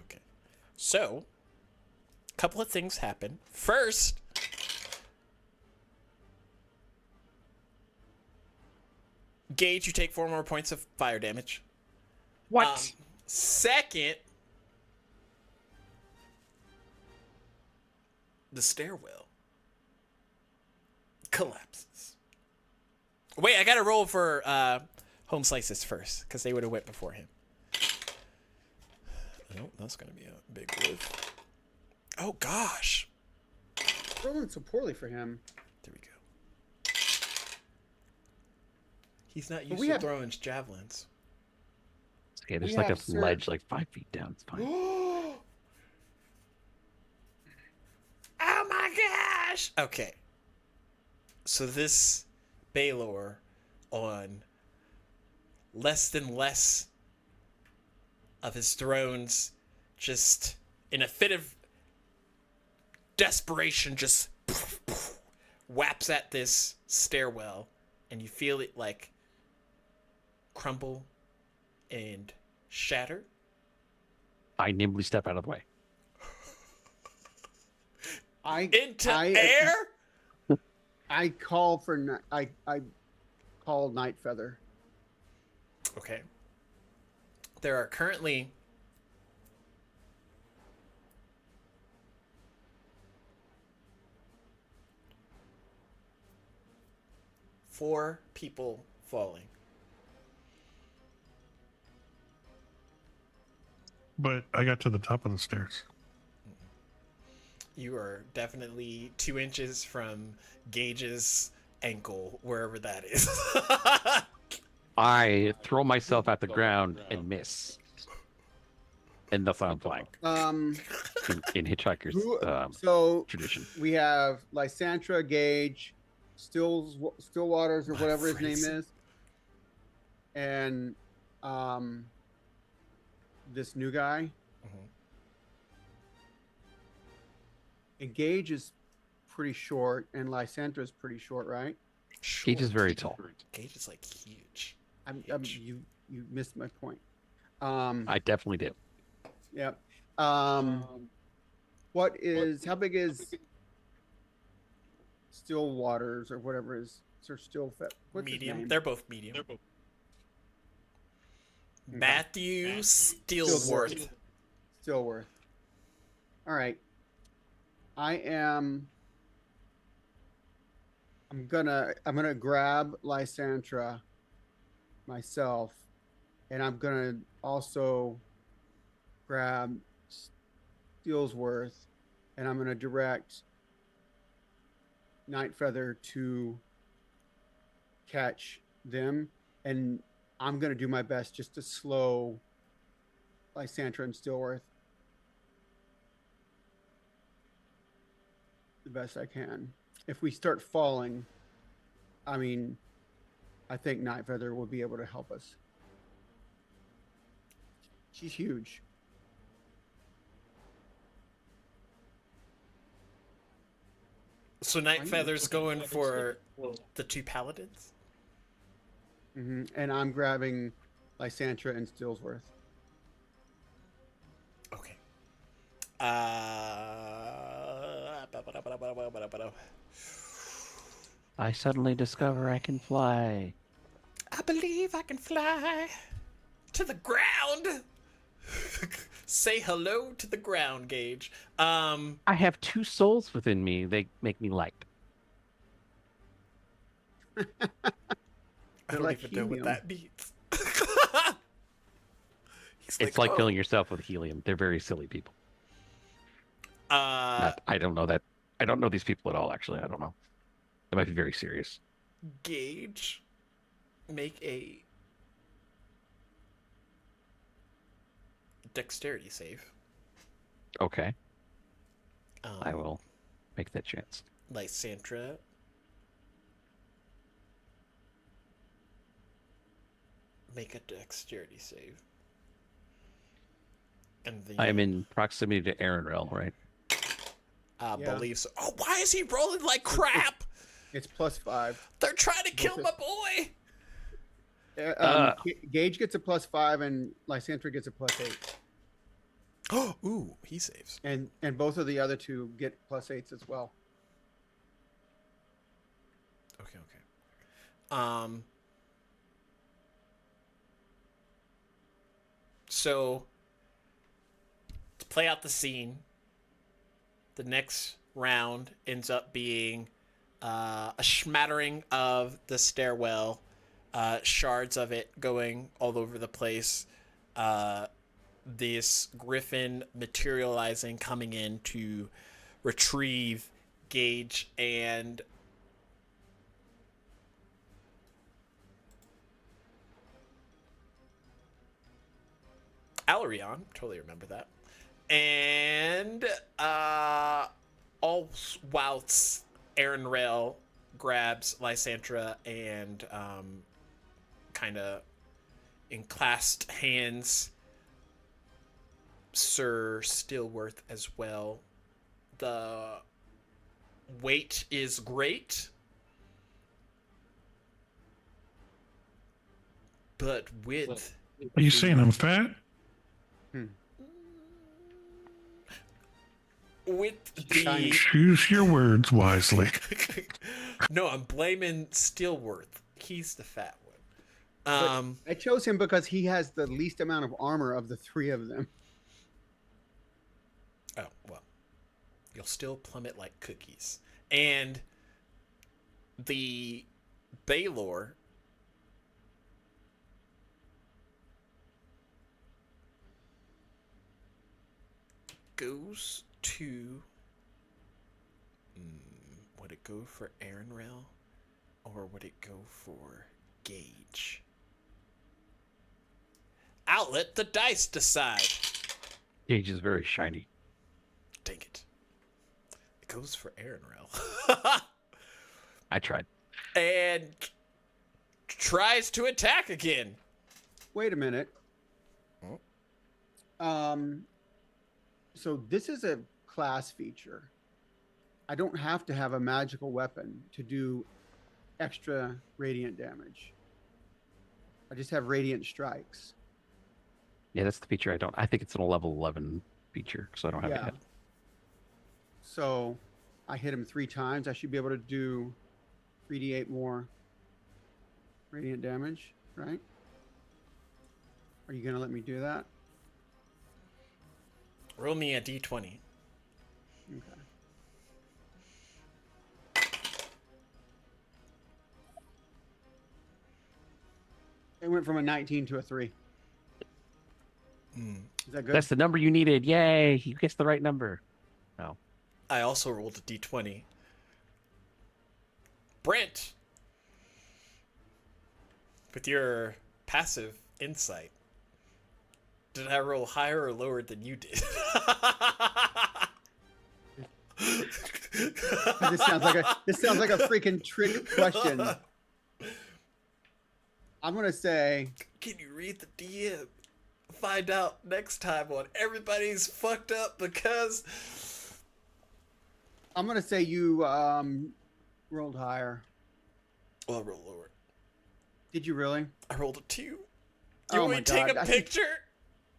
Okay. So, a couple of things happen. First, Gage, you take 4 more points of fire damage. What? Second, the stairwell collapses. Wait, I gotta roll for home slices first, because they would have went before him. Nope, that's gonna be a big whiff. Oh gosh. rolling so poorly for him. There we go. He's not But used we to have- throwing javelins. Okay, there's we like a have ledge like 5 feet down. It's fine. Oh my gosh! Okay. So this Baylor on less than less of his thrones, just in a fit of desperation, just whaps at this stairwell, and you feel it like crumble and shatter. I nimbly step out of the way. Into air? I call for I call Night Feather. Okay. There are currently 4 people falling. But I got to the top of the stairs. You are definitely 2 inches from Gage's ankle, wherever that is. I throw myself at the ground and miss. And that's how I'm flying. In Hitchhiker's So tradition. we have Lysantra, Gage, Stillwaters, or whatever his name Fraser. is, and this new guy. Mhm. And Gage is pretty short, and Lysandra is pretty short, right? Gage is very tall. Gage is like huge. You missed my point. I definitely did. Yep. How big is Stillwaters or whatever is Sir Stillfet? What's his Medium. name? They're both medium. Okay. Matthew Stillworth. Stillworth. All right. I'm gonna grab Lysandra myself, and I'm gonna also grab Steelsworth, and I'm gonna direct Nightfeather to catch them, and I'm gonna do my best just to slow Lysandra and Stillworth the best I can. If we start falling, I mean, I think Nightfeather will be able to help us. She's huge. So Nightfeather's going for the two paladins? And I'm grabbing Lysandra and Stillsworth. Okay. I suddenly discover I can fly. I believe I can fly to the ground. Say hello to the ground, Gage. I have 2 souls within me. They make me light. I don't like even know what helium. that means. It's like filling yourself with helium. They're very silly people. I don't know that. I don't know these people at all, actually. I don't know. They might be very serious. Gage, make a dexterity save. Okay. I will make that chance. Lysandra. Make a dexterity save. And the, I am in proximity to Aaron Rel, right? Yeah. believe so. Oh, why is he rolling like crap? It's +5. They're trying to kill my boy. Gage gets a +5 and Lysandra gets a +8. Oh, ooh, he saves. And both of the other two get +8s as well. Okay. So to play out the scene, the next round ends up being a smattering of the stairwell, shards of it going all over the place. This griffin materializing, coming in to retrieve Gage and Alarion. Totally remember that. And all whilst Aaron Rail grabs Lysandra and kind of in clasped hands Sir Stillworth as well. The weight is great, but with Are you saying I'm fat? with the Choose your words wisely. no, I'm blaming Stillworth. He's the fat one. I chose him because he has the least amount of armor of the three of them. Oh, well. You'll still plummet like cookies. And the Baylor goes to... would it go for Aaron Rail? Or would it go for Gage? I'll let the dice decide. Gage is very shiny. Dang it. It goes for Aaron Rail. I tried. And tries to attack again. Wait a minute. So this is a class feature. I don't have to have a magical weapon to do extra radiant damage. I just have radiant strikes. Yeah, that's the feature I don't. I think it's a level 11 feature, so I don't have it yet. So I hit him 3 times. I should be able to do 3d8 more radiant damage, right? Are you going to let me do that? Roll me a d20. Okay. It went from a 19 to a 3. Is that good? That's the number you needed. Yay! You guessed the right number. No. I also rolled a d20. Brent, with your passive insight, did I roll higher or lower than you did? This sounds like a freaking trick question. I'm gonna say. Can you read the DM? Find out next time on Everybody's Fucked Up because. I'm gonna say you rolled higher. Well, I rolled lower. Did you really? I rolled a 2. You Oh want my me to take God. a picture?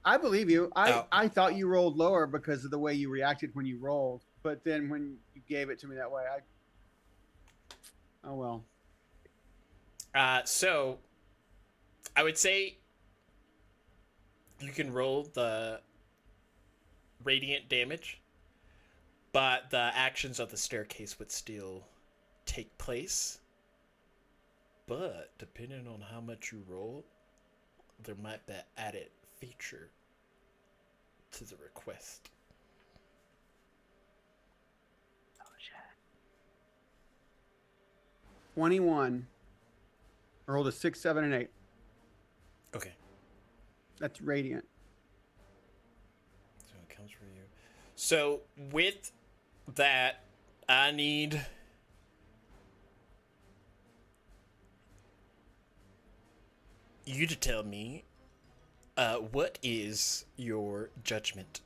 I believe you. Oh. I thought you rolled lower because of the way you reacted when you rolled, but then when you gave it to me that way, oh well. So I would say you can roll the radiant damage, but the actions of the staircase would still take place. But depending on how much you roll, there might be an added feature to the request. 21. I rolled a 6, 7, and 8. Okay. That's radiant. So it comes for you. So with that, I need you to tell me what is your judgment?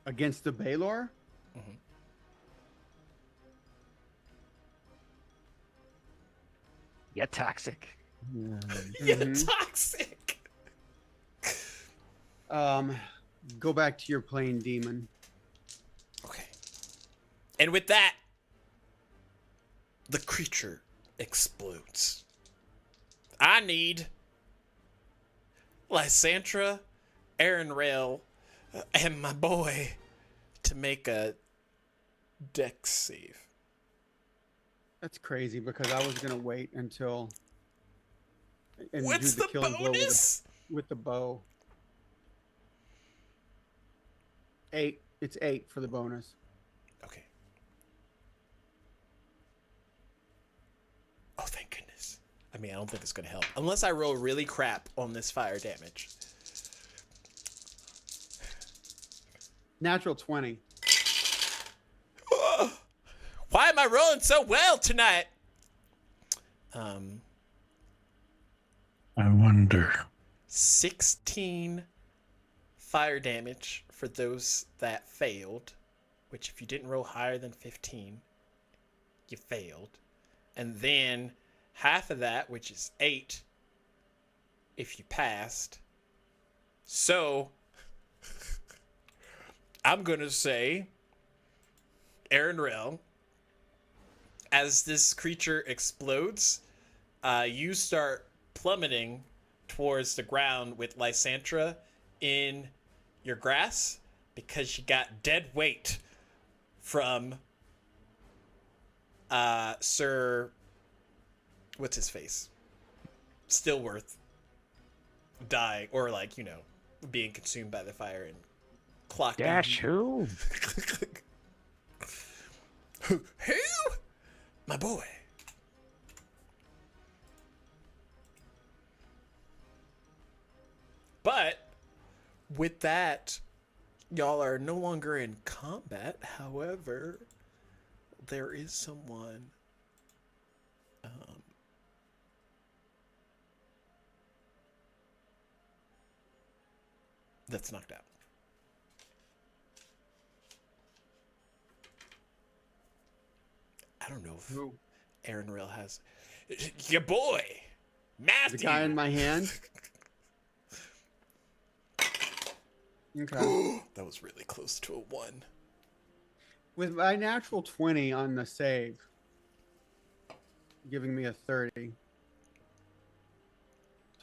Against the Baylor? Mm-hmm. You're toxic. You're toxic. Go back to your plain demon. Okay. And with that, the creature explodes. I need Lysandra, Aaron Rail, and my boy to make a dex save. That's crazy because I was gonna wait until and What's do the the killing blow bonus? with the bow. 8. It's 8 for the bonus. Okay. Oh, thank goodness. I mean, I don't think it's gonna help unless I roll really crap on this fire damage. Natural 20. Why am I rolling so well tonight? I wonder. 16 fire damage for those that failed, which if you didn't roll higher than 15, you failed. And then half of that, which is 8, if you passed. So, I'm going to say, Aaron Rell, as this creature explodes, you start plummeting towards the ground with Lysandra in your grasp because you got dead weight from Sir what's his face? Stillworth dying or being consumed by the fire and clocked Dash who? Who? My boy. But with that, y'all are no longer in combat. However, there is someone that's knocked out. I don't know if Aaron Rail has your boy Matthew. The guy in my hand. Okay. That was really close to a 1. With my natural 20 on the save, giving me a 30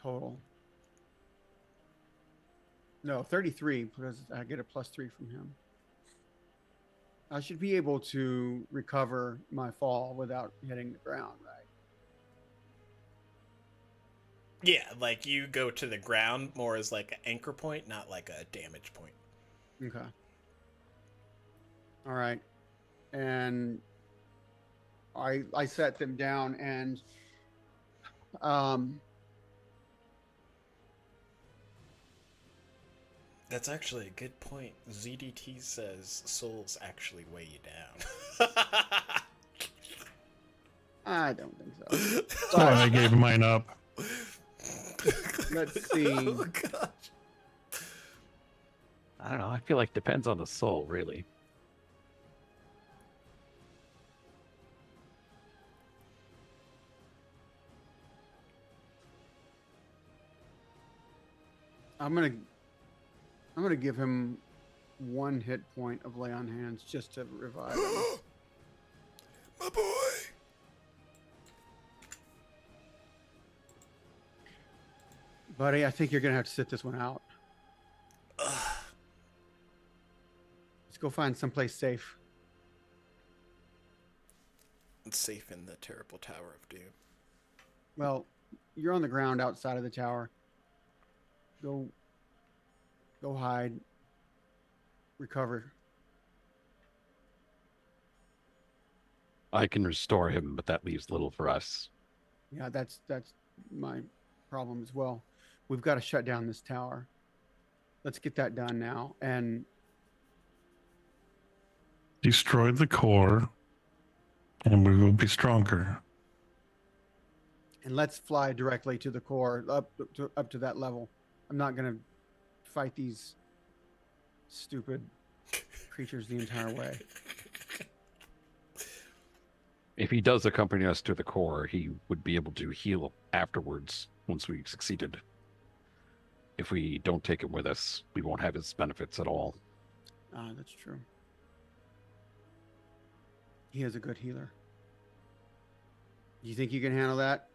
total. No, 33 because I get a +3 from him. I should be able to recover my fall without hitting the ground, right? Yeah, like you go to the ground more as like an anchor point, not like a damage point. Okay. All right. And I set them down and That's actually a good point. ZDT says souls actually weigh you down. I don't think so. That's why I gave mine up. Let's see. Oh gosh. I don't know. I feel like depends on the soul, really. I'm gonna give him 1 hit point of lay on hands just to revive him. My boy. Buddy, I think you're gonna have to sit this one out. Let's go find someplace safe. It's safe in the terrible Tower of Doom. Well, you're on the ground outside of the tower. Go hide. Recover. I can restore him, but that leaves little for us. Yeah, that's my problem as well. We've got to shut down this tower. Let's get that done now. And Destroy the core, and we will be stronger. let's fly directly to the core, up to that level. I'm not gonna fight these stupid creatures the entire way. If he does accompany us to the core, he would be able to heal afterwards once we succeeded. If we don't take him with us, we won't have his benefits at all. That's true. He is a good healer. You think you can handle that?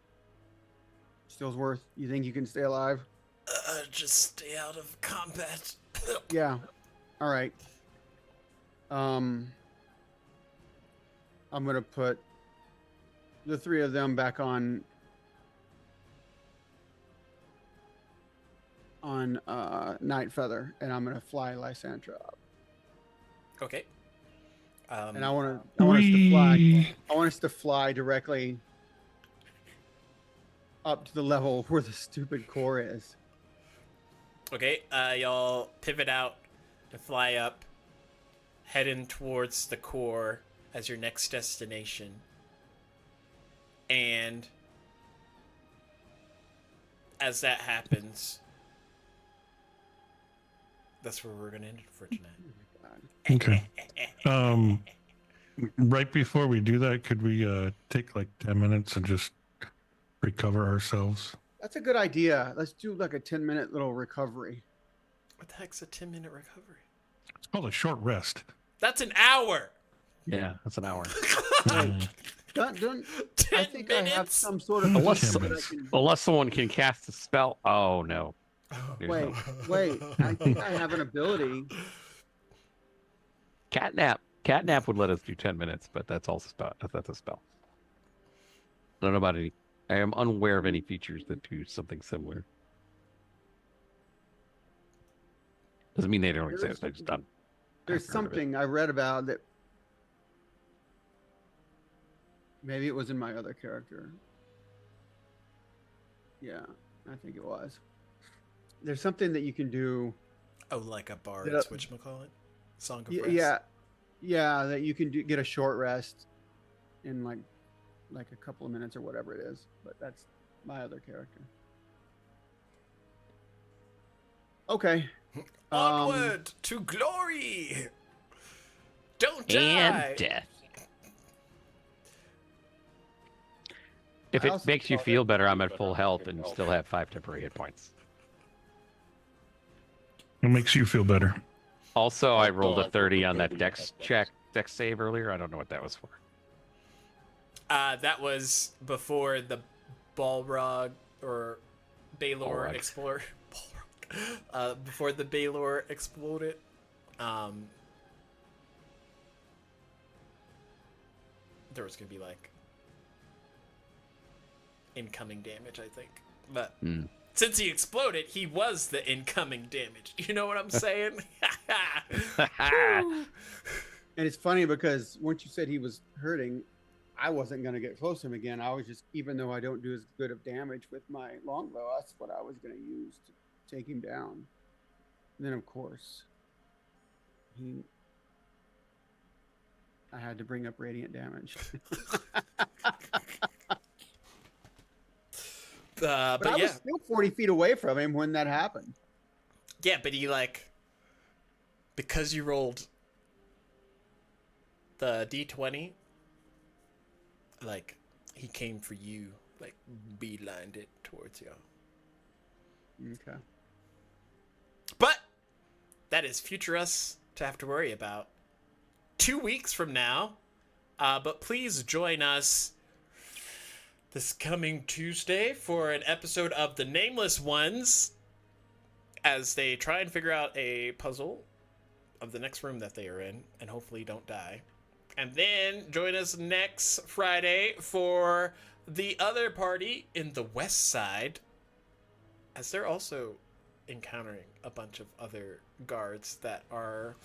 Stillsworth, you think you can stay alive? Just stay out of combat. Yeah. All right. I'm gonna put the 3 of them back on Night Feather, and I'm gonna fly Lysandra up. Okay. And I want us to fly. I want us to fly directly up to the level where the stupid core is. Okay, y'all pivot out to fly up, heading towards the core as your next destination. And as that happens, that's where we're gonna end it for tonight. Okay. Right before we do that, could we take like 10 minutes and just recover ourselves? That's a good idea. Let's do like a 10-minute little recovery. What the heck's a 10-minute recovery? It's called a short rest. That's an hour. Yeah, that's an hour. Mm. Don't, 10 I think minutes. I have some sort of Unless, system that I can- unless someone can cast a spell. Oh no. There's Wait. no- I think I have an ability. Catnap. Catnap would let us do 10 minutes, but that's also spell. That's a spell. I don't know about any. I am unaware of any features that do something similar. Doesn't mean they don't exist. I just don't. There's I've heard of it. something I read about that. Maybe it was in my other character. Yeah, I think it was. There's something that you can do. Oh, like a bard's Yeah. whatchamacallit? Song of Rest? Yeah, that you can get a short rest in like a couple of minutes or whatever it is. But that's my other character. Okay. Onward to glory! Don't die! And death. If I it also makes you saw feel that- better, I'm at full health and still have 5 temporary hit points. It makes you feel better. Also, I rolled a 30 on that dex save earlier. I don't know what that was for. That was before the Balrog or Baylor Balrog. Explorer. Balrog. before the Baylor exploded. There was gonna be like incoming damage, I think, but since he exploded, he was the incoming damage. You know what I'm saying? And it's funny because once you said he was hurting, I wasn't going to get close to him again. I was just, even though I don't do as good of damage with my longbow, that's what I was going to use to take him down. And then, of course, I had to bring up radiant damage. But I was still 40 feet away from him when that happened. Yeah, but he because you rolled the D20, he came for you, beelined it towards you. Okay. But that is future us to have to worry about 2 weeks from now. But please join us this coming Tuesday for an episode of The Nameless Ones as they try and figure out a puzzle of the next room that they are in and hopefully don't die. And then join us next Friday for the other party in the West Side, as they're also encountering a bunch of other guards that are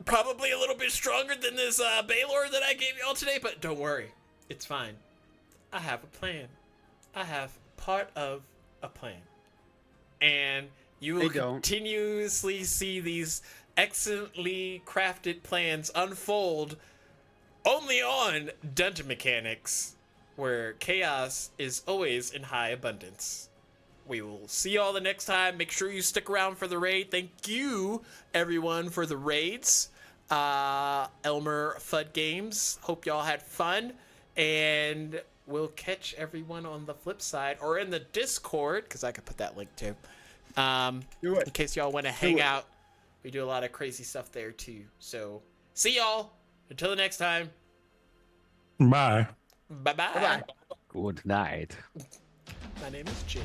probably a little bit stronger than this Baylor that I gave y'all today, but don't worry. It's fine. I have a plan. I have part of a plan. And you will continuously see these excellently crafted plans unfold only on Dungeon Mechanics, where chaos is always in high abundance. We will see y'all the next time. Make sure you stick around for the raid. Thank you, everyone, for the raids. Elmer Fudd Games. Hope y'all had fun. And we'll catch everyone on the flip side or in the Discord, because I could put that link too. In case y'all want to hang out. We do a lot of crazy stuff there too. So see y'all until the next time. Bye. Bye-bye. Good night. My name is Jeff.